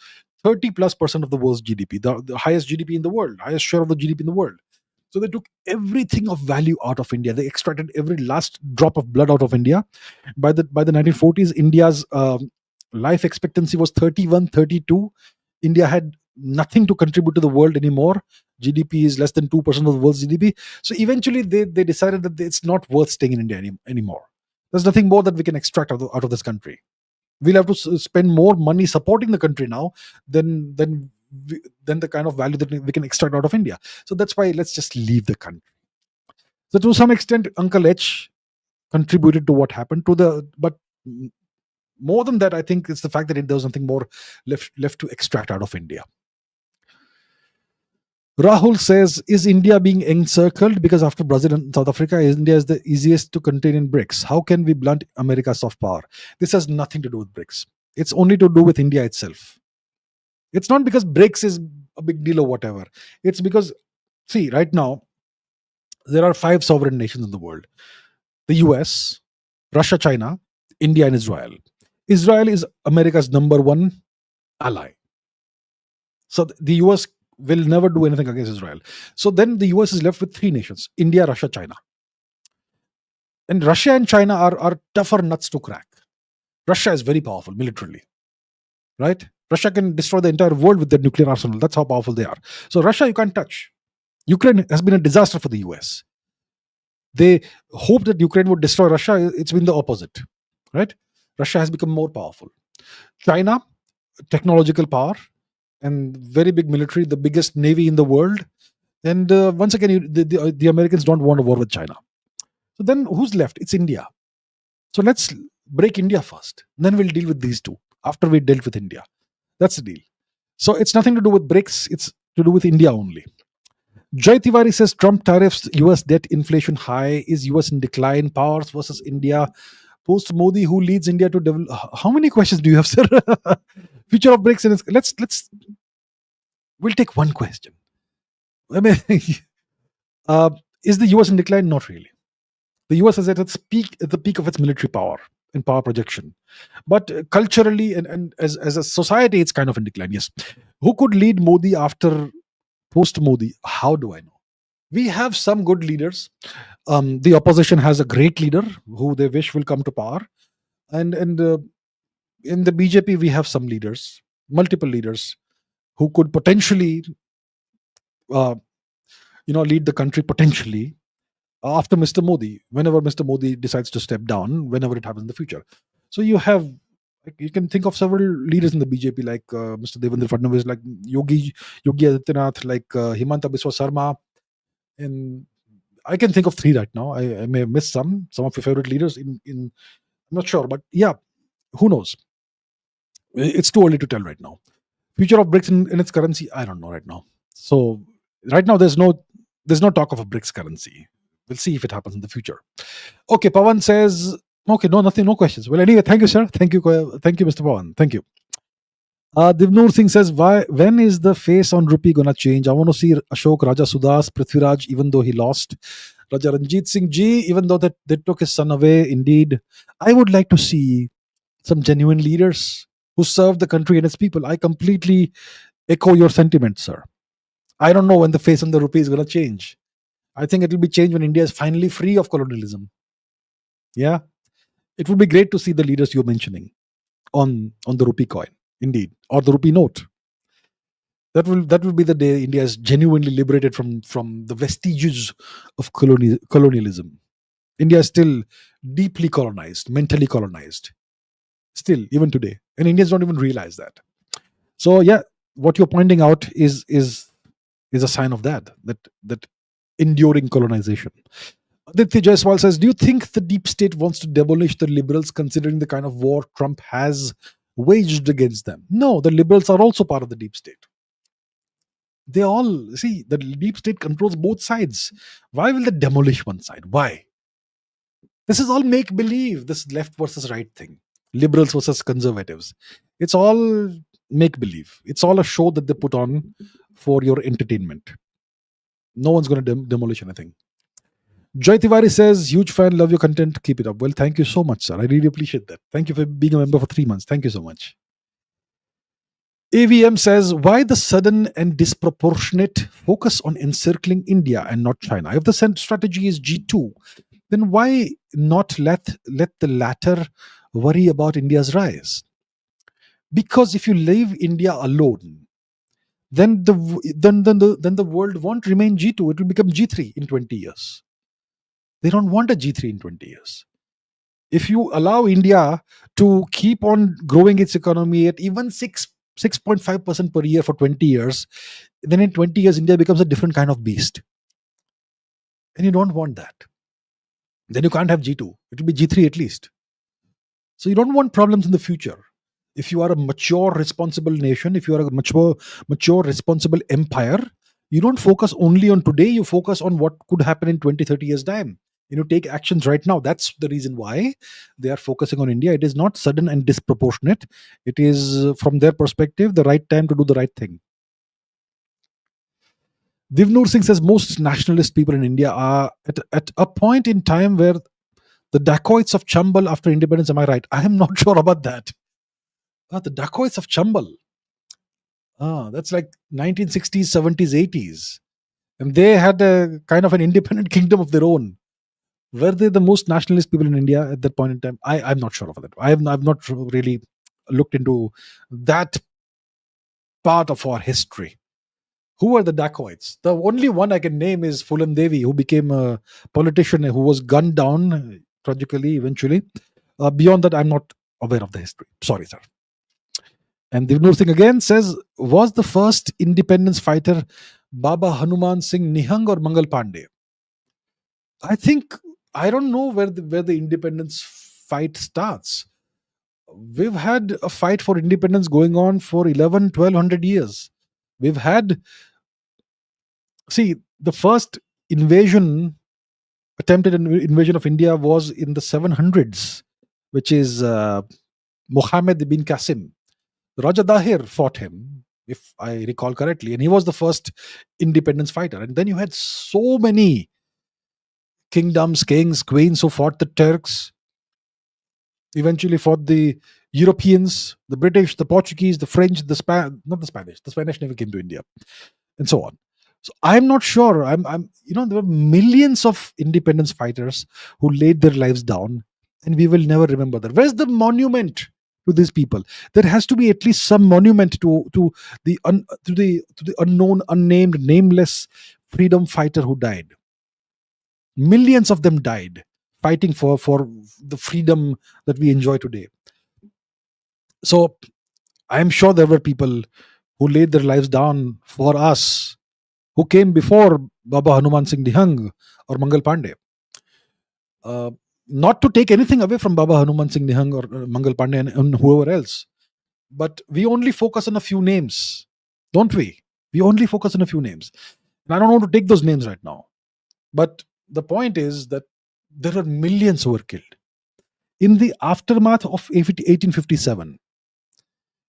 30+% of the world's GDP, the highest GDP in the world, highest share of the GDP in the world. So they took everything of value out of India. They extracted every last drop of blood out of India. By the 1940s, India's life expectancy was 31, 32. India had nothing to contribute to the world anymore. GDP is less than 2% of the world's GDP. So eventually they decided that it's not worth staying in India anymore. There's nothing more that we can extract out of this country. We'll have to spend more money supporting the country now than the kind of value that we can extract out of India. So that's why let's just leave the country. So to some extent, Uncle H contributed to what happened but more than that, I think it's the fact that there was nothing more left to extract out of India. Rahul says, is India being encircled? Because after Brazil and South Africa, India is the easiest to contain in BRICS. How can we blunt America's soft power? This has nothing to do with BRICS. It's only to do with India itself. It's not because BRICS is a big deal or whatever. It's because, see, right now, there are 5 sovereign nations in the world. The US, Russia, China, India, and Israel. Israel is America's number one ally. So the US will never do anything against Israel. So then the US is left with 3 nations: India, Russia, China. And Russia and China are tougher nuts to crack. Russia is very powerful militarily, right? Russia can destroy the entire world with their nuclear arsenal. That's how powerful they are. So Russia, you can't touch. Ukraine has been a disaster for the US. They hoped that Ukraine would destroy Russia. It's been the opposite, right? Russia has become more powerful. China, technological power and very big military, the biggest navy in the world. And once again, the Americans don't want a war with China. So then who's left? It's India. So let's break India first. Then we'll deal with these two after we dealt with India. That's the deal. So it's nothing to do with BRICS. It's to do with India only. Jai Tiwari says Trump tariffs, US debt, inflation high. Is US in decline? Powers versus India. Post Modi, who leads India to develop. How many questions do you have, sir? Future of BRICS. And we'll take one question. I mean, is the US in decline? Not really. The US is at the peak of its military power and power projection. But culturally and as a society, it's kind of in decline. Yes. Who could lead Modi after post Modi? How do I know? We have some good leaders. The opposition has a great leader who they wish will come to power, and in the BJP we have some leaders, multiple leaders who could potentially, uh, lead the country potentially after Mr. Modi, whenever Mr. Modi decides to step down, whenever it happens in the future. So you can think of several leaders in the BJP like Mr. Devendra Fadnavis, like Yogi Adityanath, like Himanta Biswa Sarma, and I can think of three right now. I may have missed some of your favorite leaders. In I'm not sure, but yeah, who knows? It's too early to tell right now. Future of BRICS in its currency, I don't know right now. So right now there's no talk of a BRICS currency. We'll see if it happens in the future. Okay, Pawan says, okay, no, nothing, no questions. Well, anyway, thank you, sir. Thank you, Mr. Pawan. Thank you. Divnoor Singh says, when is the face on rupee gonna change? I want to see Ashok Raja Sudas Prithviraj, even though he lost. Raja Ranjit Singh Ji, even though that they took his son away. Indeed, I would like to see some genuine leaders who serve the country and its people. I completely echo your sentiments, sir. I don't know when the face on the rupee is gonna change. I think it will be changed when India is finally free of colonialism. Yeah, it would be great to see the leaders you're mentioning on the rupee coin, indeed, or the rupee note. That will be the day India is genuinely liberated from the vestiges of colonialism. India is still deeply colonized, mentally colonized, still even today, and Indians don't even realize that. So yeah, what you're pointing out is a sign of that enduring colonization. Aditya Jaiswal says, do you think the deep state wants to demolish the liberals considering the kind of war Trump has waged against them? No, the liberals are also part of the deep state. They all see the deep state controls both sides. Why will they demolish one side? Why? This is all make believe, this left versus right thing, liberals versus conservatives. It's all make believe. It's all a show that they put on for your entertainment. No one's going to demolish anything. Joy Tiwari says, huge fan, love your content, keep it up. Well, thank you so much, sir. I really appreciate that. Thank you for being a member for 3 months. Thank you so much. AVM says, why the sudden and disproportionate focus on encircling India and not China? If the strategy is G2, then why not let the latter worry about India's rise? Because if you leave India alone, then the world won't remain G2. It will become G3 in 20 years. They don't want a G3 in 20 years. If you allow India to keep on growing its economy at even 6.5% per year for 20 years, then in 20 years, India becomes a different kind of beast. And you don't want that. Then you can't have G2. It will be G3 at least. So you don't want problems in the future. If you are a mature, responsible nation, if you are a mature, responsible empire, you don't focus only on today, you focus on what could happen in 20, 30 years' time. Take actions right now. That's the reason why they are focusing on India. It is not sudden and disproportionate. It is, from their perspective, the right time to do the right thing. Divnoor Singh says, most nationalist people in India are at a point in time where the dacoits of Chambal after independence. Am I right? I am not sure about that. The dacoits of Chambal. That's like 1960s, 70s, 80s. And they had a kind of an independent kingdom of their own. Were they the most nationalist people in India at that point in time? I'm not sure of that. I've not really looked into that part of our history. Who are the dacoits? The only one I can name is Phulan Devi, who became a politician who was gunned down tragically eventually. Beyond that, I'm not aware of the history. Sorry, sir. And Divnoor Singh again says, was the first independence fighter Baba Hanuman Singh Nihang or Mangal Pandey? I don't know where the independence fight starts. We've had a fight for independence going on for 1200 years. We've had, the first attempted invasion of India was in the 700s, which is Muhammad bin Qasim. Raja Dahir fought him, if I recall correctly, and he was the first independence fighter. And then you had so many kingdoms, kings, queens who fought the Turks, eventually fought the Europeans, the British, the Portuguese, the French, not the Spanish. The Spanish never came to India, and so on. So I'm not sure. there were millions of independence fighters who laid their lives down, and we will never remember that. Where's the monument to these people? There has to be at least some monument to the unknown, unnamed, nameless freedom fighter who died. Millions of them died fighting for the freedom that we enjoy today. So I'm sure there were people who laid their lives down for us, who came before Baba Hanuman Singh Nihang or Mangal Pandey. Uh, Not to take anything away from Baba Hanuman Singh Nihang or Mangal Pandey and whoever else, but we only focus on a few names, don't we? We only focus on a few names. And I don't want to take those names right now. But the point is that there are millions who were killed. In the aftermath of 1857,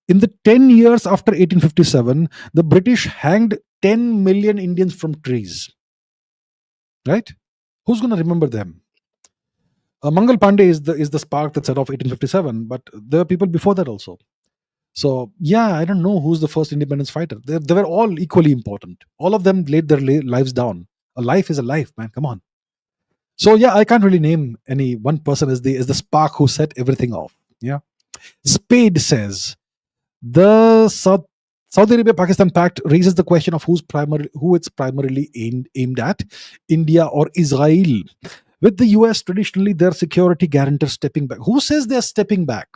in the 10 years after 1857, the British hanged 10 million Indians from trees. Right? Who's going to remember them? Mangal Pandey is the spark that set off 1857, but there were people before that also. So, yeah, I don't know who's the first independence fighter. They were all equally important. All of them laid their lives down. A life is a life, man. Come on. So, yeah, I can't really name any one person as the spark who set everything off. Yeah. Spade says, the Saudi Arabia-Pakistan pact raises the question of who it's primarily aimed at, India or Israel. With the US, traditionally, their security guarantor stepping back. Who says they're stepping back?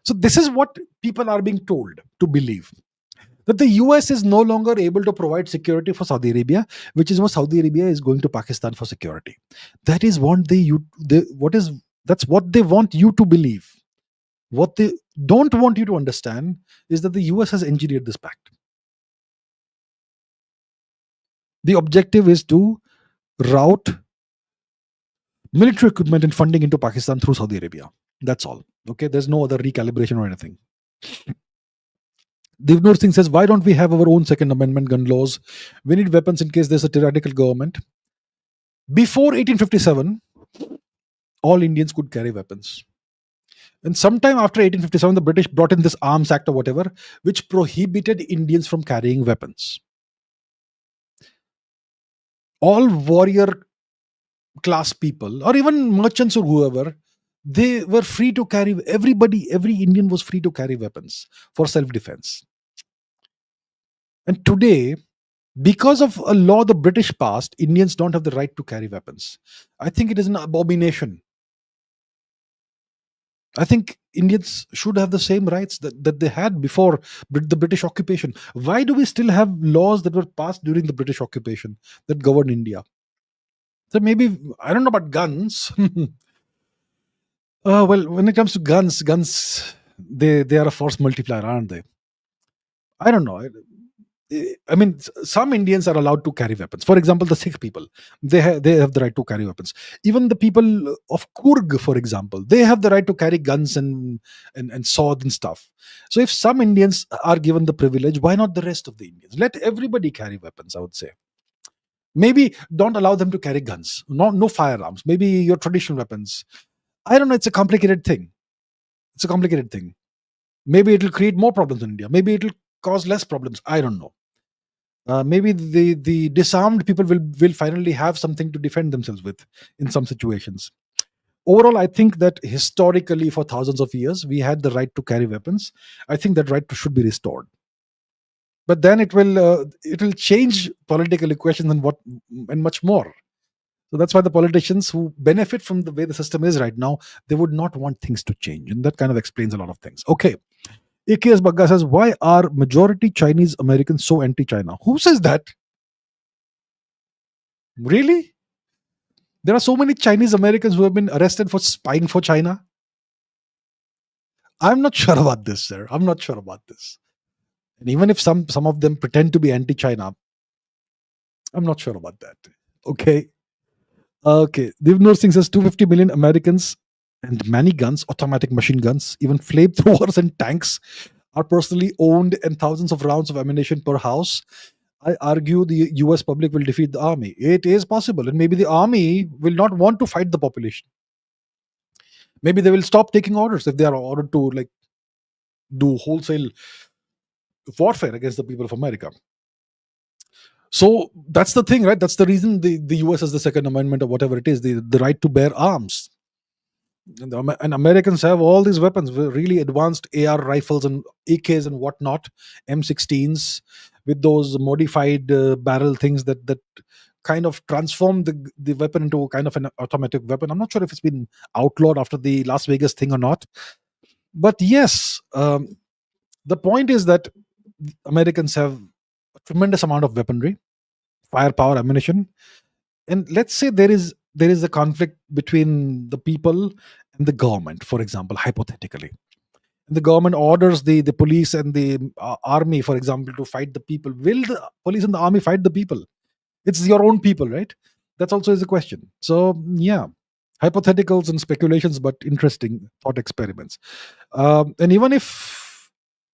So this is what people are being told to believe. That the US is no longer able to provide security for Saudi Arabia, which is what Saudi Arabia is going to Pakistan for security. That is what that's what they want you to believe. What they don't want you to understand is that the US has engineered this pact. The objective is to route military equipment and funding into Pakistan through Saudi Arabia. That's all. Okay, there's no other recalibration or anything. Divnur Singh says, why don't we have our own Second Amendment gun laws? We need weapons in case there's a tyrannical government. Before 1857, all Indians could carry weapons. And sometime after 1857, the British brought in this Arms Act or whatever, which prohibited Indians from carrying weapons. All warrior class people, or even merchants or whoever, they were free to carry, every Indian was free to carry weapons for self-defense. And today, because of a law the British passed, Indians don't have the right to carry weapons. I think it is an abomination. I think Indians should have the same rights that they had before the British occupation. Why do we still have laws that were passed during the British occupation that govern India? So maybe, I don't know about guns. Well, when it comes to guns, they are a force multiplier, aren't they? I don't know. I mean, some Indians are allowed to carry weapons. For example, the Sikh people, they have the right to carry weapons. Even the people of Kurg, for example, they have the right to carry guns and swords and stuff. So if some Indians are given the privilege, why not the rest of the Indians? Let everybody carry weapons, I would say. Maybe don't allow them to carry guns. No firearms. Maybe your traditional weapons. I don't know. It's a complicated thing. Maybe it will create more problems in India. Maybe it will cause less problems. I don't know. Maybe the disarmed people will finally have something to defend themselves with in some situations. Overall, I think that historically, for thousands of years, we had the right to carry weapons. I think that right should be restored. But then it will change political equations and much more. So that's why the politicians who benefit from the way the system is right now, they would not want things to change, and that kind of explains a lot of things. Okay. AKS Bagga says, why are majority Chinese Americans so anti-China? Who says that? Really? There are so many Chinese Americans who have been arrested for spying for China? I'm not sure about this, sir. I'm not sure about this. And even if some of them pretend to be anti-China, I'm not sure about that. Okay. Divnur Singh says 250 million Americans and many guns, automatic machine guns, even flamethrowers and tanks are personally owned, and thousands of rounds of ammunition per house. I argue the US public will defeat the army. It is possible, and maybe the army will not want to fight the population. Maybe they will stop taking orders if they are ordered to do wholesale warfare against the people of America. So that's the thing, right? That's the reason the US has the Second Amendment or whatever it is, the right to bear arms. And Americans have all these weapons, really advanced AR rifles and AKs and whatnot, M16s with those modified barrel things that kind of transform the weapon into kind of an automatic weapon. I'm not sure if it's been outlawed after the Las Vegas thing or not, but yes, the point is that Americans have a tremendous amount of weaponry, firepower, ammunition, and let's say there is a conflict between the people and the government, for example, hypothetically. The government orders the police and the army, for example, to fight the people. Will the police and the army fight the people? It's your own people, right? That's also is a question. So yeah, hypotheticals and speculations, but interesting thought experiments. And even if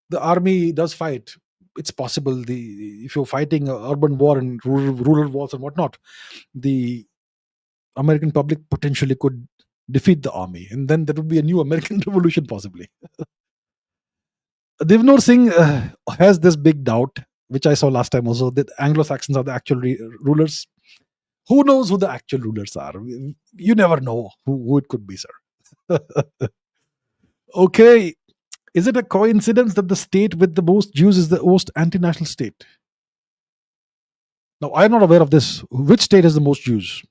the army does fight, it's possible the if you're fighting a urban war and rural wars and whatnot, the American public potentially could defeat the army, and then there would be a new American Revolution possibly. Devnor Singh has this big doubt, which I saw last time also, that Anglo-Saxons are the actual rulers. Who knows who the actual rulers are? You never know who it could be, sir. Okay, is it a coincidence that the state with the most Jews is the most anti-national state? Now, I'm not aware of this. Which state has the most Jews?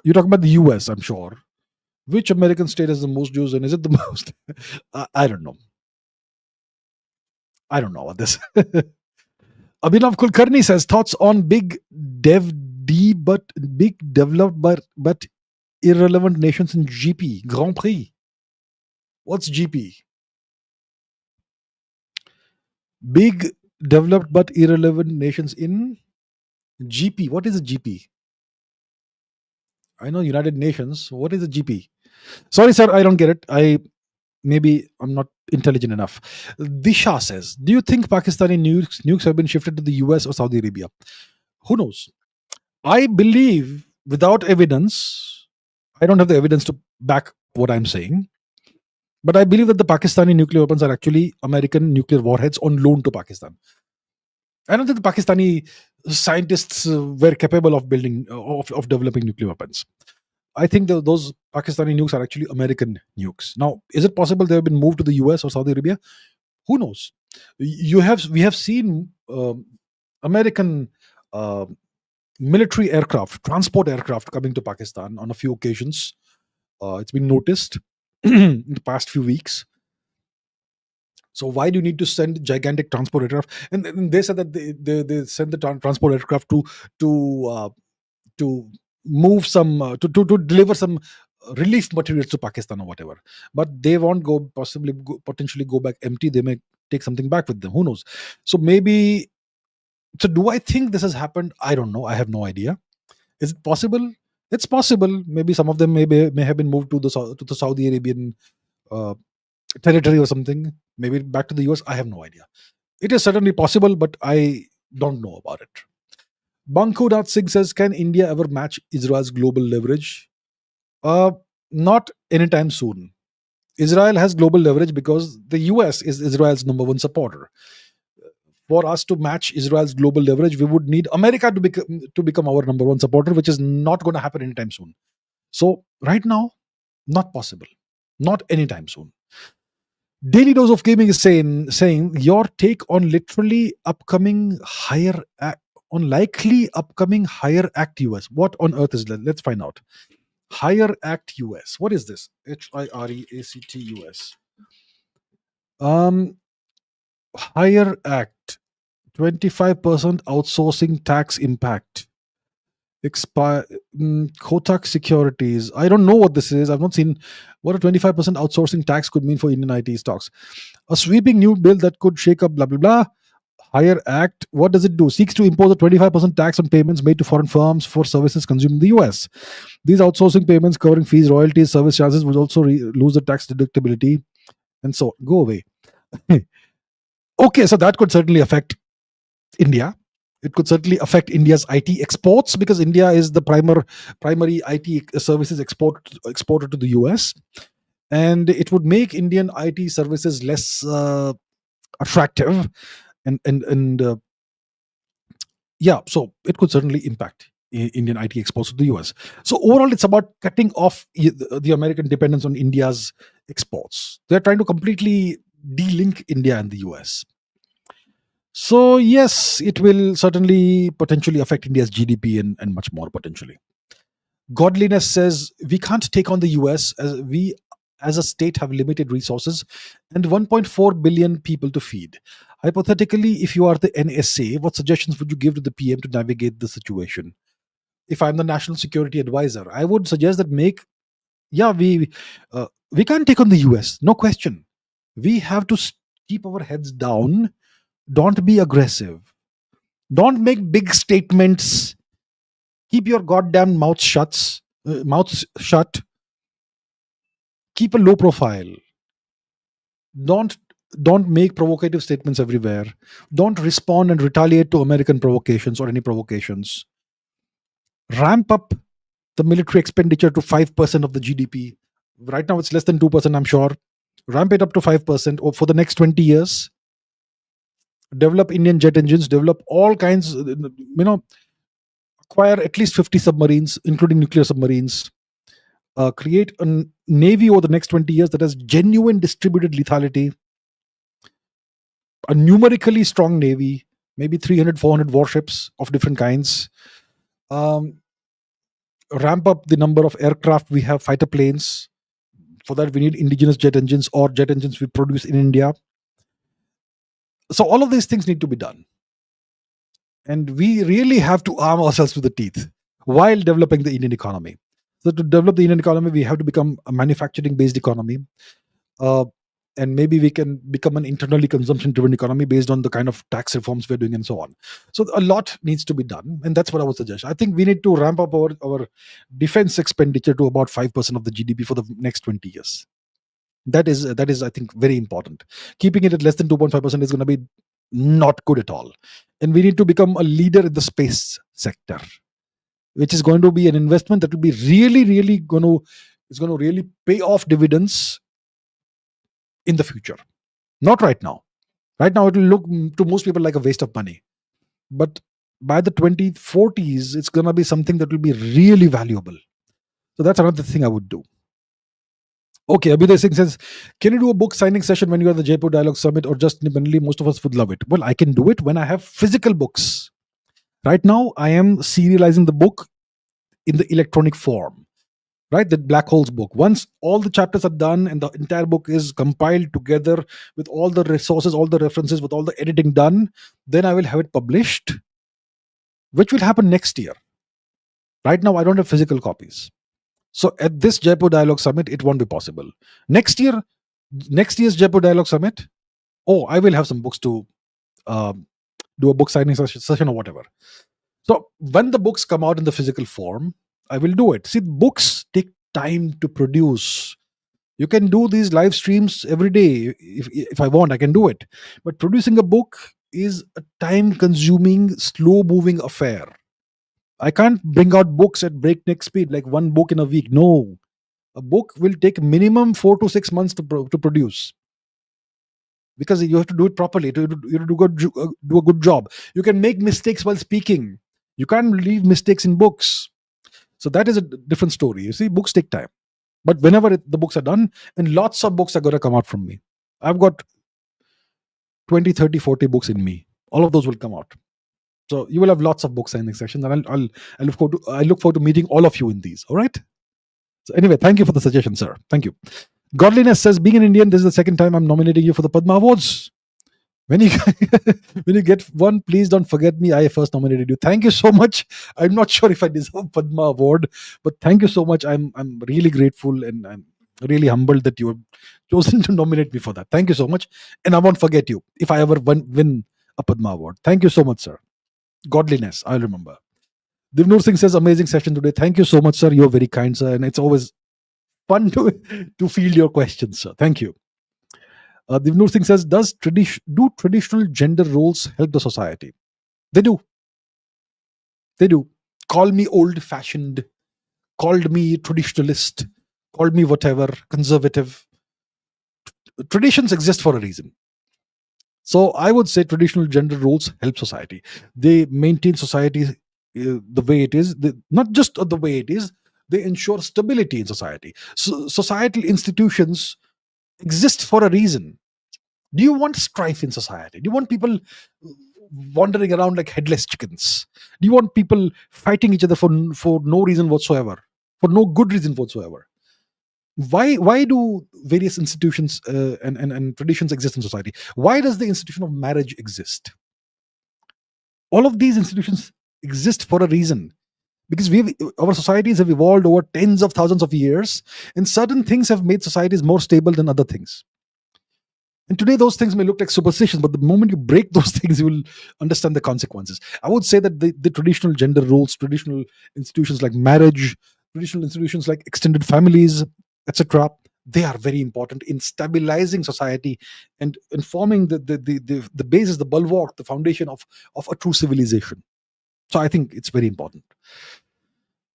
You're talking about the US, I'm sure. Which American state has the most Jews, and is it the most? I don't know. I don't know what this. Abhinav Kulkarni says thoughts on big developed but irrelevant nations in GP Grand Prix. What's GP? Big developed but irrelevant nations in GP. What is a GP? I know United Nations. What is a GP? Sorry, sir, I don't get it. Maybe I'm not intelligent enough. Disha says, do you think Pakistani nukes have been shifted to the US or Saudi Arabia? Who knows? I believe without evidence, I don't have the evidence to back what I'm saying, but I believe that the Pakistani nuclear weapons are actually American nuclear warheads on loan to Pakistan. I don't think the Pakistani scientists were capable of building, of developing nuclear weapons. I think those Pakistani nukes are actually American nukes. Now, is it possible they have been moved to the US or Saudi Arabia? Who knows? We have seen American military aircraft, transport aircraft coming to Pakistan on a few occasions. It's been noticed in the past few weeks. So why do you need to send gigantic transport aircraft? And they said that they send the transport aircraft to move some to deliver some relief materials to Pakistan or whatever. But they won't potentially go back empty. They may take something back with them. Who knows? So maybe. So do I think this has happened? I don't know. I have no idea. Is it possible? It's possible. Maybe some of them may have been moved to the Saudi Arabian territory or something. Maybe back to the US. I have no idea. It is certainly possible, but I don't know about it. Banku.sig says, can India ever match Israel's global leverage? Not anytime soon. Israel has global leverage because the US is Israel's number one supporter. For us to match Israel's global leverage, we would need America to become our number one supporter, which is not going to happen anytime soon. So right now, not possible. Not anytime soon. Daily Dose of Gaming is saying your take on likely upcoming higher act US. What on earth is that? Let's find out. Higher Act US. What is this? HIREACT US. Higher Act. 25% outsourcing tax impact. Kotak Securities. I don't know what this is. I've not seen what a 25% outsourcing tax could mean for Indian IT stocks. A sweeping new bill that could shake up blah blah blah. Higher Act. What does it do? Seeks to impose a 25% tax on payments made to foreign firms for services consumed in the US. These outsourcing payments covering fees, royalties, service charges would also lose the tax deductibility, and so go away. Okay, so that could certainly affect India. It could certainly affect India's IT exports because India is the primary IT services exporter to the US, and it would make Indian IT services less attractive, and yeah, so it could certainly impact Indian IT exports to the US. So overall, it's about cutting off the American dependence on India's exports. They're trying to completely de-link India and the US. So yes, it will certainly potentially affect India's GDP and much more potentially. Godliness says we can't take on the US as we as a state have limited resources and 1.4 billion people to feed. Hypothetically, if you are the NSA, what suggestions would you give to the PM to navigate the situation? If I'm the national security advisor, I would suggest that yeah, we can't take on the US, no question. We have to keep our heads down. Don't be aggressive. Don't make big statements. Keep your goddamn mouths shut. Keep a low profile. Don't don't make provocative statements everywhere. Don't respond and retaliate to American provocations or any provocations. Ramp up the military expenditure to 5% of the GDP. Right now it's less than 2%, I'm sure. Ramp it up to 5% or for the next 20 years. Develop Indian jet engines, develop all kinds, acquire at least 50 submarines including nuclear submarines. Create a navy over the next 20 years that has genuine distributed lethality, a numerically strong navy, maybe 300, 400 warships of different kinds. Um, Ramp up the number of aircraft we have, fighter planes. For that, we need indigenous jet engines or jet engines we produce in India. So, all of these things need to be done. And we really have to arm ourselves to the teeth while developing the Indian economy. So, to develop the Indian economy, we have to become a manufacturing based economy. Uh, and maybe we can become an internally consumption driven economy based on the kind of tax reforms we're doing and so on. So a lot needs to be done, and that's what I would suggest. I think we need to ramp up our defense expenditure to about 5% of the GDP for the next 20 years. That is I think very important. Keeping it at less than 2.5% is going to be not good at all. And we need to become a leader in the space sector, which is going to be an investment that will be really going to really pay off dividends in the future. Not right now. Right now, it will look to most people like a waste of money. But by the 2040s, it's going to be something that will be really valuable. So that's another thing I would do. Okay, Abhijit Singh says, can you do a book signing session when you are at the Jaipur Dialogue Summit or just independently? Most of us would love it. Well, I can do it when I have physical books. Right now, I am serializing the book in the electronic form. Right, the black holes book. Once all the chapters are done and the entire book is compiled together with all the resources, all the references, with all the editing done, then I will have it published, which will happen next year. Right now I don't have physical copies, so at this Jaipur Dialogue Summit it won't be possible. Next year's Jaipur Dialogue Summit, oh, I will have some books to do a book signing session or whatever. So when the books come out in the physical form, I will do it. See, books take time to produce. You can do these live streams every day. If I want, I can do it. But producing a book is a time consuming, slow moving affair. I can't bring out books at breakneck speed, like one book in a week. No. A book will take minimum 4 to 6 months to produce, because you have to do it properly. You have to do a good job. You can make mistakes while speaking. You can't leave mistakes in books. So that is a different story. You see, books take time. But whenever the books are done, and lots of books are going to come out from me. I've got 20, 30, 40 books in me. All of those will come out. So you will have lots of book signing sessions, and I look forward to meeting all of you in these. All right. So anyway, thank you for the suggestion, sir. Thank you. Godliness says, being an Indian, this is the second time I'm nominating you for the Padma Awards. When you when you get one, please don't forget me. I first nominated you. Thank you so much. I'm not sure if I deserve Padma Award, but thank you so much. I'm really grateful, and I'm really humbled that you have chosen to nominate me for that. Thank you so much, and I won't forget you if I ever win a Padma Award. Thank you so much, sir. Godliness, I'll remember. Divnur Singh says, amazing session today. Thank you so much, sir. You're very kind, sir, and it's always fun to field your questions, sir. Thank you. Divnur Singh says, do traditional gender roles help the society? They do. They do. Call me old-fashioned, called me traditionalist, called me whatever, conservative. Traditions exist for a reason. So I would say traditional gender roles help society. They maintain society the way it is, not just the way it is, they ensure stability in society. So societal institutions exist for a reason. Do you want strife in society? Do you want people wandering around like headless chickens? Do you want people fighting each other for no reason whatsoever, for no good reason whatsoever? Why do various institutions and traditions exist in society? Why does the institution of marriage exist? All of these institutions exist for a reason, because our societies have evolved over tens of thousands of years, and certain things have made societies more stable than other things. And today, those things may look like superstitions, but the moment you break those things, you will understand the consequences. I would say that the traditional gender roles, traditional institutions like marriage, traditional institutions like extended families, etc., they are very important in stabilizing society and forming the basis, the bulwark, the foundation of a true civilization. So I think it's very important.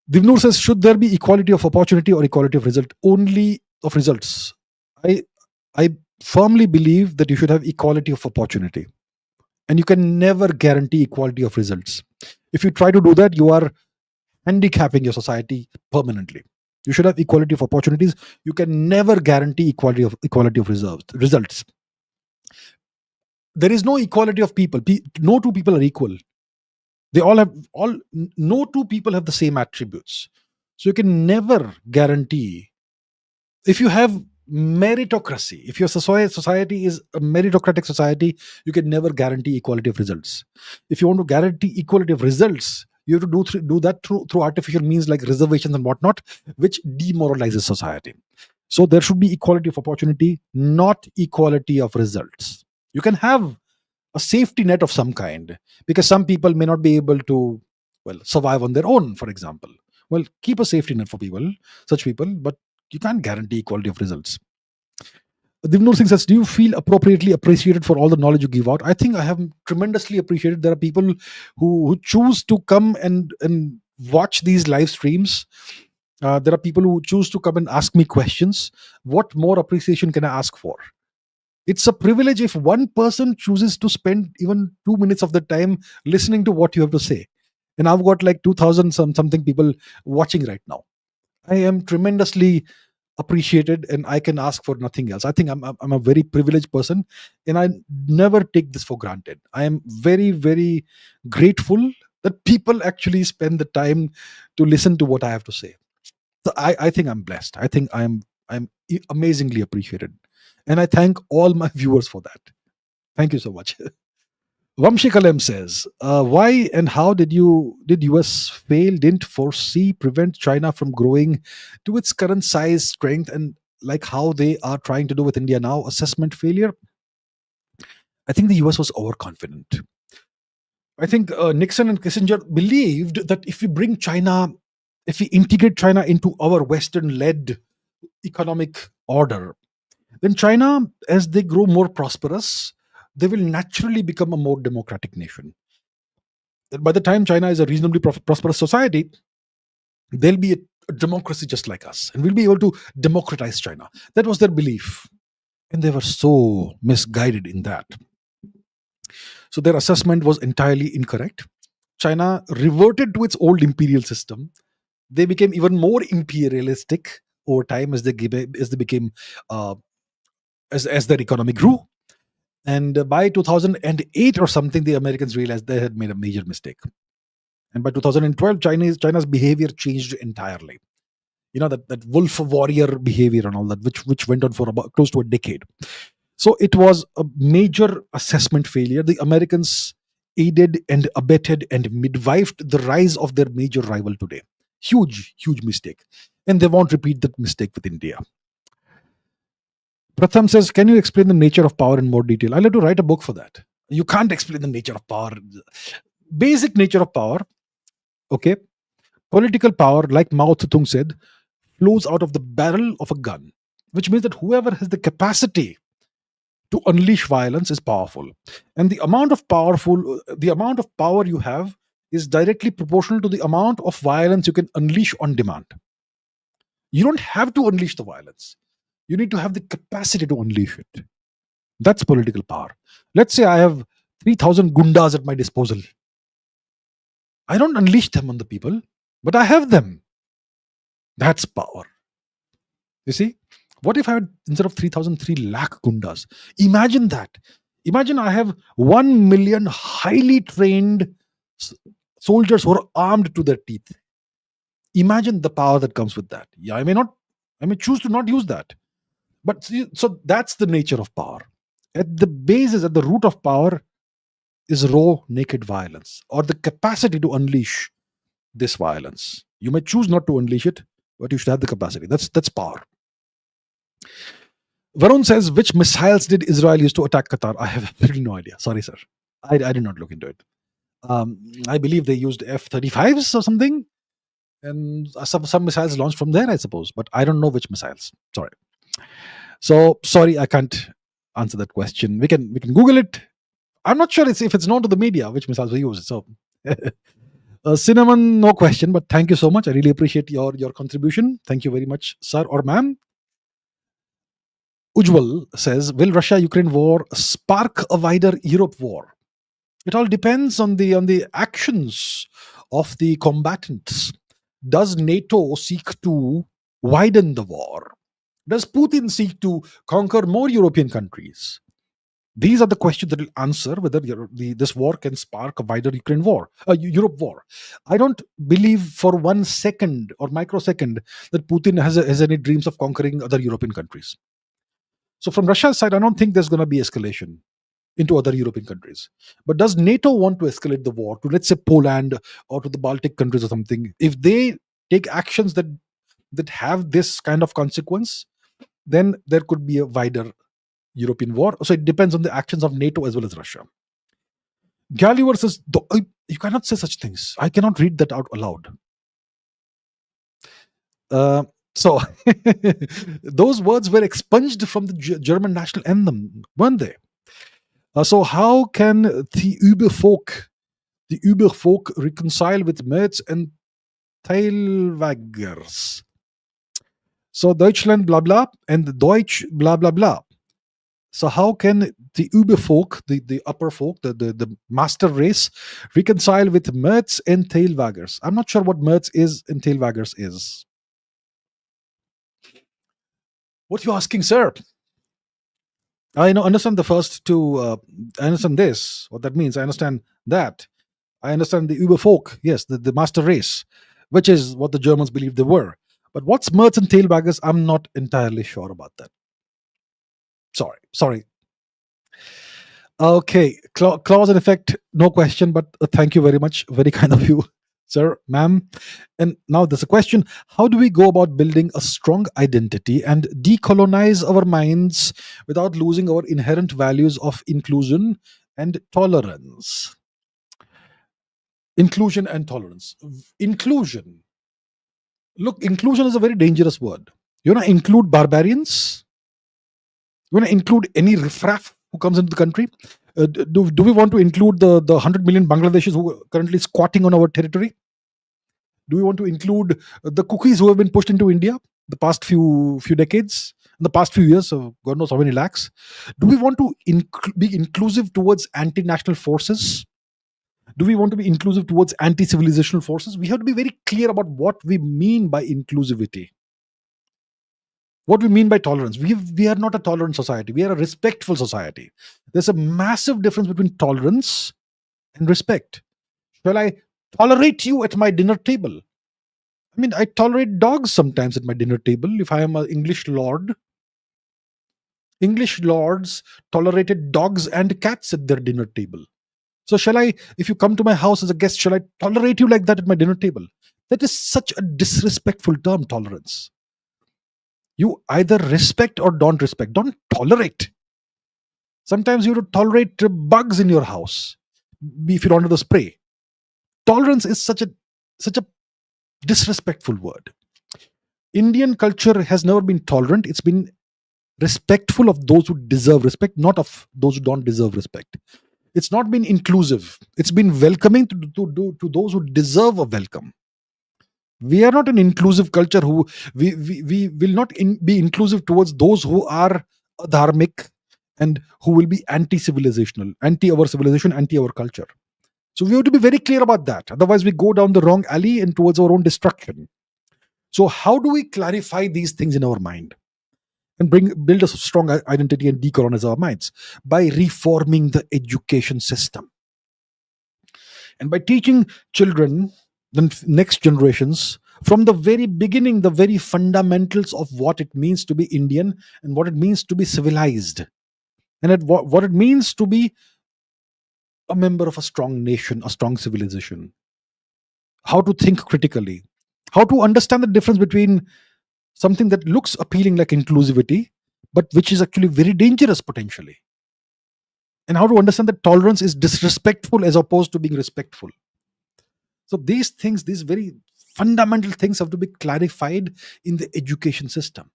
Divnur says, should there be equality of opportunity or equality of result? Only of results. I I firmly believe that you should have equality of opportunity, and you can never guarantee equality of results. If you try to do that, you are handicapping your society permanently. You should have equality of opportunities. You can never guarantee equality of results. There is no equality of people. No two people are equal. They all have all no two people have the same attributes. So you can never guarantee. If you have meritocracy, if your society is a meritocratic society, you can never guarantee equality of results. If you want to guarantee equality of results, you have to do that through artificial means like reservations and whatnot, which demoralizes society. So there should be equality of opportunity, not equality of results. You can have a safety net of some kind, because some people may not be able to, well, survive on their own, for example. Well, keep a safety net for such people, but you can't guarantee equality of results. Divnur Singh says, do you feel appropriately appreciated for all the knowledge you give out? I think I have tremendously appreciated. There are people who choose to come and watch these live streams. There are people who choose to come and ask me questions. What more appreciation can I ask for? It's a privilege if one person chooses to spend even 2 minutes of the time listening to what you have to say. And I've got like 2000 something people watching right now. I am tremendously appreciated, and I can ask for nothing else. I think I'm a very privileged person, and I never take this for granted. I am very, very grateful that people actually spend the time to listen to what I have to say. So I think I'm blessed. I think I'm amazingly appreciated. And I thank all my viewers for that. Thank you so much. Vamshi Kalem says, why and how did US fail, didn't foresee, prevent China from growing to its current size, strength, and like how they are trying to do with India now, assessment failure? I think the US was overconfident. I think Nixon and Kissinger believed that if we integrate China into our Western-led economic order, then China, as they grow more prosperous, they will naturally become a more democratic nation. By the time China is a reasonably prosperous society, they'll be a democracy just like us, and we'll be able to democratize China. That was their belief, and they were so misguided in that. So their assessment was entirely incorrect. China reverted to its old imperial system. They became even more imperialistic over time as they became as their economy grew. And by 2008 or something, the Americans realized they had made a major mistake. And by 2012, China's behavior changed entirely. You know, that wolf warrior behavior and all that, which went on for about close to a decade. So it was a major assessment failure. The Americans aided and abetted and midwifed the rise of their major rival today. Huge, huge mistake. And they won't repeat that mistake with India. Pratham says, can you explain the nature of power in more detail? I'll have to write a book for that. You can't explain the nature of power. Basic nature of power, okay? Political power, like Mao Zedong said, flows out of the barrel of a gun, which means that whoever has the capacity to unleash violence is powerful. And the amount of power you have is directly proportional to the amount of violence you can unleash on demand. You don't have to unleash the violence. You need to have the capacity to unleash it. That's political power. Let's say I have 3,000 gundas at my disposal. I don't unleash them on the people, but I have them. That's power. You see? What if I had, instead of 3,000, 3 lakh gundas? Imagine that. Imagine I have 1 million highly trained s- soldiers who are armed to their teeth. Imagine the power that comes with that. Yeah, I may choose to not use that. But see, so that's the nature of power. At the basis, at the root of power is raw, naked violence, or the capacity to unleash this violence. You may choose not to unleash it, but you should have the capacity. That's power. Varun says, which missiles did Israel use to attack Qatar? I have absolutely no idea. Sorry, sir. I did not look into it. I believe they used F-35s or something, and some missiles launched from there, I suppose. But I don't know which missiles. Sorry. So sorry, I can't answer that question. We can Google it. I'm not sure if it's known to the media which missiles were used. So, Cinnamon, no question, but thank you so much. I really appreciate your contribution. Thank you very much, sir or ma'am. Ujwal says, will Russia-Ukraine war spark a wider Europe war? It all depends on the actions of the combatants. Does NATO seek to widen the war? Does Putin seek to conquer more European countries? These are the questions that will answer whether this war can spark a wider Europe war. I don't believe for 1 second or microsecond that Putin has any dreams of conquering other European countries. So from Russia's side, I don't think there's going to be escalation into other European countries. But does NATO want to escalate the war to, let's say, Poland or to the Baltic countries or something? If they take actions that have this kind of consequence, then there could be a wider European war. So it depends on the actions of NATO as well as Russia. Gallagher says, you cannot say such things. I cannot read that out aloud. So those words were expunged from the German national anthem, weren't they? So how can the Überfolk reconcile with Merz and Teilwaggers? So Deutschland blah blah and Deutsch blah blah blah. So how can the Überfolk, the upper folk, the master race, reconcile with Merz and Teilwaggers? I'm not sure what Merz is and Teilwaggers is. What are you asking, sir? I understand the first two. I understand this. What that means. I understand that. I understand the Überfolk. Yes, the master race, which is what the Germans believed they were. But what's Merz and Tailwaggers? I'm not entirely sure about that. Sorry. Okay, clause in effect, no question, but thank you very much. Very kind of you, sir, ma'am. And now there's a question. How do we go about building a strong identity and decolonize our minds without losing our inherent values of inclusion and tolerance? Inclusion and tolerance. Inclusion. Look, inclusion is a very dangerous word. You want to include barbarians? You want to include any riffraff who comes into the country? Do we want to include the 100 million Bangladeshis who are currently squatting on our territory? Do we want to include the cookies who have been pushed into India the past few decades, in the past few years, so God knows how many lakhs? Do we want to be inclusive towards anti-national forces? Do we want to be inclusive towards anti-civilizational forces? We have to be very clear about what we mean by inclusivity. What we mean by tolerance. We are not a tolerant society. We are a respectful society. There's a massive difference between tolerance and respect. Shall I tolerate you at my dinner table? I mean, I tolerate dogs sometimes at my dinner table if I am an English lord. English lords tolerated dogs and cats at their dinner table. So if you come to my house as a guest, shall I tolerate you like that at my dinner table? That is such a disrespectful term, tolerance. You either respect or don't respect. Don't tolerate. Sometimes you have to tolerate bugs in your house if you're under the spray. Tolerance is such a disrespectful word. Indian culture has never been tolerant. It's been respectful of those who deserve respect, not of those who don't deserve respect. It's not been inclusive. It's been welcoming to those who deserve a welcome. We are not an inclusive culture. We will not be inclusive towards those who are adharmic and who will be anti-civilizational, anti our civilization, anti our culture. So we have to be very clear about that. Otherwise, we go down the wrong alley and towards our own destruction. So how do we clarify these things in our mind and build a strong identity and decolonize our minds? By reforming the education system and by teaching children, the next generations, from the very beginning, the very fundamentals of what it means to be Indian and what it means to be civilized, and what it means to be a member of a strong nation, a strong civilization. How to think critically, how to understand the difference between something that looks appealing like inclusivity, but which is actually very dangerous potentially. And how to understand that tolerance is disrespectful as opposed to being respectful. So these things, these very fundamental things have to be clarified in the education system.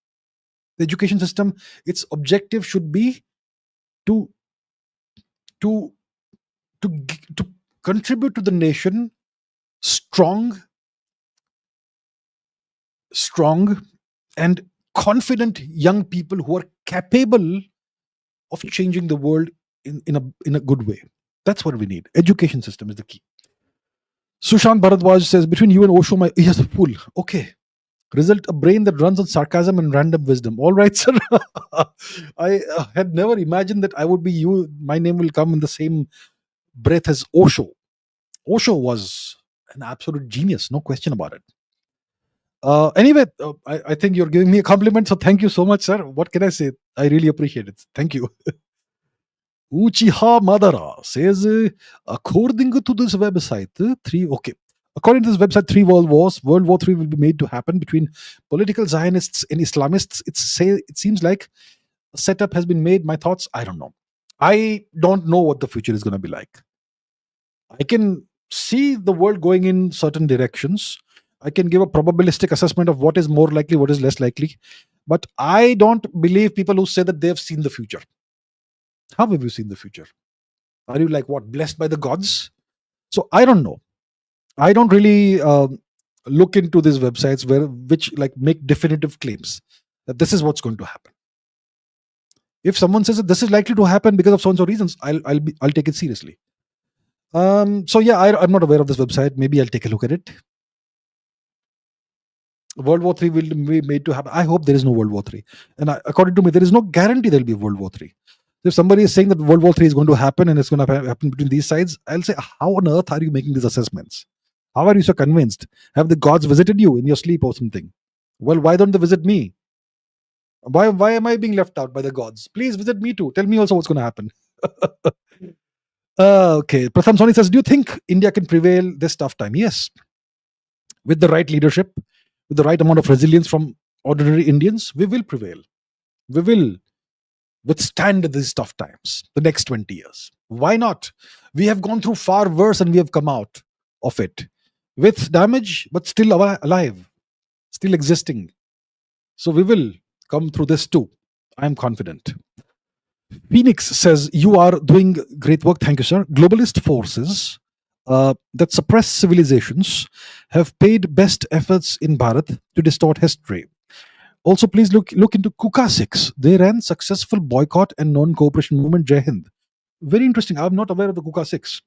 The education system, its objective should be to to to contribute to the nation strong and confident young people who are capable of changing the world in a good way. That's what we need. Education system is the key. Sushant Bharadwaj says, between you and Osho, my ears are full. Okay. Result, a brain that runs on sarcasm and random wisdom. All right, sir. I had never imagined that I would be you. My name will come in the same breath as Osho. Osho was an absolute genius, no question about it. Anyway, I think you're giving me a compliment, so thank you so much, sir. What can I say? I really appreciate it. Thank you. Uchiha Madara says, according to this website, According to this website, 3 world wars. World War III will be made to happen between political Zionists and Islamists. It seems like a setup has been made. My thoughts, I don't know. I don't know what the future is going to be like. I can see the world going in certain directions. I can give a probabilistic assessment of what is more likely, what is less likely. But I don't believe people who say that they have seen the future. How have you seen the future? Are you like what, blessed by the gods? So I don't know. I don't really look into these websites which like make definitive claims that this is what's going to happen. If someone says that this is likely to happen because of so and so reasons, I'll take it seriously. So yeah, I'm not aware of this website. Maybe I'll take a look at it. World War III will be made to happen. I hope there is no World War III. And according to me, there is no guarantee there will be World War III. If somebody is saying that World War III is going to happen and it's going to happen between these sides, I'll say, how on earth are you making these assessments? How are you so convinced? Have the gods visited you in your sleep or something? Well, why don't they visit me? Why am I being left out by the gods? Please visit me too. Tell me also what's going to happen. Okay. Pratham Soni says, do you think India can prevail this tough time? Yes. With the right leadership, with the right amount of resilience from ordinary Indians, we will prevail. We will withstand these tough times the next 20 years. Why not? We have gone through far worse and we have come out of it with damage, but still alive, still existing. So we will come through this too. I'm confident. Phoenix says, you are doing great work. Thank you, sir. Globalist forces that suppress civilizations have paid best efforts in Bharat to distort history. Also, please look into Kuka 6. They ran successful boycott and non-cooperation movement. Jai Hind. Very interesting. I'm not aware of the Kuka 6.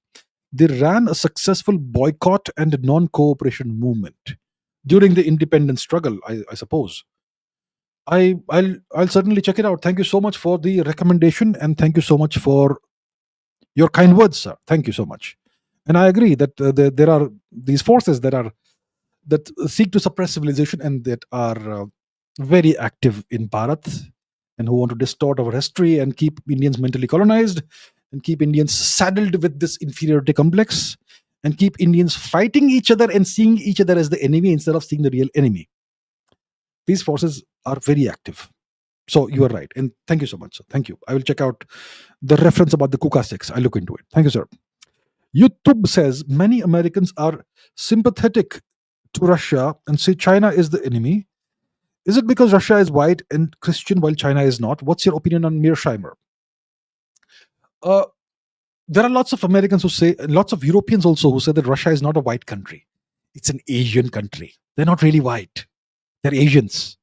They ran a successful boycott and non-cooperation movement during the independence struggle, I suppose. I'll certainly check it out. Thank you so much for the recommendation, and thank you so much for your kind words, sir. Thank you so much. And I agree that there are these forces that seek to suppress civilization and that are very active in Bharat and who want to distort our history and keep Indians mentally colonized and keep Indians saddled with this inferiority complex and keep Indians fighting each other and seeing each other as the enemy instead of seeing the real enemy. These forces are very active. So you are right. And thank you so much, sir. Thank you. I will check out the reference about the Kuka 6. I'll look into it. Thank you, sir. YouTube says many Americans are sympathetic to Russia and say China is the enemy. Is it because Russia is white and Christian while China is not? What's your opinion on Mearsheimer? There are lots of Americans who say, lots of Europeans also who say that Russia is not a white country. It's an Asian country. They're not really white. They're Asians.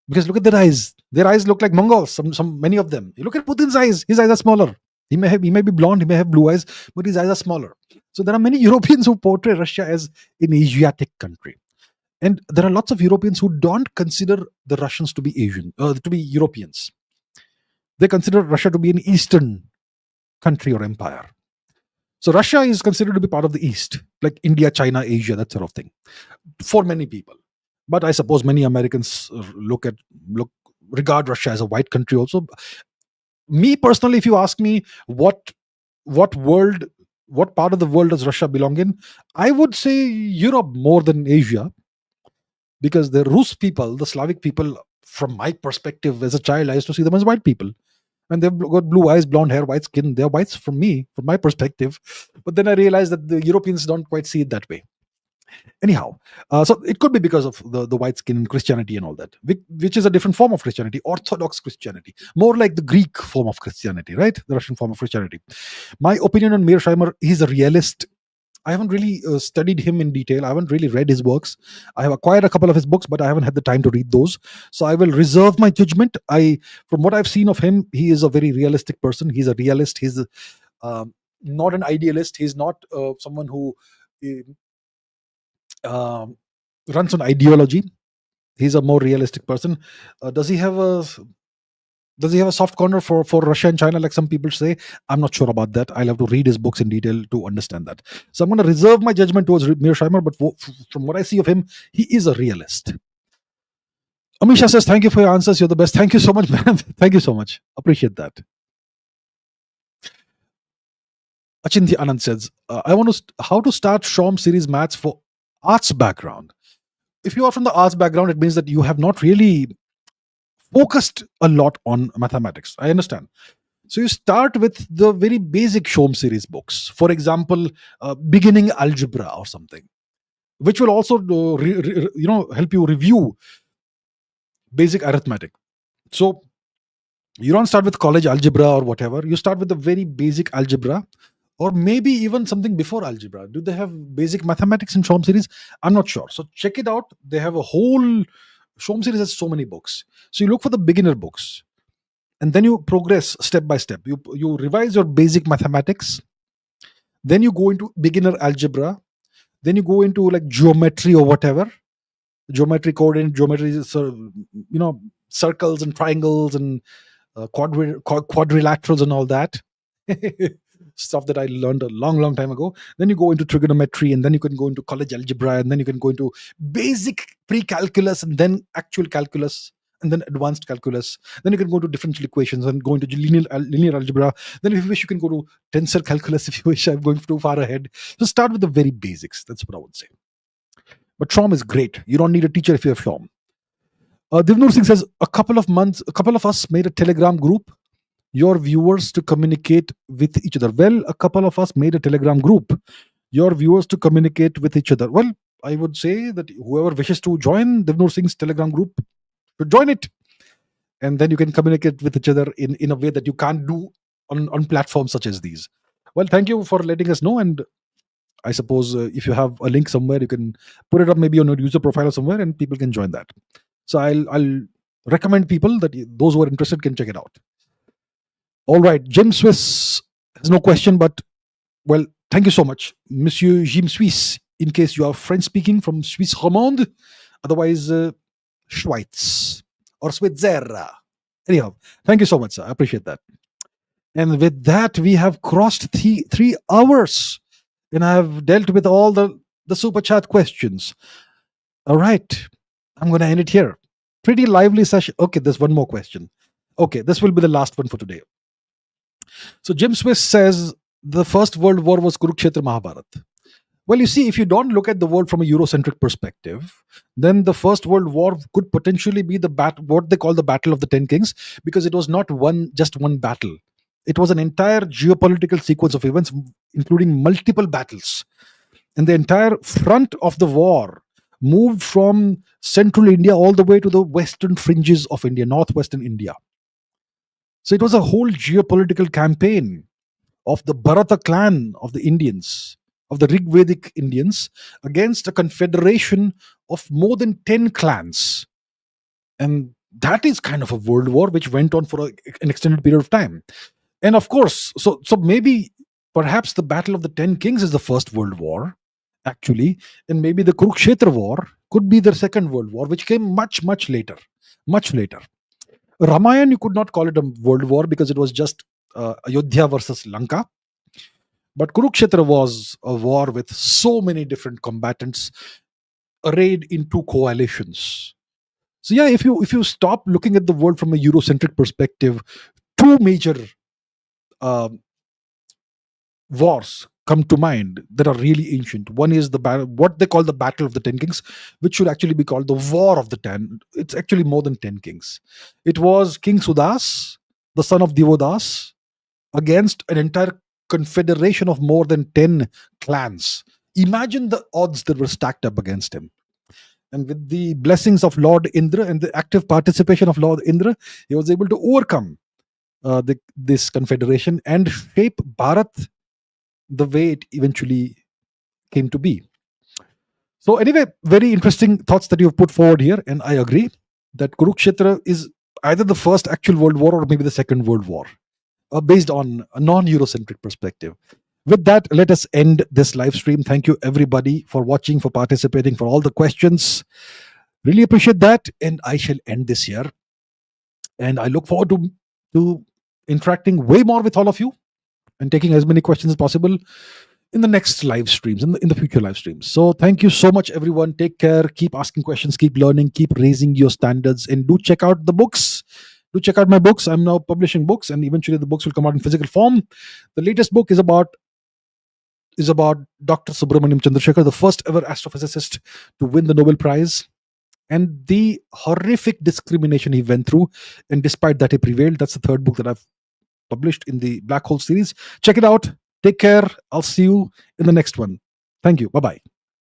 Because look at their eyes. Their eyes look like Mongols. Many of them. You look at Putin's eyes. His eyes are smaller. He may be blonde. He may have blue eyes, but his eyes are smaller. So there are many Europeans who portray Russia as an Asiatic country, and there are lots of Europeans who don't consider the Russians to be Asian, to be Europeans. They consider Russia to be an Eastern country or empire. So Russia is considered to be part of the East, like India, China, Asia, that sort of thing, for many people. But I suppose many Americans regard Russia as a white country also. Me personally, if you ask me what world, what part of the world does Russia belong in, I would say Europe more than Asia, because the Rus people, the Slavic people, from my perspective as a child, I used to see them as white people. And they've got blue eyes, blonde hair, white skin. They're whites from my perspective. But then I realized that the Europeans don't quite see it that way. Anyhow, so it could be because of the white skin and Christianity and all that, which is a different form of Christianity, Orthodox Christianity, more like the Greek form of Christianity, right? The Russian form of Christianity. My opinion on Mearsheimer, he's a realist. I haven't really studied him in detail. I haven't really read his works. I have acquired a couple of his books, but I haven't had the time to read those. So I will reserve my judgment. From what I've seen of him, he is a very realistic person. He's a realist. He's not an idealist. He's not someone who runs on ideology. He's a more realistic person. Does he have a soft corner for Russia and China, like some people say? I'm not sure about that. I'll have to read his books in detail to understand that. So I'm going to reserve my judgment towards Mearsheimer, but from what I see of him, he is a realist. Amisha says, thank you for your answers. You're the best. Thank you so much, man. Thank you so much. Appreciate that. Achintya Anand says, how to start Shom series maths for arts background. If you are from the arts background, it means that you have not really focused a lot on mathematics. I understand. So you start with the very basic Shom series books. For example, beginning algebra or something, which will also help you review basic arithmetic. So you don't start with college algebra or whatever. You start with the very basic algebra, or maybe even something before algebra. Do they have basic mathematics in Shom series? I'm not sure. So check it out. They have a whole Shom series has so many books. So you look for the beginner books, and then you progress step by step. You revise your basic mathematics, then you go into beginner algebra, then you go into like geometry or whatever, geometry, coordinate geometry, so circles and triangles and quadrilaterals and all that stuff that I learned a long time ago. Then you go into trigonometry, and then you can go into college algebra, and then you can go into basic pre-calculus, and then actual calculus, and then advanced calculus. Then you can go to differential equations and go into linear algebra. Then if you wish, you can go to tensor calculus if you wish. I'm going too far ahead. So start with the very basics. That's what I would say. But Shom is great. You don't need a teacher if you have Shom. Divnur Singh says, a couple of us made a Telegram group, your viewers to communicate with each other. Well, a couple of us made a Telegram group, your viewers to communicate with each other. Well, I would say that whoever wishes to join Divnur Singh's Telegram group should join it. And then you can communicate with each other in a way that you can't do on platforms such as these. Well, thank you for letting us know. And I suppose if you have a link somewhere, you can put it up maybe on your user profile or somewhere, and people can join that. So I'll recommend people that those who are interested can check it out. All right, Jim Swiss has no question, but well, thank you so much, Monsieur Jim Swiss. In case you are French speaking from Suisse romande, otherwise Schweiz or Switzerland. Anyhow, thank you so much, sir. I appreciate that. And with that, we have crossed 3 hours, and I have dealt with all the super chat questions. All right, I'm going to end it here. Pretty lively session. Okay, there's one more question. Okay, this will be the last one for today. So Jim Swiss says the First World War was Kurukshetra Mahabharat. Well, you see, if you don't look at the world from a Eurocentric perspective, then the First World War could potentially be what they call the Battle of the Ten Kings, because it was not just one battle. It was an entire geopolitical sequence of events, including multiple battles. And the entire front of the war moved from central India all the way to the western fringes of India, northwestern India. So it was a whole geopolitical campaign of the Bharata clan of the Indians, of the Rigvedic Indians, against a confederation of more than 10 clans. And that is kind of a world war which went on for an extended period of time. And of course, so maybe perhaps the Battle of the Ten Kings is the First World War, actually, and maybe the Kurukshetra War could be the Second World War, which came much later, much later. Ramayana, you could not call it a world war because it was just Ayodhya versus Lanka. But Kurukshetra was a war with so many different combatants arrayed in two coalitions. So yeah, if you stop looking at the world from a Eurocentric perspective, two major uh, wars come to mind that are really ancient. One is what they call the Battle of the Ten Kings, which should actually be called the War of the Ten. It's actually more than 10 kings. It was King Sudas, the son of Devodas, against an entire confederation of more than 10 clans. Imagine the odds that were stacked up against him. And with the blessings of Lord Indra and the active participation of Lord Indra, he was able to overcome this confederation and shape Bharat the way it eventually came to be. So, anyway, very interesting thoughts that you've put forward here, and I agree that Kurukshetra is either the first actual world war or maybe the Second World War, based on a non-Eurocentric perspective. With that, let us end this live stream. Thank you, everybody, for watching, for participating, for all the questions. Really appreciate that, and I shall end this here. And I look forward to interacting way more with all of you and taking as many questions as possible in the next live streams, in the future live streams. So thank you so much, everyone. Take care. Keep asking questions. Keep learning. Keep raising your standards. And do check out the books. Do check out my books. I'm now publishing books, and eventually the books will come out in physical form. The latest book is about Dr. Subramaniam Chandrasekhar, the first ever astrophysicist to win the Nobel Prize, and the horrific discrimination he went through. And despite that, he prevailed. That's the third book that I've published in the Black Hole series. Check it out. Take care. I'll see you in the next one. Thank you. Bye-bye.